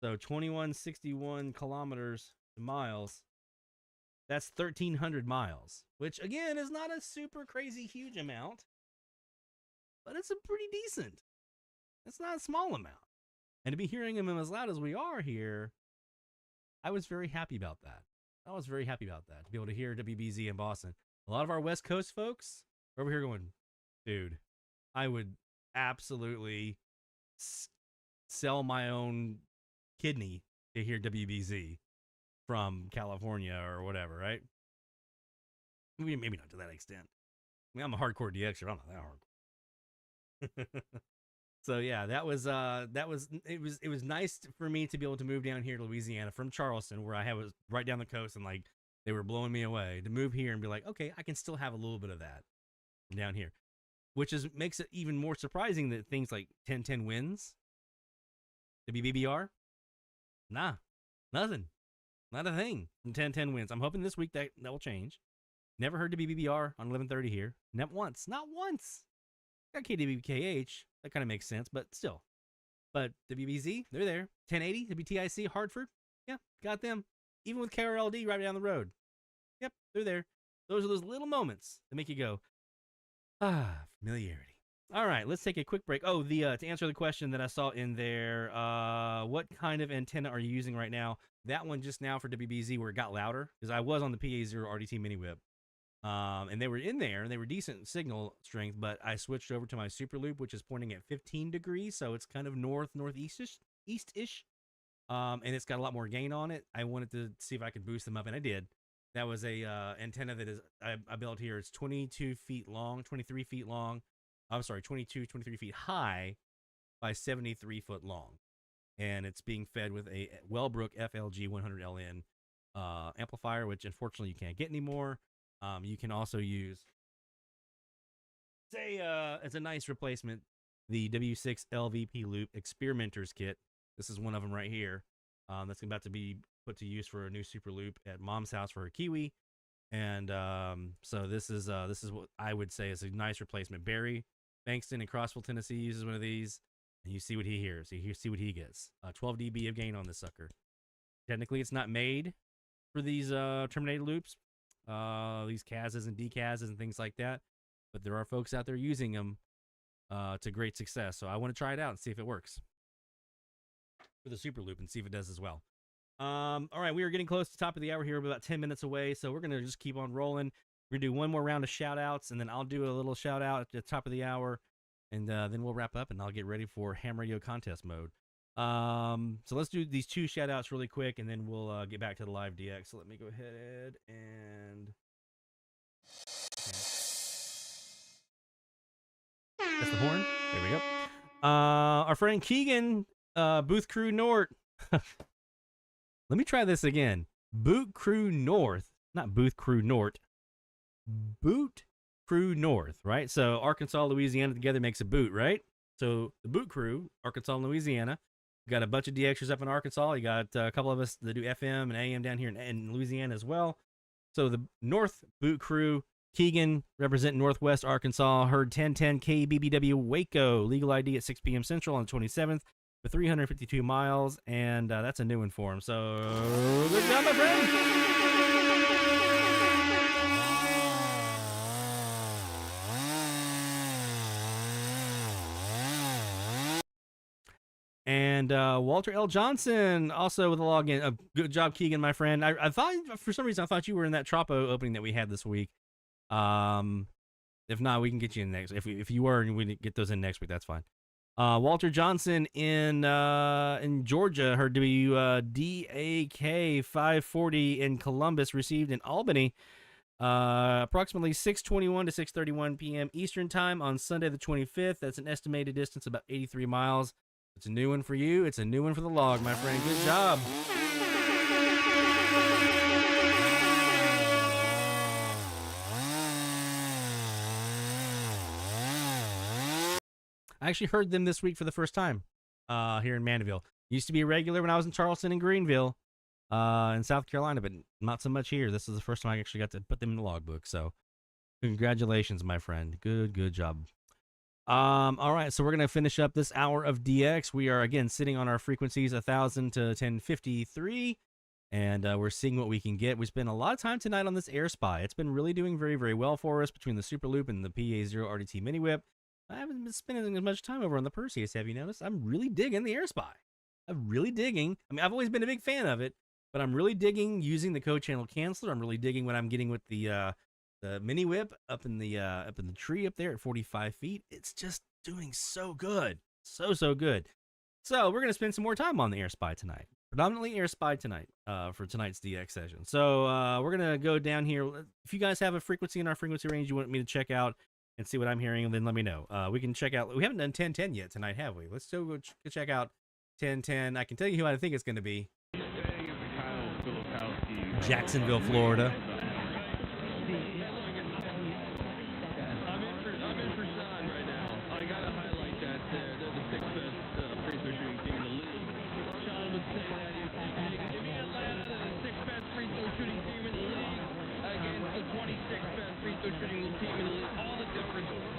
S5: So 2161 kilometers to miles. That's 1,300 miles, which again is not a super crazy huge amount, but it's a pretty decent. It's not a small amount. And to be hearing them as loud as we are here, I was very happy about that. To be able to hear WBZ in Boston. A lot of our West Coast folks are over here going, dude, I would absolutely sell my own kidney to hear WBZ from California or whatever, right? Maybe not to that extent. I mean, I'm a hardcore DXer. I'm not that hardcore. So yeah, it was nice for me to be able to move down here to Louisiana from Charleston, where I was right down the coast, and like they were blowing me away, to move here and be like, okay, I can still have a little bit of that down here, which makes it even more surprising that things like 1010 wins, WBBR, nothing. Not a thing from 1010 wins. I'm hoping this week that will change. Never heard WBBR on 1130 here. Not once. Got KWKH. That kind of makes sense, but still. But WBZ, they're there. 1080, WTIC, Hartford. Yeah, got them. Even with KRLD right down the road. Yep, they're there. Those are those little moments that make you go, familiarity. All right, let's take a quick break. Oh, to answer the question that I saw in there, what kind of antenna are you using right now? That one just now for WBZ where it got louder, because I was on the PA0 RDT Mini Whip. And they were in there, and they were decent signal strength, but I switched over to my Superloop, which is pointing at 15 degrees, so it's kind of northeast-ish, and it's got a lot more gain on it. I wanted to see if I could boost them up, and I did. That was a antenna that is I built here. It's 22 feet long, 23 feet long. I'm sorry, 23 feet high by 73 foot long. And it's being fed with a Wellbrook FLG 100LN amplifier, which unfortunately you can't get anymore. You can also use, as a nice replacement, the W6 LVP Loop Experimenters Kit. This is one of them right here. That's about to be put to use for a new Superloop at Mom's house for her Kiwi. And so this is what I would say is a nice replacement. Barry Bankston in Crossville, Tennessee uses one of these, and you see what he hears. You see what he gets. 12 dB of gain on this sucker. Technically, it's not made for these terminated loops, these CASs and DCASs and things like that, but there are folks out there using them to great success. So I want to try it out and see if it works for the Superloop and see if it does as well. All right, we are getting close to the top of the hour here. We're about 10 minutes away, so we're going to just keep on rolling. We're going to do one more round of shout-outs, and then I'll do a little shout-out at the top of the hour, and then we'll wrap up, and I'll get ready for Ham Radio contest mode. So let's do these 2 shout-outs really quick, and then we'll get back to the live DX. So let me go ahead and... That's the horn. There we go. Our friend Keegan, Booth Crew North. Let me try this again. Boot Crew North, not Booth Crew North. Boot Crew North, right? So Arkansas, Louisiana together makes a boot, right? So the Boot Crew, Arkansas and Louisiana. You got a bunch of DXers up in Arkansas. You got a couple of us that do FM and AM down here in Louisiana as well. So the North Boot Crew, Keegan, representing Northwest Arkansas, heard 1010 KBBW Waco, legal ID at 6 p.m. Central on the 27th for 352 miles, and that's a new one for him. So good job, my friend. And Walter L. Johnson, also with a login. Good job, Keegan, my friend. I thought, for some reason, I thought you were in that Tropo opening that we had this week. If not, we can get you in next. If you were, and we get those in next week, that's fine. Walter Johnson in Georgia, heard WDAK 540 in Columbus, received in Albany, approximately 6:21 to 6:31 p.m. Eastern Time on Sunday the 25th. That's an estimated distance about 83 miles. It's a new one for you. It's a new one for the log, my friend. Good job. I actually heard them this week for the first time here in Mandeville. Used to be a regular when I was in Charleston and Greenville in South Carolina, but not so much here. This is the first time I actually got to put them in the logbook. So congratulations, my friend. Good job. All right, so we're going to finish up this hour of DX. We are, again, sitting on our frequencies 1,000 to 1053, and we're seeing what we can get. We spent a lot of time tonight on this Air Spy. It's been really doing very, very well for us between the Superloop and the PA0 RDT Mini Whip. I haven't been spending as much time over on the Perseus, have you noticed? I'm really digging the Air Spy. I'm really digging. I mean, I've always been a big fan of it, but I'm really digging using the co-channel canceller. I'm really digging what I'm getting with the Mini Whip up in the tree up there at 45 feet. It's just doing so good. So good. So we're going to spend some more time on the Air Spy tonight. Predominantly Air Spy tonight for tonight's DX session. So we're going to go down here. If you guys have a frequency in our frequency range you want me to check out and see what I'm hearing, and then let me know. We can check out. We haven't done 1010 yet tonight, have we? Let's still go check out 1010. I can tell you who I think it's going to be. Jacksonville, Florida.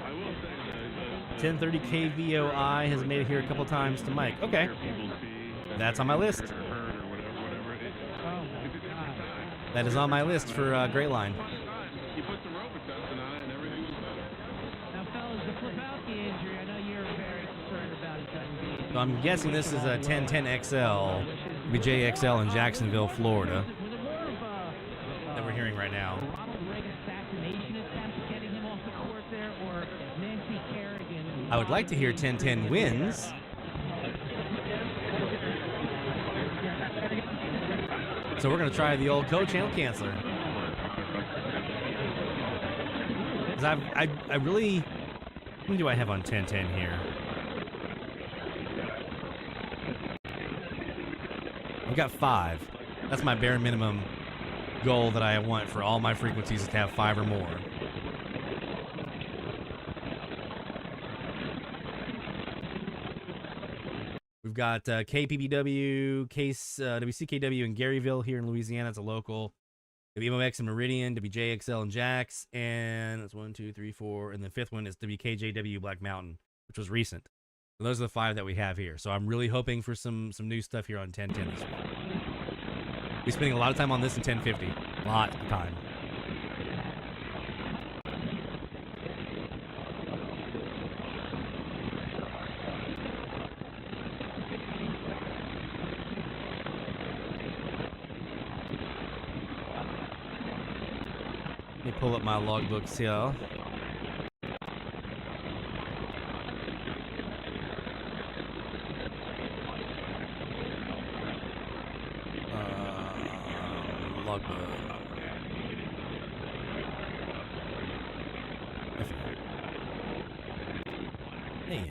S6: I will say
S5: 1030 KVOI has made it here a couple times to Mike. Okay. That's on my list. That is on my list for Great Line.
S6: You put some Robitussin on it and everything was better.
S14: Now, fellas, to flip out the injury, I know you're very concerned about it.
S5: So I'm guessing this is a 1010XL, BJXL in Jacksonville, Florida, that we're hearing right now. I would like to hear 1010 wins. So we're going to try the old co-channel canceller. I really... How many do I have on 1010 here? I've got 5. That's my bare minimum goal that I want for all my frequencies, is to have 5 or more. We've got KPBW, WCKW in Garyville here in Louisiana. It's a local. WMOX in Meridian, WJXL in Jax, and that's 1, 2, 3, 4, and the 5th one is WKJW Black Mountain, which was recent. So those are the 5 that we have here. So I'm really hoping for some new stuff here on 1010 this week. We're spending a lot of time on this in 1050. A lot of time. pull up my logbooks here. Logbook. Hey.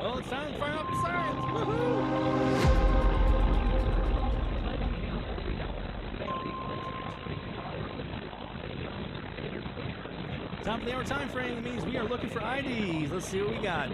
S5: Well, it's time to fire up the sirens. Woohoo! Top of the hour time frame means we are looking for IDs. Let's see what we got.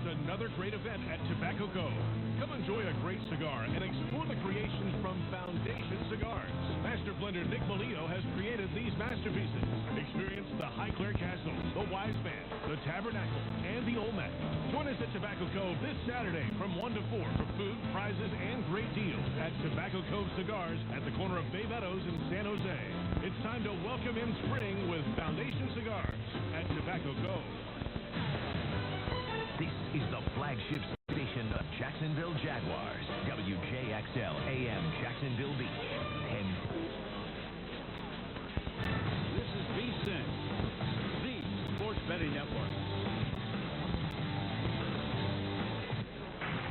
S9: Another great event at Tobacco Cove. Come enjoy a great cigar and explore the creations from Foundation Cigars. Master blender Nick Molino has created these masterpieces. Experience the Highclere Castle, the Wise Man, the Tabernacle, and the Olmec. Join us at Tobacco Cove this Saturday from 1 to 4 for food, prizes, and great deals at Tobacco Cove Cigars at the corner of Bay Meadows in San Jose. It's time to welcome in spring with Foundation Cigars at Tobacco Cove.
S19: This is the flagship station of Jacksonville Jaguars. WJXL AM Jacksonville Beach.
S20: This is VSiN, the Sports Betting Network.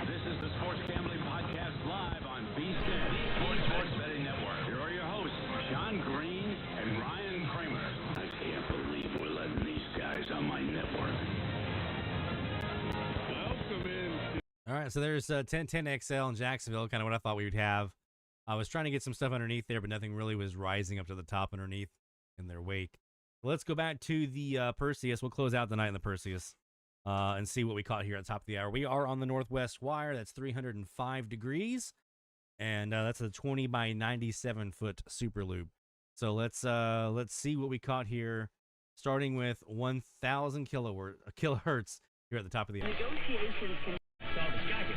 S20: This is the Sports Gambling Podcast live on VSiN, the Sports Betting Network. Here are your hosts, John Green and Ryan Kramer. I can't believe
S5: right, so there's 1010XL in Jacksonville, kind of what I thought we would have. I was trying to get some stuff underneath there, but nothing really was rising up to the top underneath in their wake. Let's go back to the Perseus. We'll close out the night in the Perseus and see what we caught here at the top of the hour. We are on the northwest wire. That's 305 degrees, and that's a 20 by 97 foot Superloop. So let's see what we caught here, starting with 1,000 kilohertz here at the top of the hour.
S17: Negotiations can solve the sky who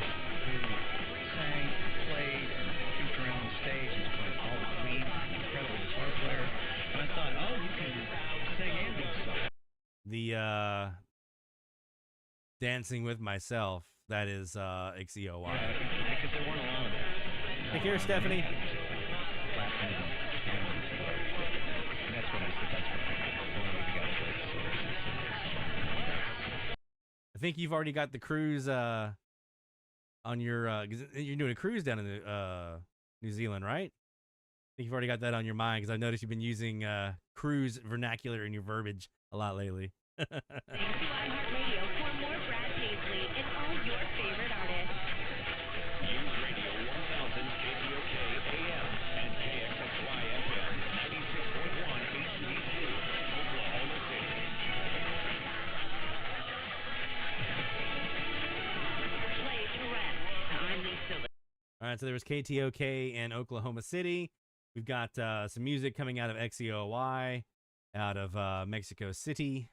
S17: sang, played, and shoot around the stage and played all the leads, incredible guitar player. And I thought, oh, you can sing and do stuff.
S5: The Dancing with Myself, that is XEOY.
S17: Yeah, because there weren't a lot of that.
S5: Take care, Stephanie.
S17: And that's what I said, that's what
S5: I think you've already got the cruise on your 'cause you're doing a cruise down in New Zealand, right? I think you've already got that on your mind, because I noticed you've been using cruise vernacular in your verbiage a lot lately.
S15: Thanks to iHeartRadio for more Brad Paisley and all your favorite artists.
S20: News Radio 1000 KPOK AM and KXXY FM 96.1 HD2, Oklahoma City.
S15: Play to rest. I'm Lisa.
S5: All right, so there was KTOK in Oklahoma City. We've got some music coming out of XEOY, out of Mexico City,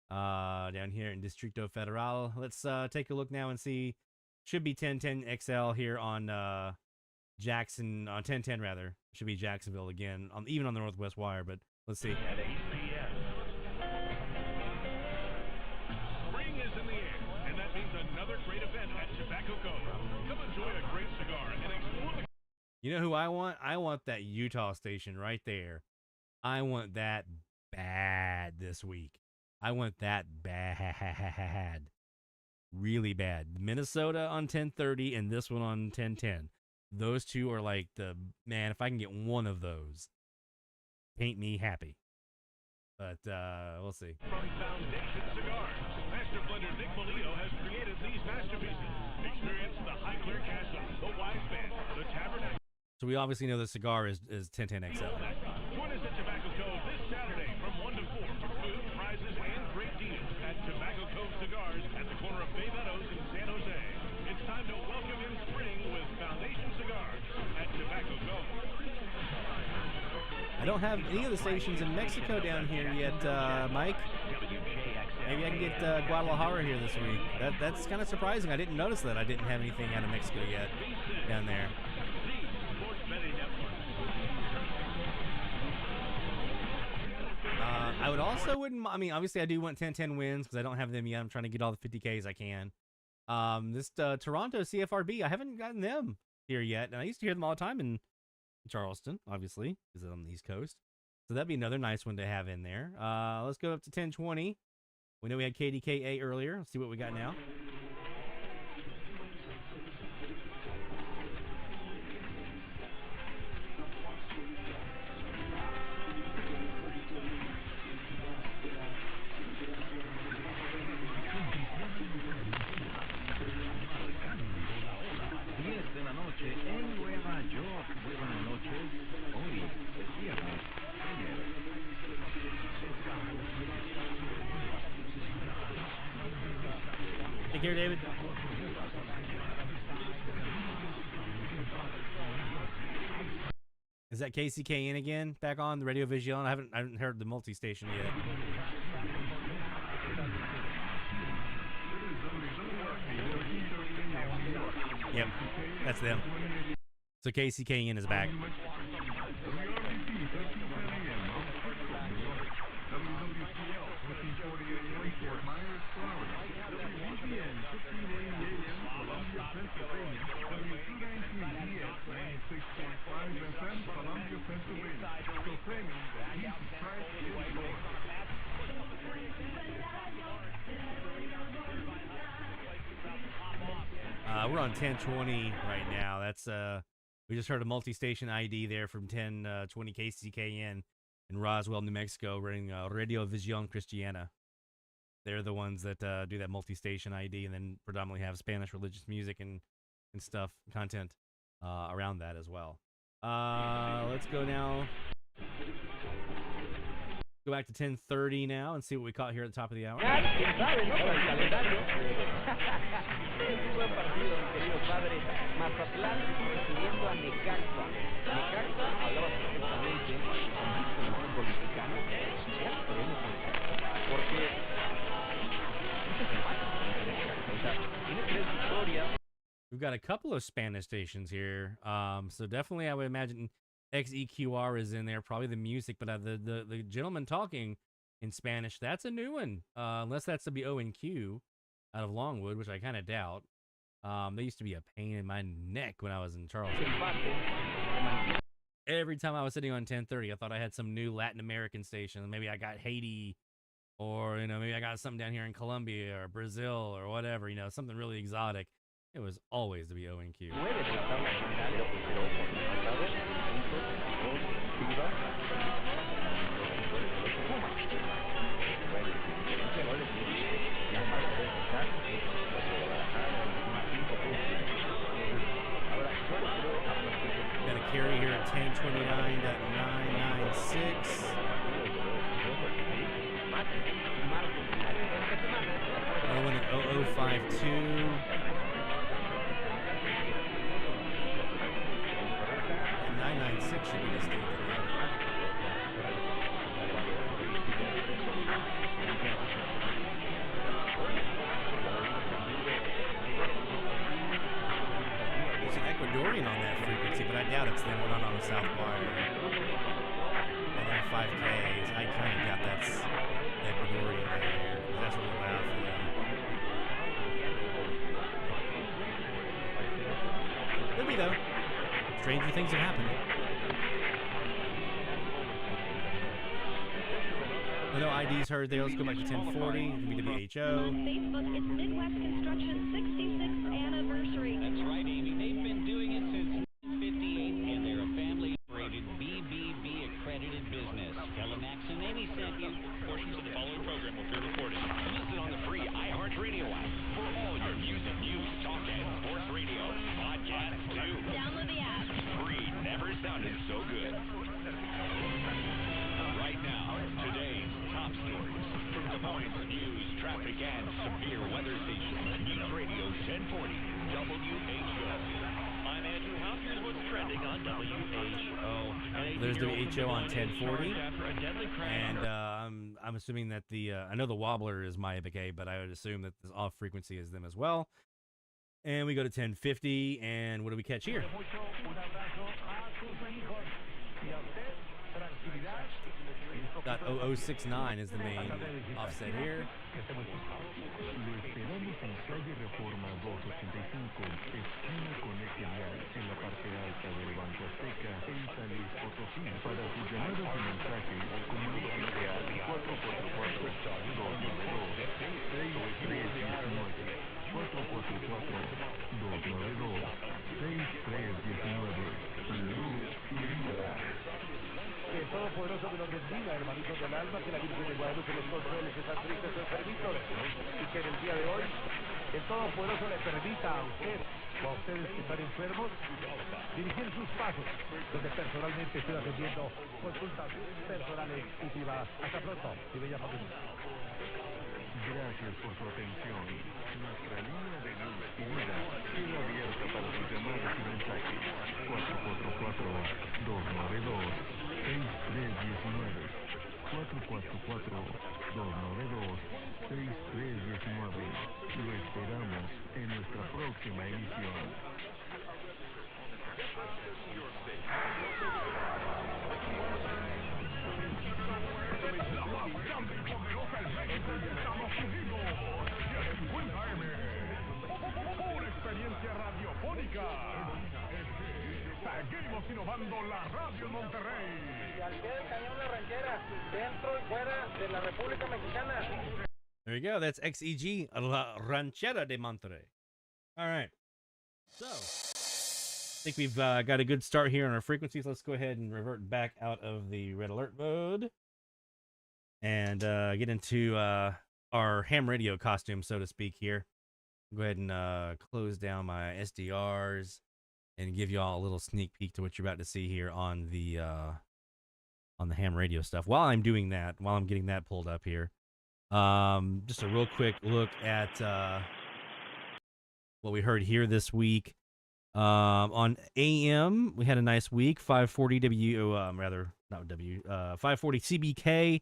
S5: down here in Distrito Federal. Let's take a look now and see. Should be 1010XL here on Jackson, on 1010 rather. Should be Jacksonville again, even on the Northwest Wire, but let's see.
S20: At ACS. Spring is in the air, and that means another great event at Tobacco Cove. Come enjoy a great cigar and explore the...
S5: You know who I want? I want that Utah station right there. I want that bad this week. I want that bad. Really bad. Minnesota on 1030 and this one on 1010. Those two are like man, if I can get one of those, paint me happy. But we'll see.
S20: From Foundation Cigars, Master Blender Nick Molino has created these masterpieces. Experience the high clear castle, the wise man, the tabernacle.
S5: So we obviously know the cigar is 1010XL.
S20: Join us at Tobacco Cove this Saturday from 1 to 4 for food, prizes, and great deals at Tobacco Cove Cigars at the corner of Bay Meadows in San Jose. It's time to welcome in spring with Foundation Cigars at Tobacco Cove.
S5: I don't have any of the stations in Mexico down here yet, Mike. Maybe I can get Guadalajara here this week. That's kind of surprising. I didn't notice that I didn't have anything out of Mexico yet down there. I would also wouldn't. I mean, obviously, I do want 1010 wins because I don't have them yet. I'm trying to get all the 50Ks I can. This Toronto CFRB, I haven't gotten them here yet, and I used to hear them all the time in Charleston, obviously, because it's on the East Coast. So that'd be another nice one to have in there. Let's go up to 1020. We know we had KDKA earlier. Let's see what we got now. Take care, David. Is that KCKN again? Back on the Radio Vision? I haven't heard the multi-station yet. Yep, that's them. So KCKN is back. We're on 1020 right now. That's we just heard a multi-station ID there from 1020 KCKN in Roswell, New Mexico, running Radio Vision Cristiana. They're the ones that do that multi-station ID and then predominantly have Spanish religious music and stuff, content around that as well. Let's go now. Go back to 10:30 now and see what we caught here at the top of the hour. We've got a couple of Spanish stations here, so definitely I would imagine XEQR is in there, probably the music, but the gentleman talking in Spanish, that's a new one, unless that's to be O&Q out of Longwood, which I kind of doubt. They used to be a pain in my neck when I was in Charleston. Every time I was sitting on 10:30, I thought I had some new Latin American station. Maybe I got Haiti, or maybe I got something down here in Colombia or Brazil or whatever, something really exotic. It was always to be O&Q. Got a carry here at 1029.996. Another one at 0052. And 996 should be distinct. There's an Ecuadorian on that frequency, but I doubt it's them. We're not on the South Wire. And they're 5Ks. I kind of doubt that's the Ecuadorian down there, because that's really loud for them. Could be, though. Stranger things have happened. No IDs heard there. Let's go back to 1040. WHO.
S15: On Facebook, it's Midwest Construction 66th anniversary. That's right, Amy. They've been doing it since 1958, and they're a family-operated BBB accredited business. Telemax and Amy sent you. Portions of the following program will be recorded. Listen on the free iHeartRadio app for all your music, news, talk, and sports radio. Podcasts, too. Download the app. Free. Never sounded so good. Right now, today's top stories from Des Moines News, traffic, and severe weather station. News Radio 1040 WHO. I'm Andrew House. Here's what's trending on WHO.
S5: There's WHO on 1040, and I'm assuming that I know the wobbler is my Epic, but I would assume that this off frequency is them as well. And we go to 1050, and what do we catch here? Got 0069 is the main offset here.
S14: Que el Todopoderoso me lo bendiga, hermanitos del alma, que la Virgen de Guadalupe los controle, sus tristes enfermitos, y que en el día de hoy el Todopoderoso le permita a usted o a ustedes que están enfermos dirigir sus pasos, donde personalmente estoy atendiendo consultas personales y privadas. Hasta pronto, mi bella familia.
S8: Gracias por su atención. Nuestra línea de luz y vida queda abierta para sus llamadas y mensajes. 444-292-6319. 444-292-6319. Lo esperamos en nuestra próxima emisión.
S20: Una experiencia radiofónica. Seguimos innovando la radio en Monterrey.
S14: Y al pie del cañón La Ranchera, dentro y fuera de la República Mexicana.
S5: There you go. That's XEG, La Ranchera de Monterrey. All right. So, I think we've got a good start here on our frequencies. Let's go ahead and revert back out of the red alert mode and get into our ham radio costume, so to speak. Here, go ahead and close down my SDRs and give you all a little sneak peek to what you're about to see here on the ham radio stuff. While I'm doing that, while I'm getting that pulled up here, just a real quick look at what we heard here this week. On AM, we had a nice week. 540 540 CBK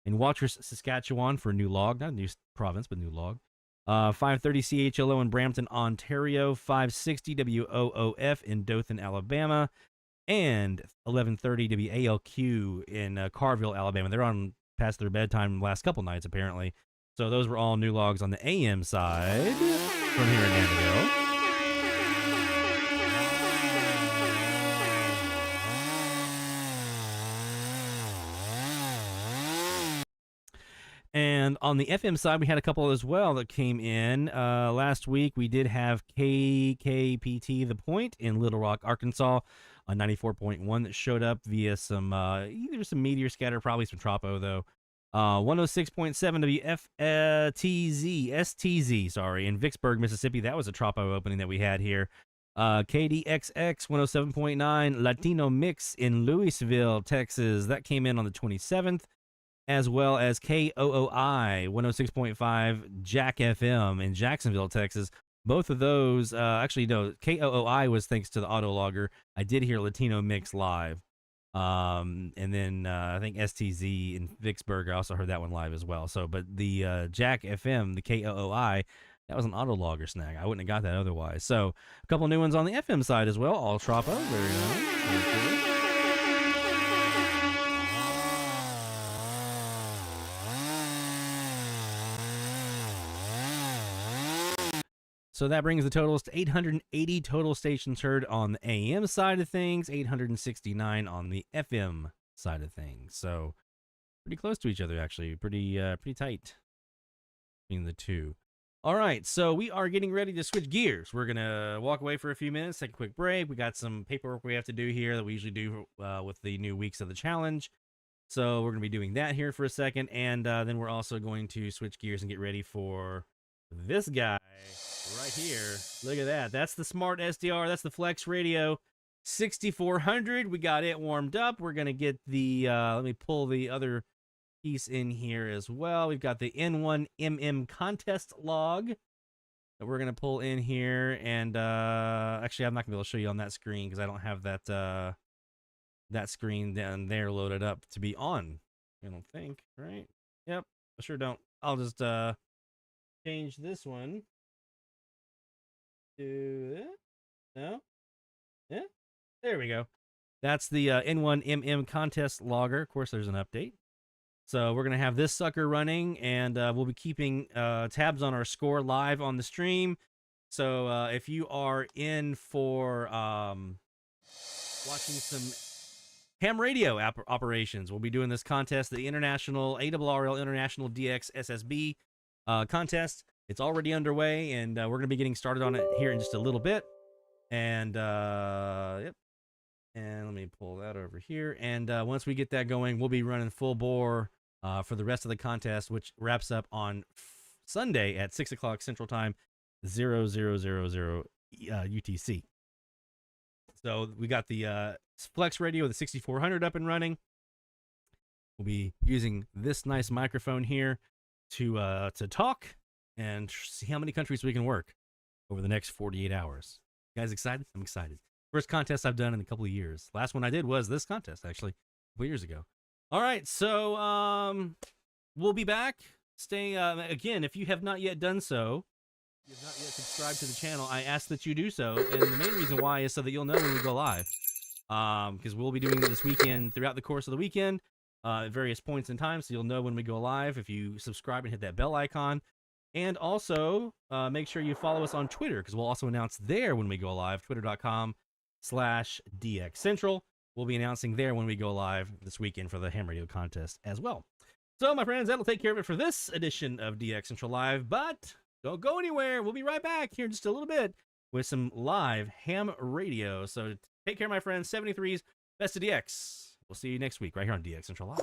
S5: in Watrous, Saskatchewan for New Log, not a new province, but New Log. 530 CHLO in Brampton, Ontario. 560 WOOF in Dothan, Alabama. And 1130 WALQ in Carville, Alabama. They're on past their bedtime the last couple nights, apparently. So those were all new logs on the AM side from here in Mandeville. And on the FM side, we had a couple as well that came in. Last week, we did have KKPT The Point in Little Rock, Arkansas, on 94.1 that showed up via some, either some meteor scatter, probably some tropo, though. 106.7 STZ, sorry, in Vicksburg, Mississippi. That was a tropo opening that we had here. KDXX 107.9 Latino Mix in Louisville, Texas. That came in on the 27th. As well as KOOI 106.5 Jack FM in Jacksonville, Texas. Both of those, actually, no, KOOI was thanks to the Autologger. I did hear Latino Mix live. And then I think STZ in Vicksburg, I also heard that one live as well. So, but the Jack FM, the KOOI, that was an Autologger snag. I wouldn't have got that otherwise. So, a couple new ones on the FM side as well. All Tropo, very nice. Very cool. So that brings the totals to 880 total stations heard on the AM side of things, 869 on the FM side of things. So pretty close to each other, actually. Pretty tight between the two. All right, so we are getting ready to switch gears. We're going to walk away for a few minutes, take a quick break. We got some paperwork we have to do here that we usually do with the new weeks of the challenge. So we're going to be doing that here for a second, and then we're also going to switch gears and get ready for this guy right here. Look at that. That's the SmartSDR. That's the FlexRadio 6400. We got it warmed up. We're going to get the, let me pull the other piece in here as well. We've got the N1MM contest log that we're going to pull in here. And actually, I'm not going to be able to show you on that screen because I don't have that, that screen down there loaded up to be on. I don't think, right? Yep, I sure don't. I'll just, change this one to no, yeah, there we go. That's the N1MM contest logger. Of course, there's an update, so we're gonna have this sucker running, and we'll be keeping tabs on our score live on the stream. So if you are in for watching some ham radio operations, we'll be doing this contest, the International ARRL International DX SSB contest. It's already underway, and we're going to be getting started on it here in just a little bit. And yep, and let me pull that over here. And once we get that going, we'll be running full bore for the rest of the contest, which wraps up on Sunday at 6 o'clock Central Time, 0000 UTC. So we got the FlexRadio, the 6400 up and running. We'll be using this nice microphone here to talk and see how many countries we can work over the next 48 hours. You guys excited? I'm excited. First contest I've done in a couple of years. Last one I did was this contest, actually, a couple years ago. All right, so we'll be back. Stay again, if you have not yet done so, you have not yet subscribed to the channel, I ask that you do so. And the main reason why is so that you'll know when we go live. Because we'll be doing this weekend throughout the course of the weekend. At various points in time, so you'll know when we go live if you subscribe and hit that bell icon. And also, make sure you follow us on Twitter, because we'll also announce there when we go live, twitter.com/DXCentral. We'll be announcing there when we go live this weekend for the ham radio contest as well. So, my friends, that'll take care of it for this edition of DX Central Live, but don't go anywhere. We'll be right back here in just a little bit with some live ham radio. So, take care, my friends. 73's Best of DX. We'll see you next week right here on DX Central Live.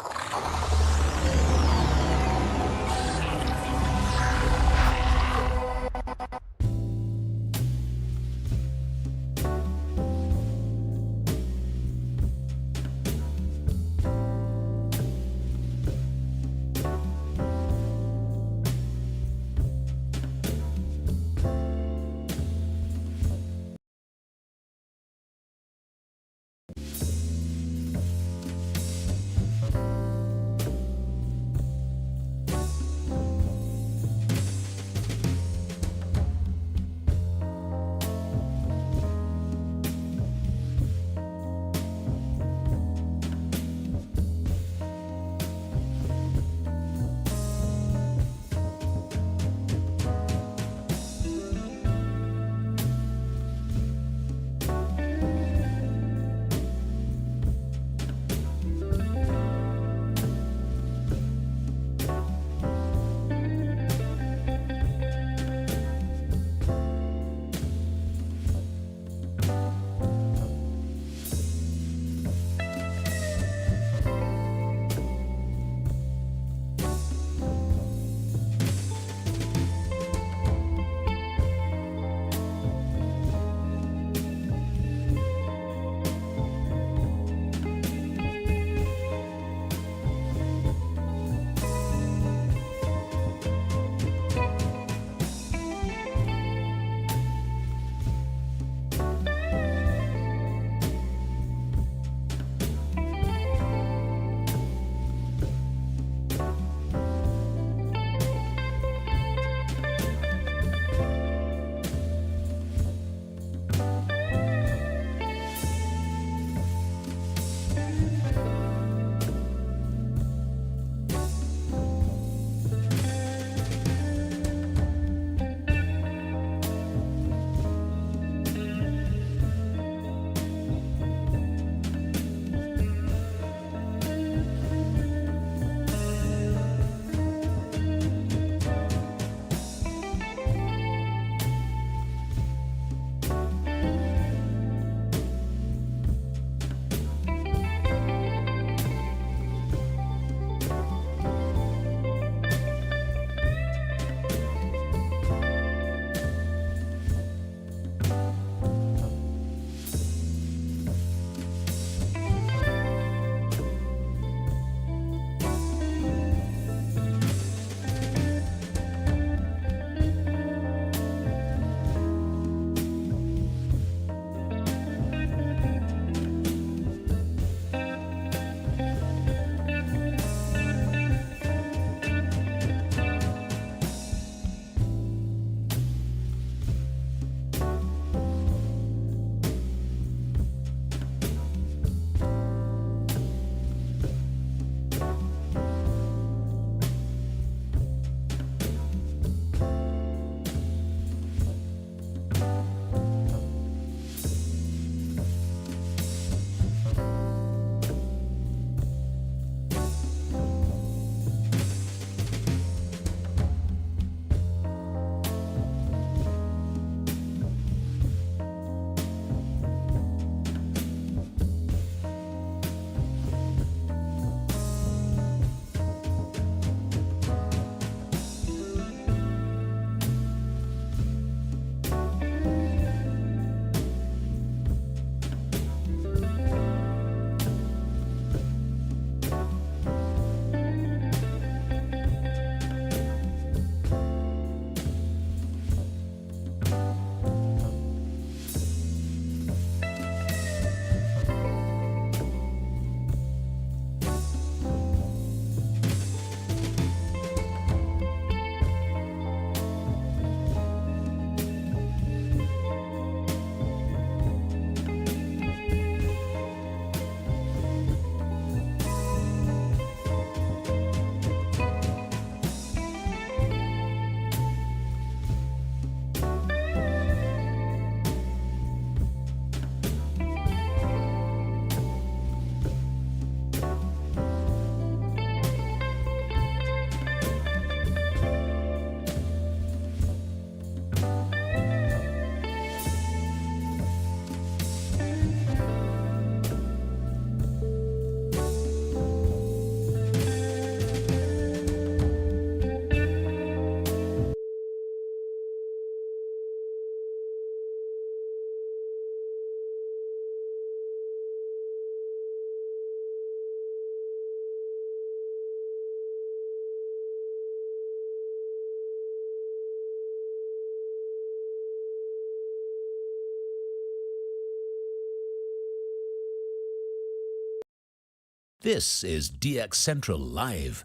S1: This is DX Central Live.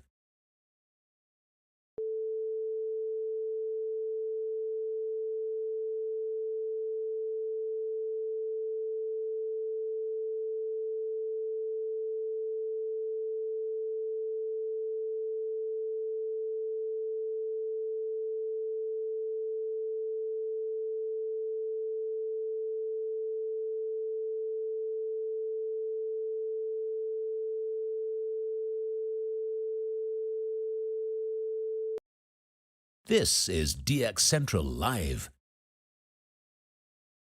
S1: This is DX Central Live.